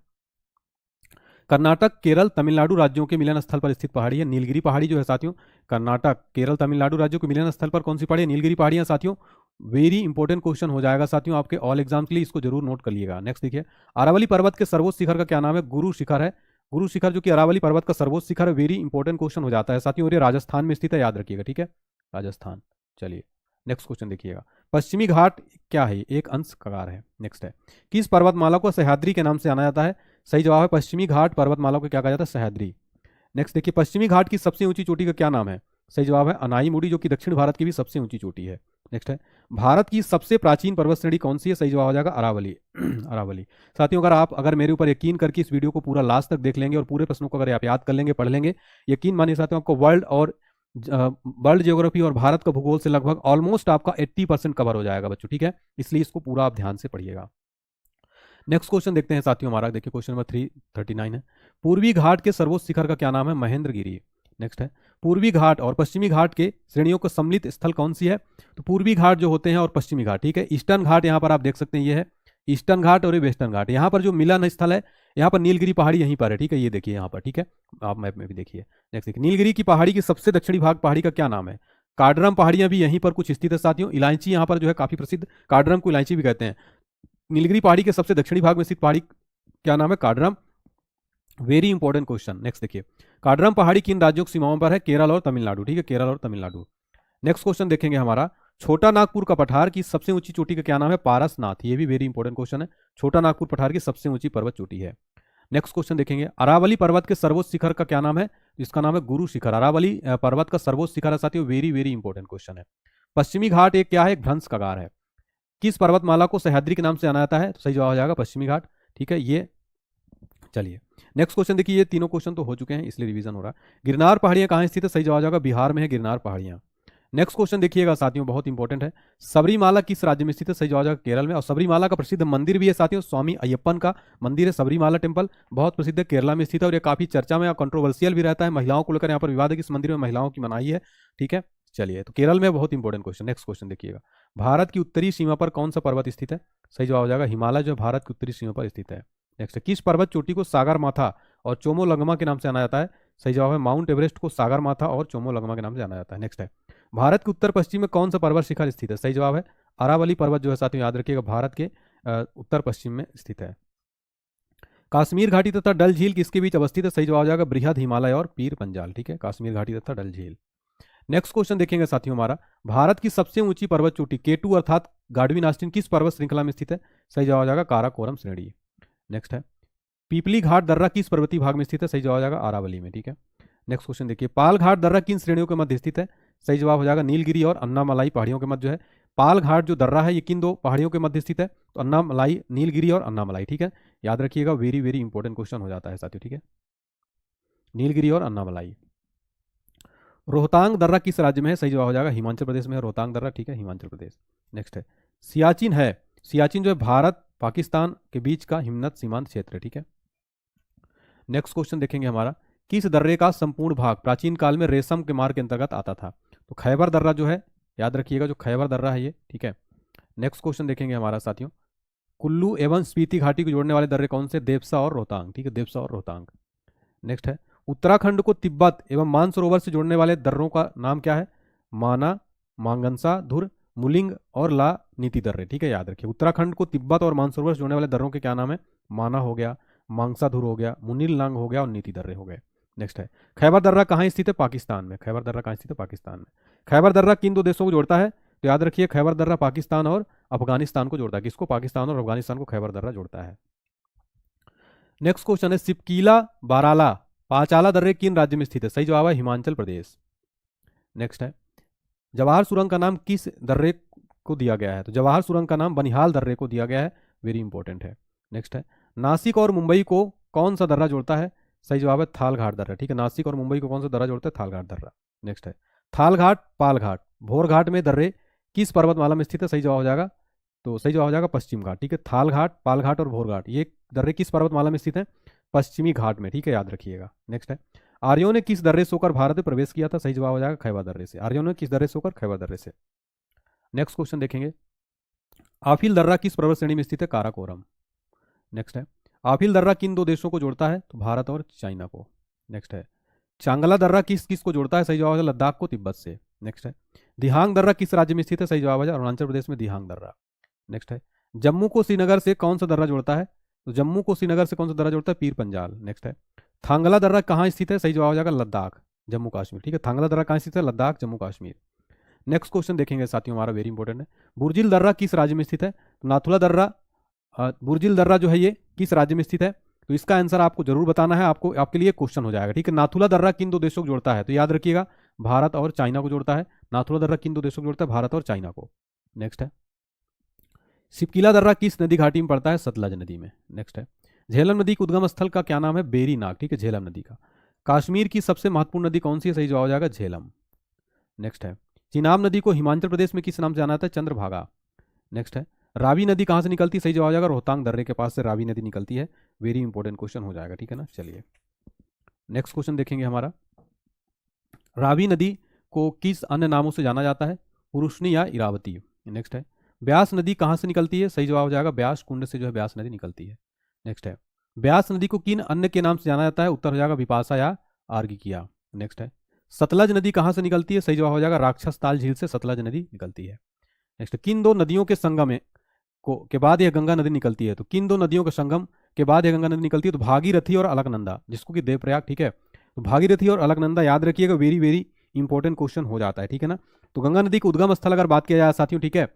कर्नाटक, केरल, तमिलनाडु राज्यों के मिलन स्थल पर स्थित पहाड़ी है नीलगिरी पहाड़ी जो है साथियों। कर्नाटक, केरल, तमिलनाडु राज्यों के मिलन स्थल पर कौन सी पहाड़ी है? नीलगिरी पहाड़ियां साथियों। वेरी इंपॉर्टेंट क्वेश्चन हो जाएगा साथियों आपके ऑल एग्जाम के लिए, इसको जरूर नोट कर लिएगा। नेक्स्ट देखिए, अरावली पर्वत के सर्वोच्च शिखर का क्या नाम है? गुरु शिखर है, गुरु शिखर जो कि अरावली पर्वत का सर्वोच्च शिखर है। वेरी इंपॉर्टेंट क्वेश्चन हो जाता है साथियों, और ये राजस्थान में स्थित है, याद रखिएगा, ठीक है, राजस्थान। चलिए नेक्स्ट क्वेश्चन देखिएगा, पश्चिमी घाट क्या है? एक अंश कगार है। नेक्स्ट है, किस पर्वतमाला को सह्याद्री के नाम से जाना जाता है? सही जवाब है पश्चिमी घाट पर्वतमाला को क्या कहा जाता है? सह्याद्री। नेक्स्ट देखिए, पश्चिमी घाट की सबसे ऊंची चोटी का क्या नाम है? सही जवाब है अनाईमुड़ी, जो कि दक्षिण भारत की भी सबसे ऊंची चोटी है। नेक्स्ट है, भारत की सबसे प्राचीन पर्वत श्रेणी कौन सी है? सही जवाब हो जाएगा अरावली। अरावली। साथियों, अगर मेरे ऊपर यकीन करके इस वीडियो को पूरा लास्ट तक देख लेंगे और पूरे प्रश्नों को अगर आप याद कर लेंगे, पढ़ लेंगे, यकीन मानिए साथियों, आपको वर्ल्ड ज्योग्राफी और भारत का भूगोल से लगभग ऑलमोस्ट आपका 80% कवर हो जाएगा बच्चों, ठीक है? इसलिए इसको पूरा आप ध्यान से पढ़िएगा। नेक्स्ट क्वेश्चन देखते हैं साथियों हमारा, देखिए क्वेश्चन नंबर 339 है, पूर्वी घाट के सर्वोच्च शिखर का क्या नाम है? महेंद्रगिरी। नेक्स्ट है, पूर्वी घाट और पश्चिमी घाट के श्रेणियों का सम्मिलित स्थल कौन सी है? तो पूर्वी घाट जो होते हैं और पश्चिमी घाट, ठीक है? ईस्टर्न घाट यहाँ पर आप देख सकते हैं, ये है ईस्टर्न घाट और ये वेस्टर्न घाट। यहाँ पर जो मिलन स्थल है, यहाँ पर नीलगिरी पहाड़ी यहीं पर है, ठीक है? ये देखिए यहाँ पर, ठीक है? आप मैप में भी देखिए। नेक्स्ट देखिए, नीलगिरी की पहाड़ी की सबसे दक्षिणी भाग पहाड़ी का क्या नाम है? काडरम पहाड़ियां भी यहीं पर कुछ स्थित है साथियों। इलायची यहाँ पर जो है काफी प्रसिद्ध, काडरम को इलायची भी कहते हैं। नीलगिरी पहाड़ी के सबसे दक्षिणी भाग में स्थित पहाड़ी क्या नाम है? Cardamom. Very important question. Next देखिए, काडरम पहाड़ी किन राज्यों की सीमाओं पर है? केरल और तमिलनाडु, ठीक है? केरल और तमिलनाडु। नेक्स्ट क्वेश्चन देखेंगे हमारा, छोटा नागपुर का पठार की सबसे ऊंची चोटी का क्या नाम है? पारसनाथ। ये भी वेरी इंपॉर्टेंट क्वेश्चन है। छोटा नागपुर पठार की सबसे ऊंची पर्वत चोटी है। नेक्स्ट क्वेश्चन देखेंगे, अरावली पर्वत के सर्वोच्च शिखर का क्या नाम है? इसका नाम है गुरु शिखर। अरावली पर्वत का सर्वोच्च शिखर है साथियों। वेरी वेरी इंपॉर्टेंट क्वेश्चन है। पश्चिमी घाट एक क्या है? एक भ्रंश कगार है। किस पर्वतमाला को सह्याद्री के नाम से जाना जाता है? तो सही जवाब हो जाएगा पश्चिमी घाट, ठीक है? ये चलिए नेक्स्ट क्वेश्चन देखिए, ये तीनों क्वेश्चन तो हो चुके हैं इसलिए रिवीजन हो रहा है। गिरनार पहाड़ियां कहाँ स्थित है? सही जवाब हो जाएगा बिहार में है गिरनार पहाड़ियां। नेक्स्ट क्वेश्चन देखिएगा साथियों, बहुत इंपॉर्टेंट है, सबरीमाला किस राज्य में स्थित है? सही जवाब हो जाएगा केरल में। और सबरीमाला का प्रसिद्ध मंदिर भी है साथियों, स्वामी अय्यप्पन का मंदिर है सबरीमाला टेम्पल, बहुत प्रसिद्ध है, केरला में स्थित है। और ये काफी चर्चा में और कंट्रोवर्शियल भी रहता है, महिलाओं को लेकर यहाँ पर विवाद है कि इस मंदिर में महिलाओं की मनाही है, ठीक है? चलिए, तो केरल में बहुत इंपॉर्टेंट क्वेश्चन। नेक्स्ट क्वेश्चन देखिएगा, भारत की उत्तरी सीमा पर कौन सा पर्वत स्थित है? सही जवाब हो जाएगा हिमालय, जो भारत की उत्तरी सीमा पर स्थित है। नेक्स्ट, किस पर्वत चोटी को सागर माथा और चोमोलंगमा के नाम से जाना जाता है? सही जवाब है माउंट एवरेस्ट को सागर माथा और चोमोलंगमा के नाम से जाना जाता है। नेक्स्ट है, भारत के उत्तर पश्चिम में कौन सा पर्वत शिखर स्थित है? सही जवाब है अरावली पर्वत, जो है साथियों याद रखिएगा भारत के उत्तर पश्चिम में स्थित है। कश्मीर घाटी तथा डल झील किसके बीच अवस्थित है? सही जवाब हो जाएगा बृहद हिमालय और पीर पंजाल, ठीक है? कश्मीर घाटी तथा डल झील। नेक्स्ट क्वेश्चन देखेंगे साथियों हमारा, भारत की सबसे ऊंची पर्वत चोटी K2 अर्थात गाडविन आस्टीन किस पर्वत श्रृंखला में स्थित है? सही जवाब हो जाएगा काराकोरम श्रेणी। नेक्स्ट है, पीपली घाट दर्रा किस पर्वतीय भाग में स्थित है? सही जवाब हो जाएगा अरावली में, ठीक है? नेक्स्ट क्वेश्चन देखिए, पाल घाट दर्रा किन श्रेणियों के मध्य स्थित है? सही जवाब हो जाएगा नीलगिरी और अन्नामलाई पहाड़ियों के मध्य जो है पाल घाट जो दर्रा है, ये किन दो पहाड़ियों के मध्य स्थित है? तो अन्नामलाई, नीलगिरी और अन्नामलाई, ठीक है? याद रखिएगा, वेरी वेरी इंपॉर्टेंट क्वेश्चन हो जाता है साथियों, ठीक है? नीलगिरी और अन्नामलाई। रोहतांग दर्रा किस राज्य में है? सही जवाब हो जाएगा हिमाचल प्रदेश में है रोहतांग दर्रा, ठीक है? हिमाचल प्रदेश। नेक्स्ट है, सियाचिन है, सियाचिन जो है भारत पाकिस्तान के बीच का हिमनद सीमांत क्षेत्र है, ठीक है? नेक्स्ट क्वेश्चन देखेंगे हमारा, किस दर्रे का संपूर्ण भाग प्राचीन काल में रेशम के मार्ग के अंतर्गत आता था? तो खैबर दर्रा जो है, याद रखिएगा, जो खैबर दर्रा है ये, ठीक है? नेक्स्ट क्वेश्चन देखेंगे हमारा साथियों, कुल्लू एवं स्पीति घाटी को जोड़ने वाले दर्रे कौन से? देवसा और रोहतांग, ठीक है? देवसा और रोहतांग। नेक्स्ट है, उत्तराखंड को तिब्बत एवं मानसरोवर से जोड़ने वाले दर्रों का नाम क्या है? माना, मांगनसा, धुर, मुलिंग और ला नीति दर्रे, ठीक है? याद रखिए, उत्तराखंड को तिब्बत और मानसरोवर से जोड़ने वाले दर्रों के क्या नाम है? माना हो गया, मांगसाधुर हो गया, मुनिल नांग हो गया और नीति दर्रे हो गए। नेक्स्ट है, खैबर दर्रा कहाँ स्थित है? पाकिस्तान में। खैबर दर्रा कहाँ स्थित है? पाकिस्तान में। खैबर दर्रा किन दो देशों को जोड़ता है? तो याद रखिए, खैबर दर्रा पाकिस्तान और अफगानिस्तान को जोड़ता है। किसको? पाकिस्तान और अफगानिस्तान को खैबर दर्रा जोड़ता है। नेक्स्ट क्वेश्चन है, सिपकीला बाराला पांचाला दर्रे किन राज्य में स्थित है? सही जवाब है हिमाचल प्रदेश। नेक्स्ट है, जवाहर सुरंग का नाम किस दर्रे को दिया गया है? तो जवाहर सुरंग का नाम बनिहाल दर्रे को दिया गया है, वेरी इंपॉर्टेंट है। नेक्स्ट है, नासिक और मुंबई को कौन सा दर्रा जोड़ता है? सही जवाब है थालघाट दर्रा, ठीक है? नासिक और मुंबई को कौन सा दर्रा जोड़ता है? थालघाट दर्रा। नेक्स्ट है, थालघाट, पालघाट, भोरघाट में दर्रे किस पर्वतमाला में स्थित है? सही जवाब हो जाएगा, तो सही जवाब हो जाएगा पश्चिम घाट, ठीक है? थालघाट, पालघाट और भोरघाट, ये दर्रे किस पर्वतमाला में स्थित है? पश्चिमी घाट में, ठीक है? याद रखिएगा। नेक्स्ट है, आर्यों ने किस दर्रे से होकर भारत में प्रवेश किया था? सही जवाब हो जाएगा खैबर दर्रे से। आर्यों ने किस दर्रे से होकर? खैबर दर्रे से। नेक्स्ट क्वेश्चन देखेंगे, आफिल दर्रा किस पर्वत श्रेणी में स्थित है? काराकोरम। नेक्स्ट है, आफिल दर्रा किन दो देशों को जोड़ता है? तो भारत और चाइना को। नेक्स्ट है, चांगला दर्रा किस किस को जोड़ता है? सही जवाब है लद्दाख को तिब्बत से। नेक्स्ट है, दिहांग दर्रा किस राज्य में स्थित है? सही जवाब है अरुणाचल प्रदेश में दिहांग दर्रा। नेक्स्ट है, जम्मू को श्रीनगर से कौन सा दर्रा जोड़ता है? तो जम्मू को श्रीनगर से कौन सा दर्रा जोड़ता है? पीर पंजाल। नेक्स्ट है, थांगला दर्रा कहाँ स्थित है? सही जवाब हो जाएगा लद्दाख, जम्मू कश्मीर, ठीक है? थांगला दर्रा कहाँ स्थित है? लद्दाख, जम्मू कश्मीर। नेक्स्ट क्वेश्चन देखेंगे साथियों हमारा, वेरी इंपॉर्टेंट है, बुर्जिल दर्रा किस राज्य में स्थित है? नाथुला दर्रा, बुर्जिल दर्रा जो है ये किस राज्य में स्थित है? तो इसका आंसर आपको जरूर बताना है, आपको आपके लिए क्वेश्चन हो जाएगा, ठीक है। नाथुला दर्रा किन दो देशों को जोड़ता है, तो याद रखिएगा भारत और चाइना को जोड़ता है। नाथुला दर्रा किन दो देशों को जोड़ता है, भारत और चाइना को। नेक्स्ट है सिपकिला दर्रा किस नदी घाटी में पड़ता है, सतलज नदी में। नेक्स्ट है झेलम नदी के उद्गम स्थल का क्या नाम है, बेरीनाग, ठीक है, झेलम नदी का। कश्मीर की सबसे महत्वपूर्ण नदी कौन सी है, सही जवाब हो जाएगा झेलम। नेक्स्ट है चिनाब नदी को हिमाचल प्रदेश में किस नाम से जाना जाता है, चंद्रभागा। नेक्स्ट है रावी नदी कहाँ से निकलती है, सही जवाब हो जाएगा रोहतांग दर्रे के पास से रावी नदी निकलती है। वेरी इंपॉर्टेंट क्वेश्चन हो जाएगा, ठीक है ना। चलिए नेक्स्ट क्वेश्चन देखेंगे हमारा, रावी नदी को किस अन्य नामों से जाना जाता है, पुरुषनी या इरावती। नेक्स्ट है ब्यास नदी कहाँ से निकलती है, सही जवाब हो जाएगा ब्यास कुंड से जो है ब्यास नदी निकलती है। नेक्स्ट है ब्यास नदी को किन अन्य के नाम से जाना जाता है, उत्तर हो जाएगा विपाशा या आर्गिकिया। नेक्स्ट है सतलज नदी कहाँ से निकलती है, सही जवाब हो जाएगा राक्षस ताल झील से सतलज नदी निकलती है। नेक्स्ट किन दो नदियों के संगम के बाद यह गंगा नदी निकलती है, तो किन दो नदियों के संगम के बाद यह गंगा नदी निकलती है, तो भागीरथी और अलकनंदा, जिसको कि देवप्रयाग, ठीक है। तो भागीरथी और अलकनंदा याद रखिएगा, वेरी वेरी इंपॉर्टेंट क्वेश्चन हो जाता है, ठीक है ना। तो गंगा नदी के उद्गम स्थल अगर बात किया जाए साथियों, ठीक है,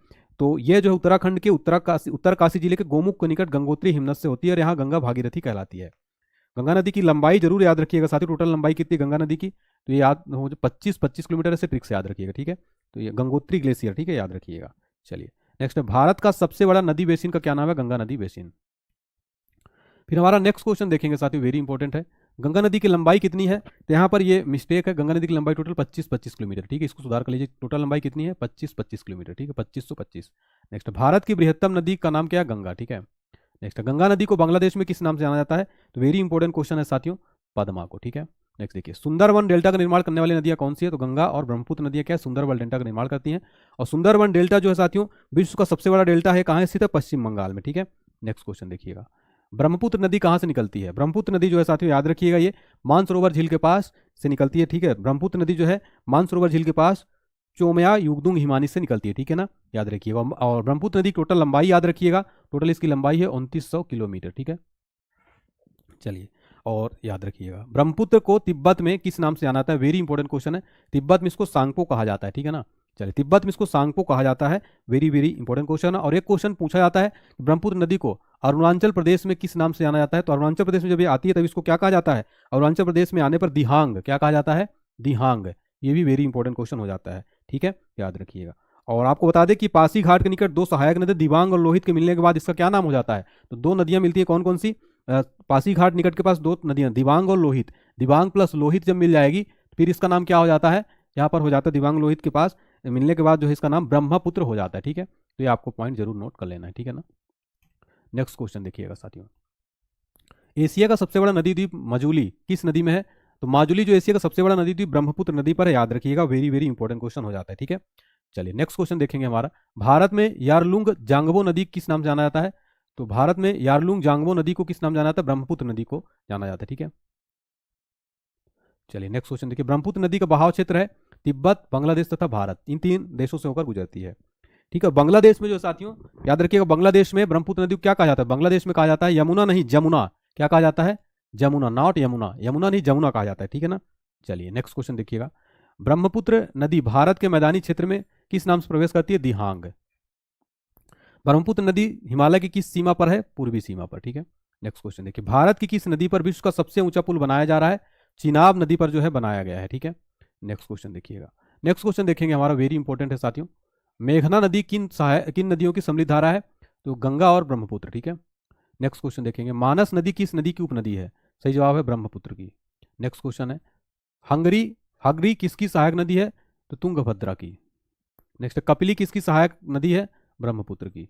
तो ये जो है उत्तराखंड के उत्तरकाशी जिले के गोमुख के निकट गंगोत्री हिमनद से होती है और यहाँ गंगा भागीरथी कहलाती है। गंगा नदी की लंबाई जरूर याद रखिएगा साथियों, टोटल लंबाई कितनी गंगा नदी की, तो ये याद हो 25 किलोमीटर से ट्रिक से याद रखिएगा, ठीक है। तो ये गंगोत्री ग्लेशियर, ठीक है, याद रखिएगा। चलिए नेक्स्ट है भारत का सबसे बड़ा नदी बेसिन का क्या नाम है, गंगा नदी बेसिन। फिर हमारा नेक्स्ट क्वेश्चन देखेंगे साथियों, वेरी इंपॉर्टेंट है, गंगा नदी की लंबाई कितनी है, तो यहाँ पर ये मिस्टेक है, गंगा नदी की लंबाई टोटल 25 किलोमीटर, ठीक है, इसको सुधार कर लीजिए। टोटल लंबाई कितनी है, 25 किलोमीटर, ठीक है, 2525। नेक्स्ट भारत की बृहत्तम नदी का नाम क्या है, गंगा, ठीक है। नेक्स्ट गंगा नदी को बांग्लादेश में किस नाम से जाना जाता है, तो वेरी इंपॉर्टेंट क्वेश्चन है साथियों, पद्मा को, ठीक है। नेक्स्ट देखिए सुंदरवन डेल्टा का निर्माण करने वाली नदियां कौन सी है, तो गंगा और ब्रह्मपुत्र नदियां क्या है, सुंदरवन डेल्टा का निर्माण करती हैं। और सुंदरवन डेल्टा जो है साथियों विश्व का सबसे बड़ा डेल्टा है, कहाँ स्थित है, पश्चिम बंगाल में, ठीक है। नेक्स्ट क्वेश्चन देखिएगा ब्रह्मपुत्र नदी कहाँ से निकलती है, ब्रह्मपुत्र नदी जो है साथियों याद रखिएगा ये मानसरोवर झील के पास से निकलती है, ठीक है। ब्रह्मपुत्र नदी जो है मानसरोवर झील के पास चोमया युगदुंग हिमानी से निकलती है, ठीक है ना, याद रखिएगा। और ब्रह्मपुत्र नदी टोटल लंबाई याद रखिएगा, टोटल इसकी लंबाई है 2900 किलोमीटर, ठीक है। चलिए और याद रखिएगा ब्रह्मपुत्र को तिब्बत में किस नाम से जाना जाता है, वेरी इंपॉर्टेंट क्वेश्चन है, तिब्बत में इसको सांगपो कहा जाता है, ठीक है ना। चलिए तिब्बत में इसको सांगपो कहा जाता है, वेरी वेरी इंपॉर्टेंट क्वेश्चन है। और एक क्वेश्चन पूछा जाता है ब्रह्मपुत्र नदी को अरुणाचल प्रदेश में किस नाम से जाना जाता है, तो अरुणाचल प्रदेश में जब ये आती है तब इसको क्या कहा जाता है, अरुणाचल प्रदेश में आने पर दिहांग, क्या कहा जाता है, दिहांग। ये भी वेरी इंपॉर्टेंट क्वेश्चन हो जाता है, ठीक है, याद रखिएगा। और आपको बता दें कि पासी घाट के निकट दो सहायक नदी दिबांग और लोहित के मिलने के बाद इसका क्या नाम हो जाता है, तो दो नदियां मिलती है, कौन कौन सी, पासी घाट निकट के पास दो नदियां दिबांग और लोहित, दिबांग प्लस लोहित जब मिल जाएगी फिर इसका नाम क्या हो जाता है, यहाँ पर हो जाता है दिबांग लोहित के पास मिलने के बाद जो है इसका नाम ब्रह्मपुत्र हो जाता है, ठीक है। तो ये आपको पॉइंट जरूर नोट कर लेना है, ठीक है ना। नेक्स्ट क्वेश्चन देखिएगा साथियों, एशिया का सबसे बड़ा नदी द्वीप मजुली किस नदी में है, तो माजुली जो एशिया का सबसे बड़ा नदी द्वीप ब्रह्मपुत्र नदी पर है, याद रखिएगा, वेरी वेरी इंपॉर्टेंट क्वेश्चन हो जाता है, ठीक है। चलिए नेक्स्ट क्वेश्चन देखेंगे हमारा, भारत में यारलुंग जांगबो नदी किस नाम से जाना जाता है, तो भारत में यारलुंग जांगबो नदी को किस नाम जाना जाता है, ब्रह्मपुत्र नदी को जाना जाता है, ठीक है। चलिए नेक्स्ट क्वेश्चन देखिए, ब्रह्मपुत्र नदी का बहाव क्षेत्र है तिब्बत, बांग्लादेश तथा भारत, इन तीन देशों से होकर गुजरती है, ठीक है। बांग्लादेश में जो साथियों याद रखिएगा, बांग्लादेश में ब्रह्मपुत्र नदी को क्या कहा जाता है, बांग्लादेश में कहा जाता है यमुना नहीं जमुना, क्या कहा जाता है, जमुना, नॉट यमुना, यमुना नहीं जमुना कहा जाता है, ठीक है ना। चलिए नेक्स्ट क्वेश्चन देखिएगा, ब्रह्मपुत्र नदी भारत के मैदानी क्षेत्र में किस नाम से प्रवेश करती है, दिहांग। ब्रह्मपुत्र नदी हिमालय की किस सीमा पर है, पूर्वी सीमा पर, ठीक है। नेक्स्ट क्वेश्चन देखिए, भारत की किस नदी पर विश्व का सबसे ऊंचा पुल बनाया जा रहा है, चिनाब नदी पर जो है बनाया गया है, ठीक है। नेक्स्ट क्वेश्चन देखिएगा, नेक्स्ट क्वेश्चन देखेंगे हमारा, वेरी इंपॉर्टेंट है साथियों, मेघना नदी किन नदियों की सम्मिलित धारा है, तो गंगा और ब्रह्मपुत्र, ठीक है। नेक्स्ट क्वेश्चन देखेंगे, मानस नदी किस नदी की उपनदी है, सही जवाब है ब्रह्मपुत्र की। नेक्स्ट क्वेश्चन है, हगरी किसकी सहायक नदी है, तो तुंगभद्रा की। नेक्स्ट कपिली किसकी सहायक नदी है, ब्रह्मपुत्र की।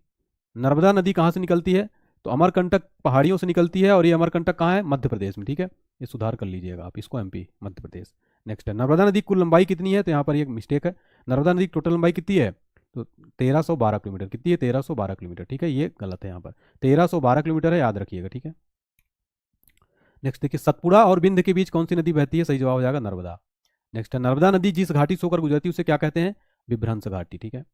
नर्मदा नदी कहाँ से निकलती है, तो अमरकंटक पहाड़ियों से निकलती है, और ये अमरकंटक कहाँ है, मध्य प्रदेश में, ठीक है, ये सुधार कर लीजिएगा आप इसको, एमपी मध्य प्रदेश। नेक्स्ट है, नर्मदा नदी कुल लंबाई कितनी है, तो यहाँ पर एक मिस्टेक है, नर्मदा नदी की टोटल लंबाई कितनी है, तो 1312 किलोमीटर, कितनी है, 1312 किलोमीटर, ठीक है, ये गलत है, यहाँ पर 1312 किलोमीटर है, याद रखिएगा, ठीक है। नेक्स्ट देखिए, सतपुड़ा और बिंद के बीच कौन सी नदी बहती है, सही जवाब हो जाएगा नर्मदा। नेक्स्ट है, नर्मदा नदी जिस घाटी से होकर गुजरती है उसे क्या कहते हैं, विभ्रंश घाटी, ठीक है।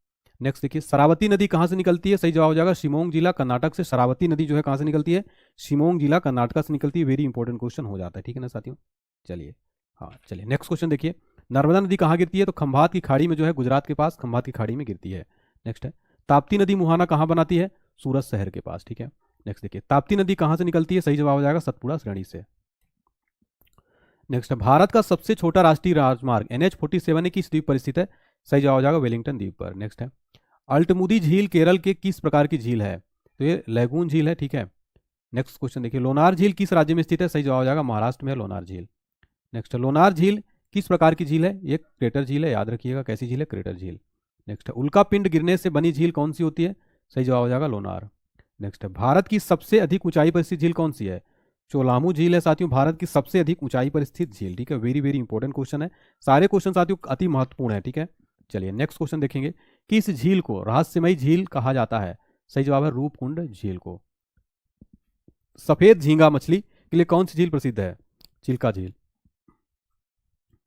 नेक्स्ट देखिए, शरावती नदी कहाँ से निकलती है, सही जवाब हो जाएगा शिमोंग जिला कर्नाटक से, शरावती नदी जो है कहाँ से निकलती है, शिमोंग जिला कर्नाटक से निकलती है, वेरी इंपॉर्टेंट क्वेश्चन हो जाता है, ठीक है ना साथियों। चलिए हाँ, चलिए नेक्स्ट क्वेश्चन देखिए, नर्मदा नदी कहाँ गिरती है, तो खंभात की खाड़ी में जो है, गुजरात के पास खंभात की खाड़ी में गिरती है। नेक्स्ट है, ताप्ती नदी मुहाना कहाँ बनाती है, सूरत शहर के पास, ठीक है। नेक्स्ट देखिए, ताप्ती नदी कहाँ से निकलती है? सही जवाब हो जाएगा सतपुड़ा श्रेणी से। नेक्स्ट, भारत का सबसे छोटा राष्ट्रीय राजमार्ग NH47 किस द्वीप पर स्थित है? सही जवाब हो जाएगा वेलिंगटन द्वीप पर। नेक्स्ट है, अल्टमुदी झील केरल के किस प्रकार की झील है? तो ये लैगून झील है, ठीक है। नेक्स्ट क्वेश्चन देखिए, लोनार झील किस राज्य में स्थित है? सही जवाब हो जाएगा महाराष्ट्र में है लोनार झील। नेक्स्ट, लोनार झील किस प्रकार की झील है? ये क्रेटर झील है, याद रखिएगा कैसी झील है? क्रेटर झील। नेक्स्ट, उल्का पिंड गिरने से बनी झील कौन सी होती है? सही जवाब हो जाएगा लोनार। नेक्स्ट, भारत की सबसे अधिक ऊंचाई पर स्थित झील कौन सी है? चोलामू झील है साथियों, भारत की सबसे अधिक ऊंचाई पर स्थित झील, ठीक है। वेरी वेरी इंपॉर्टेंट क्वेश्चन है, सारे क्वेश्चन साथियों अति महत्वपूर्ण है, ठीक है। चलिए नेक्स्ट क्वेश्चन देखेंगे, किस झील को रहस्यमयी झील कहा जाता है? सही जवाब है रूपकुंड झील को। सफेद झींगा मछली के लिए कौन सी झील प्रसिद्ध है? चिल्का झील।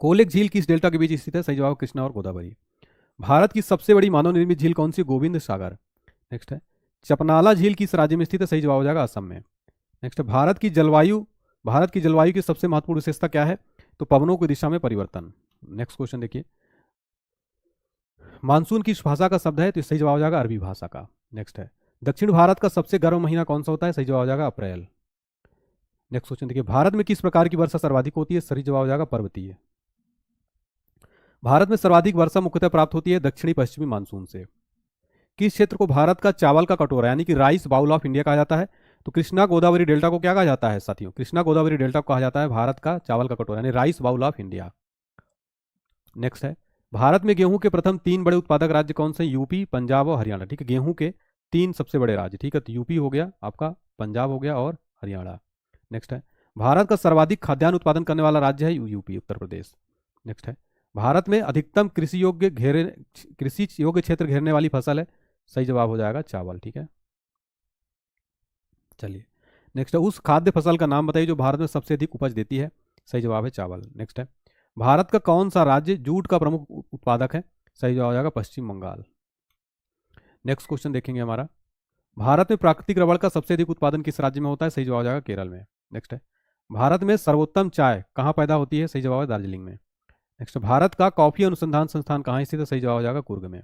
कोलेक झील किस डेल्टा के बीच स्थित है? सही जवाब कृष्णा और गोदावरी। भारत की सबसे बड़ी मानव निर्मित झील कौन सी? गोविंद सागर। नेक्स्ट है, चपनाला झील किस राज्य में स्थित है? सही जवाब हो जाएगा असम में। नेक्स्ट, भारत की जलवायु की सबसे महत्वपूर्ण विशेषता क्या है? तो पवनों की दिशा में परिवर्तन। नेक्स्ट क्वेश्चन देखिए, मानसून किस भाषा का शब्द है? तो सही जवाब हो जाएगा अरबी भाषा का। नेक्स्ट है, दक्षिण भारत का सबसे गर्म महीना कौन सा होता है? सही जवाब हो जाएगा अप्रैल। नेक्स्ट क्वेश्चन देखिए, भारत में किस प्रकार की वर्षा सर्वाधिक होती है? सही जवाब हो जाएगा पर्वतीय। भारत में सर्वाधिक वर्षा मुख्यतः प्राप्त होती है दक्षिणी पश्चिमी मानसून से। किस क्षेत्र को भारत का चावल का कटोरा यानी कि राइस बाउल ऑफ इंडिया कहा जाता है? तो कृष्णा गोदावरी डेल्टा को क्या कहा जाता है साथियों? कृष्णा गोदावरी डेल्टा को कहा जाता है भारत का चावल का कटोरा यानी rice bowl of India. Next है, भारत में गेहूं के प्रथम 3 बड़े उत्पादक राज्य कौन से? यूपी, पंजाब और हरियाणा, ठीक है। गेहूं के 3 सबसे बड़े राज्य, ठीक है। तो यूपी हो गया आपका, पंजाब हो गया और हरियाणा। नेक्स्ट है, भारत का सर्वाधिक खाद्यान्न उत्पादन करने वाला राज्य है यूपी, उत्तर प्रदेश। नेक्स्ट है, भारत में अधिकतम कृषि योग्य क्षेत्र घेरने वाली फसल है? सही जवाब हो जाएगा चावल, ठीक है। चलिए नेक्स्ट है, उस खाद्य फसल का नाम बताइए जो भारत में सबसे अधिक उपज देती है? सही जवाब है चावल। नेक्स्ट है, भारत का कौन सा राज्य जूट का प्रमुख उत्पादक है? सही जवाब हो जाएगा पश्चिम बंगाल। नेक्स्ट क्वेश्चन देखेंगे हमारा, भारत में प्राकृतिक रबड़ का सबसे अधिक उत्पादन किस राज्य में होता है? सही जवाब हो जाएगा केरल में। नेक्स्ट है, भारत में सर्वोत्तम चाय कहाँ पैदा होती है? सही जवाब है दार्जिलिंग में। नेक्स्ट, भारत का कॉफी अनुसंधान संस्थान कहाँ स्थित है? सही जवाब हो जाएगा कुर्ग में।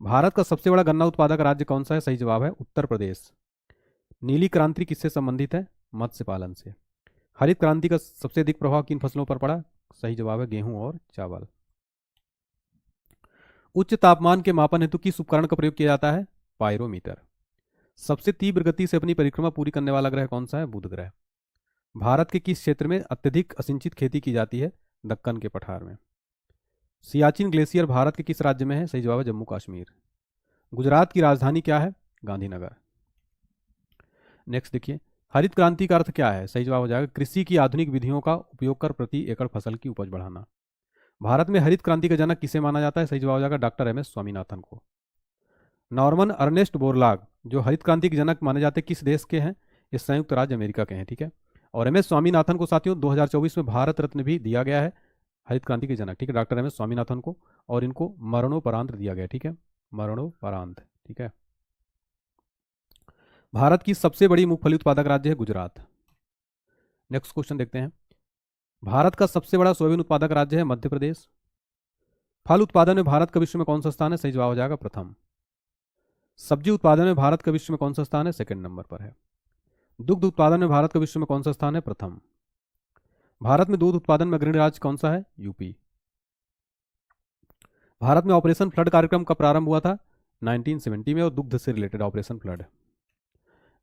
भारत का सबसे बड़ा गन्ना उत्पादक राज्य कौन सा है? सही जवाब है उत्तर प्रदेश। नीली क्रांति किससे संबंधित है? मत्स्य पालन से। हरित क्रांति का सबसे अधिक प्रभाव किन फसलों पर पड़ा? सही जवाब है गेहूं और चावल। उच्च तापमान के मापन हेतु किस उपकरण का प्रयोग किया जाता है? पायरोमीटर। सबसे तीव्र गति से अपनी परिक्रमा पूरी करने वाला ग्रह कौन सा है? बुध ग्रह। भारत के किस क्षेत्र में अत्यधिक असिंचित खेती की जाती है? दक्कन के पठार में। सियाचिन ग्लेशियर भारत के किस राज्य में है? सही जवाब है जम्मू कश्मीर। गुजरात की राजधानी क्या है? गांधीनगर। नेक्स्ट देखिए, हरित क्रांति का अर्थ क्या है? सही जवाब हो जाएगा कृषि की आधुनिक विधियों का उपयोग कर प्रति एकड़ फसल की उपज बढ़ाना। भारत में हरित क्रांति का जनक किसे माना जाता है? सही जवाब हो जाएगा डॉक्टर MS स्वामीनाथन को। नॉर्मन अर्नेस्ट बोरलाग जो हरित क्रांति के जनक माने जाते किस देश के हैं? ये संयुक्त राज्य अमेरिका के हैं, ठीक है। और MS स्वामीनाथन को साथियों 2024 में भारत रत्न भी दिया गया है, हरित क्रांति के जनक, ठीक है, डॉक्टर MS स्वामीनाथन को। और इनको मरणोपरांत दिया गया, ठीक है, मरणोपरांत, ठीक है। भारत की सबसे बड़ी मूंगफली उत्पादक राज्य है गुजरात। नेक्स्ट क्वेश्चन देखते हैं, भारत का सबसे बड़ा सोयाबीन उत्पादक राज्य है मध्य प्रदेश। फल उत्पादन में भारत का विश्व में कौन सा स्थान है? सही जवाब हो जाएगा प्रथम। सब्जी उत्पादन में भारत का विश्व में कौन सा स्थान है? सेकंड नंबर पर है। दुग्ध उत्पादन में भारत का विश्व में कौन सा स्थान है? प्रथम। भारत में दूध उत्पादन में अग्रणी राज्य कौन सा है? यूपी। भारत में ऑपरेशन फ्लड कार्यक्रम कब प्रारंभ हुआ था? 1970 में, और दुग्ध से related operation flood.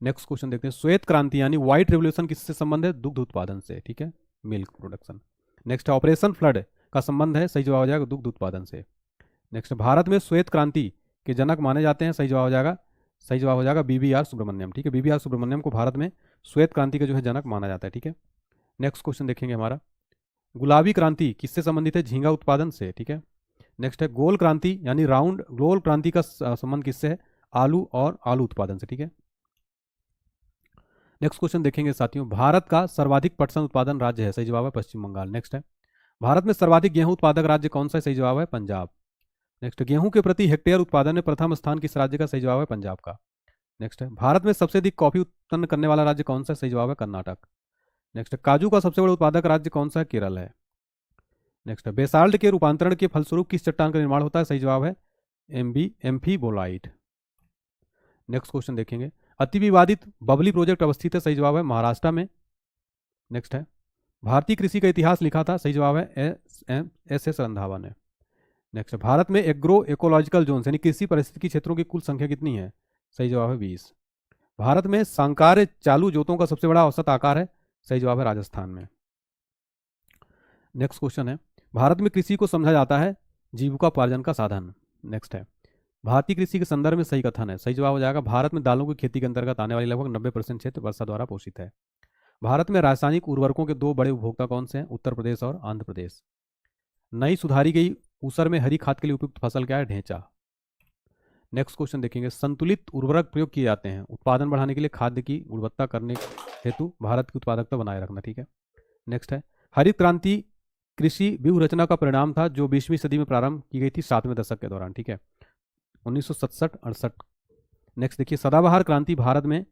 Next question देखते हैं, श्वेत क्रांति यानी व्हाइट रेवोल्यूशन किससे संबंध है? दुग्ध उत्पादन से, ठीक है, milk production. Next, operation flood का संबंध है? सही जवाब हो जाएगा दुग्ध उत्पादन से। नेक्स्ट, भारत में श्वेत क्रांति के जनक माने जाते हैं? सही जवाब हो जाएगा BBR सुब्रमण्यम, ठीक है। BBR सुब्रमण्यम को भारत में श्वेत क्रांति का जो है जनक माना जाता है, ठीक है। नेक्स्ट क्वेश्चन देखेंगे हमारा, गुलाबी क्रांति किससे संबंधित है? झींगा उत्पादन से, ठीक है। नेक्स्ट है गोल क्रांति यानी गोल क्रांति का संबंध किससे है? आलू और आलू उत्पादन से, ठीक है। नेक्स्ट क्वेश्चन देखेंगे साथियों, भारत का सर्वाधिक पटसन उत्पादन राज्य है? सही जवाब है पश्चिम बंगाल। नेक्स्ट है, भारत में सर्वाधिक गेहूं उत्पादक राज्य कौन सा है? सही जवाब है पंजाब। नेक्स्ट, गेहूं के प्रति हेक्टेयर उत्पादन में प्रथम स्थान किस राज्य का? सही जवाब है पंजाब का। नेक्स्ट है, भारत में सबसे अधिक कॉफी उत्पन्न करने वाला राज्य कौन सा है? सही जवाब है कर्नाटक। नेक्स्ट, काजू का सबसे बड़ा उत्पादक राज्य कौन सा है? केरल है। नेक्स्ट, बेसाल्ट के रूपांतरण के फलस्वरूप किस चट्टान का निर्माण होता है? सही जवाब है एम्फीबोलाइट। नेक्स्ट क्वेश्चन देखेंगे, अति विवादित बबली प्रोजेक्ट अवस्थित है, सही जवाब है महाराष्ट्र में। नेक्स्ट है, भारतीय कृषि का इतिहास लिखा था, सही जवाब है एस रंधावा ने। नेक्स्ट, भारत में एग्रो इकोलॉजिकल जोन यानी कृषि पारिस्थितिकी क्षेत्रों की कुल संख्या कितनी है, सही जवाब है 20। भारत में सांकार्य चालू जोतों का सबसे बड़ा औसत आकार है, सही जवाब है राजस्थान में। नेक्स्ट क्वेश्चन है, भारत में कृषि को समझा जाता है जीविकोपार्जन का साधन। नेक्स्ट है, भारतीय कृषि के संदर्भ में सही कथन है, सही जवाब हो जाएगा भारत में दालों की खेती के अंतर्गत आने वाली लगभग 90% क्षेत्र वर्षा द्वारा पोषित है। भारत में रासायनिक उर्वरकों के 2 बड़े उपभोक्ता कौन से हैं, उत्तर प्रदेश और आंध्र प्रदेश। नई सुधारी गई ऊसर में हरी खाद के लिए उपयुक्त फसल क्या है, ढेंचा। नेक्स्ट क्वेश्चन देखेंगे, संतुलित उर्वरक प्रयोग किए जाते हैं उत्पादन बढ़ाने के लिए, खाद्य की गुणवत्ता करने हेतु, भारत की उत्पादकता बनाए रखना, ठीक है। नेक्स्ट है, हरित क्रांति कृषि व्यूहरचना का परिणाम था जो 20वीं सदी में प्रारंभ की गई थी 7वें दशक के दौरान, ठीक है, 1967-68। नेक्स्ट देखिए, सदाबहार क्रांति भारत में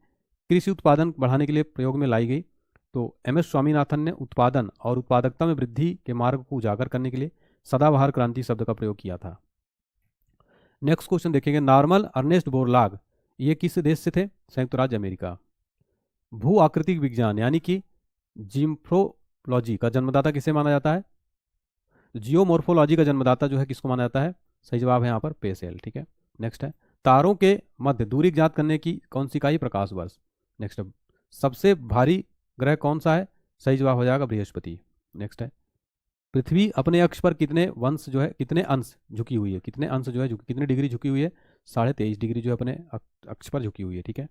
कृषि उत्पादन बढ़ाने के लिए प्रयोग में लाई गई, तो MS स्वामीनाथन ने उत्पादन और उत्पादकता में वृद्धि के मार्ग को उजागर करने के लिए सदाबहार क्रांति शब्द का प्रयोग किया था। नेक्स्ट क्वेश्चन देखेंगे, नॉर्मल अर्नेस्ट बोरलाग ये किस देश से थे, संयुक्त राज्य अमेरिका। भू आकृतिक विज्ञान यानी कि जिम्फ्रोलॉजी का जन्मदाता किसे माना जाता है, जियोमॉर्फोलॉजी का जन्मदाता जो है किसको माना जाता है, सही जवाब है यहाँ पर पेसेल, ठीक है। नेक्स्ट है, तारों के मध्य दूरी ज्ञात करने की कौन सी इकाई, प्रकाश वर्ष। नेक्स्ट है, सबसे भारी ग्रह कौन सा है, सही जवाब हो जाएगा बृहस्पति। नेक्स्ट है, पृथ्वी अपने अक्ष पर कितने अंश जो है, कितने अंश झुकी हुई है, कितने अंश जो है कितने डिग्री झुकी हुई है, 23.5 डिग्री जो है अपने अक्ष पर झुकी हुई है, ठीक है।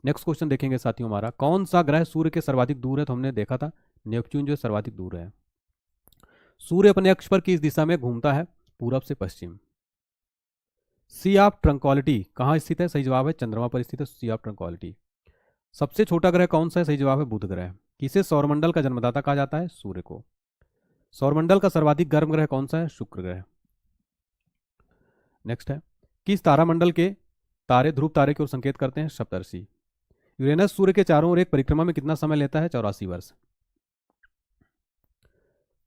नेक्स्ट क्वेश्चन देखेंगे साथियों हमारा, कौन सा ग्रह सूर्य के सर्वाधिक दूर है, तो हमने देखा था नेपच्यून जो सर्वाधिक दूर है। सूर्य अपने अक्ष पर किस दिशा में घूमता है, पूरब से पश्चिम। सी ऑफ ट्रंक्वालिटी कहाँ स्थित है, सही जवाब है चंद्रमा पर स्थित है सी ऑफ ट्रंक्वालिटी। सबसे छोटा ग्रह कौन सा है, सही जवाब है बुध ग्रह। किसे सौरमंडल का जन्मदाता कहा जाता है, सूर्य को। सौरमंडल का सर्वाधिक गर्म ग्रह कौन सा है, शुक्र ग्रह। नेक्स्ट है, किस तारामंडल के तारे ध्रुव तारे की ओर संकेत करते हैं, सप्तर्षि। यूरेनस सूर्य के चारों ओर एक परिक्रमा में कितना समय लेता है, 84 वर्ष।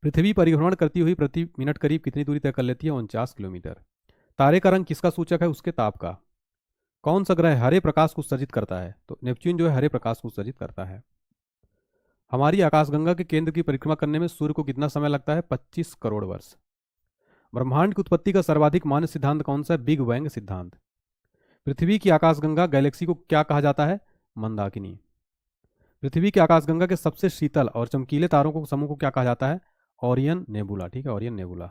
पृथ्वी परिभ्रमण करती हुई प्रति मिनट करीब कितनी दूरी तय कर लेती है, 49 किलोमीटर। तारे का रंग किसका सूचक है, उसके ताप का। कौन सा ग्रह हरे प्रकाश को उत्सर्जित करता है, तो नेपच्यून जो है हरे प्रकाश को उत्सर्जित करता है। हमारी आकाशगंगा के केंद्र की परिक्रमा करने में सूर्य को कितना समय लगता है, 25 करोड़ वर्ष। ब्रह्मांड की उत्पत्ति का सर्वाधिक मान्य सिद्धांत कौन सा है, बिग बैंग सिद्धांत। पृथ्वी की आकाशगंगा गैलेक्सी को क्या कहा जाता है, मंदाकिनी। पृथ्वी की आकाशगंगा के सबसे शीतल और चमकीले तारों को समूह को क्या कहा जाता है, ओरियन नेबुला, ठीक है, ओरियन नेबुला।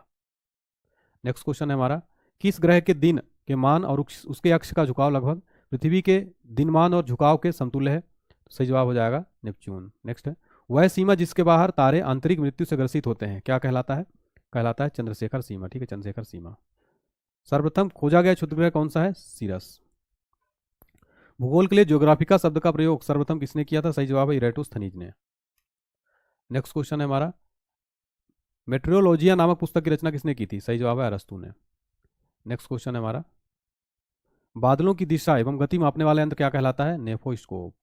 नेक्स्ट क्वेश्चन है हमारा, किस ग्रह के दिन के मान और उसके अक्ष का झुकाव लगभग पृथ्वी के दिनमान और झुकाव के समतुल्य है, सही जवाब हो जाएगा नेपच्यून। नेक्स्ट है, वह सीमा जिसके बाहर तारे आंतरिक मृत्यु से ग्रसित होते हैं क्या कहलाता है, कहलाता है चंद्रशेखर सीमा, ठीक है, चंद्रशेखर सीमा। सर्वप्रथम खोजा गया क्षुद्र ग्रह कौन सा है, सीरस। भूगोल के लिए ज्योग्राफिका शब्द का प्रयोग सर्वप्रथम किसने किया था, सही जवाब है इरेटोस्थनीज ने। नेक्स्ट क्वेश्चन है हमारा, मेट्रोलॉजिया नामक पुस्तक की रचना किसने की थी, सही जवाब है अरस्तू ने। नेक्स्ट क्वेश्चन है हमारा, बादलों की दिशा एवं गति मापने वाला यंत्र क्या कहलाता है, नेफोस्कोप।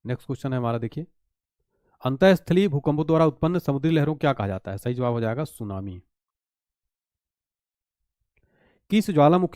नेक्स्ट क्वेश्चन है हमारा, देखिए, अंतःस्थलीय भूकंपों द्वारा उत्पन्न समुद्री लहरों को क्या कहा जाता है, सही जवाब हो जाएगा सुनामी। किस ज्वालामुखी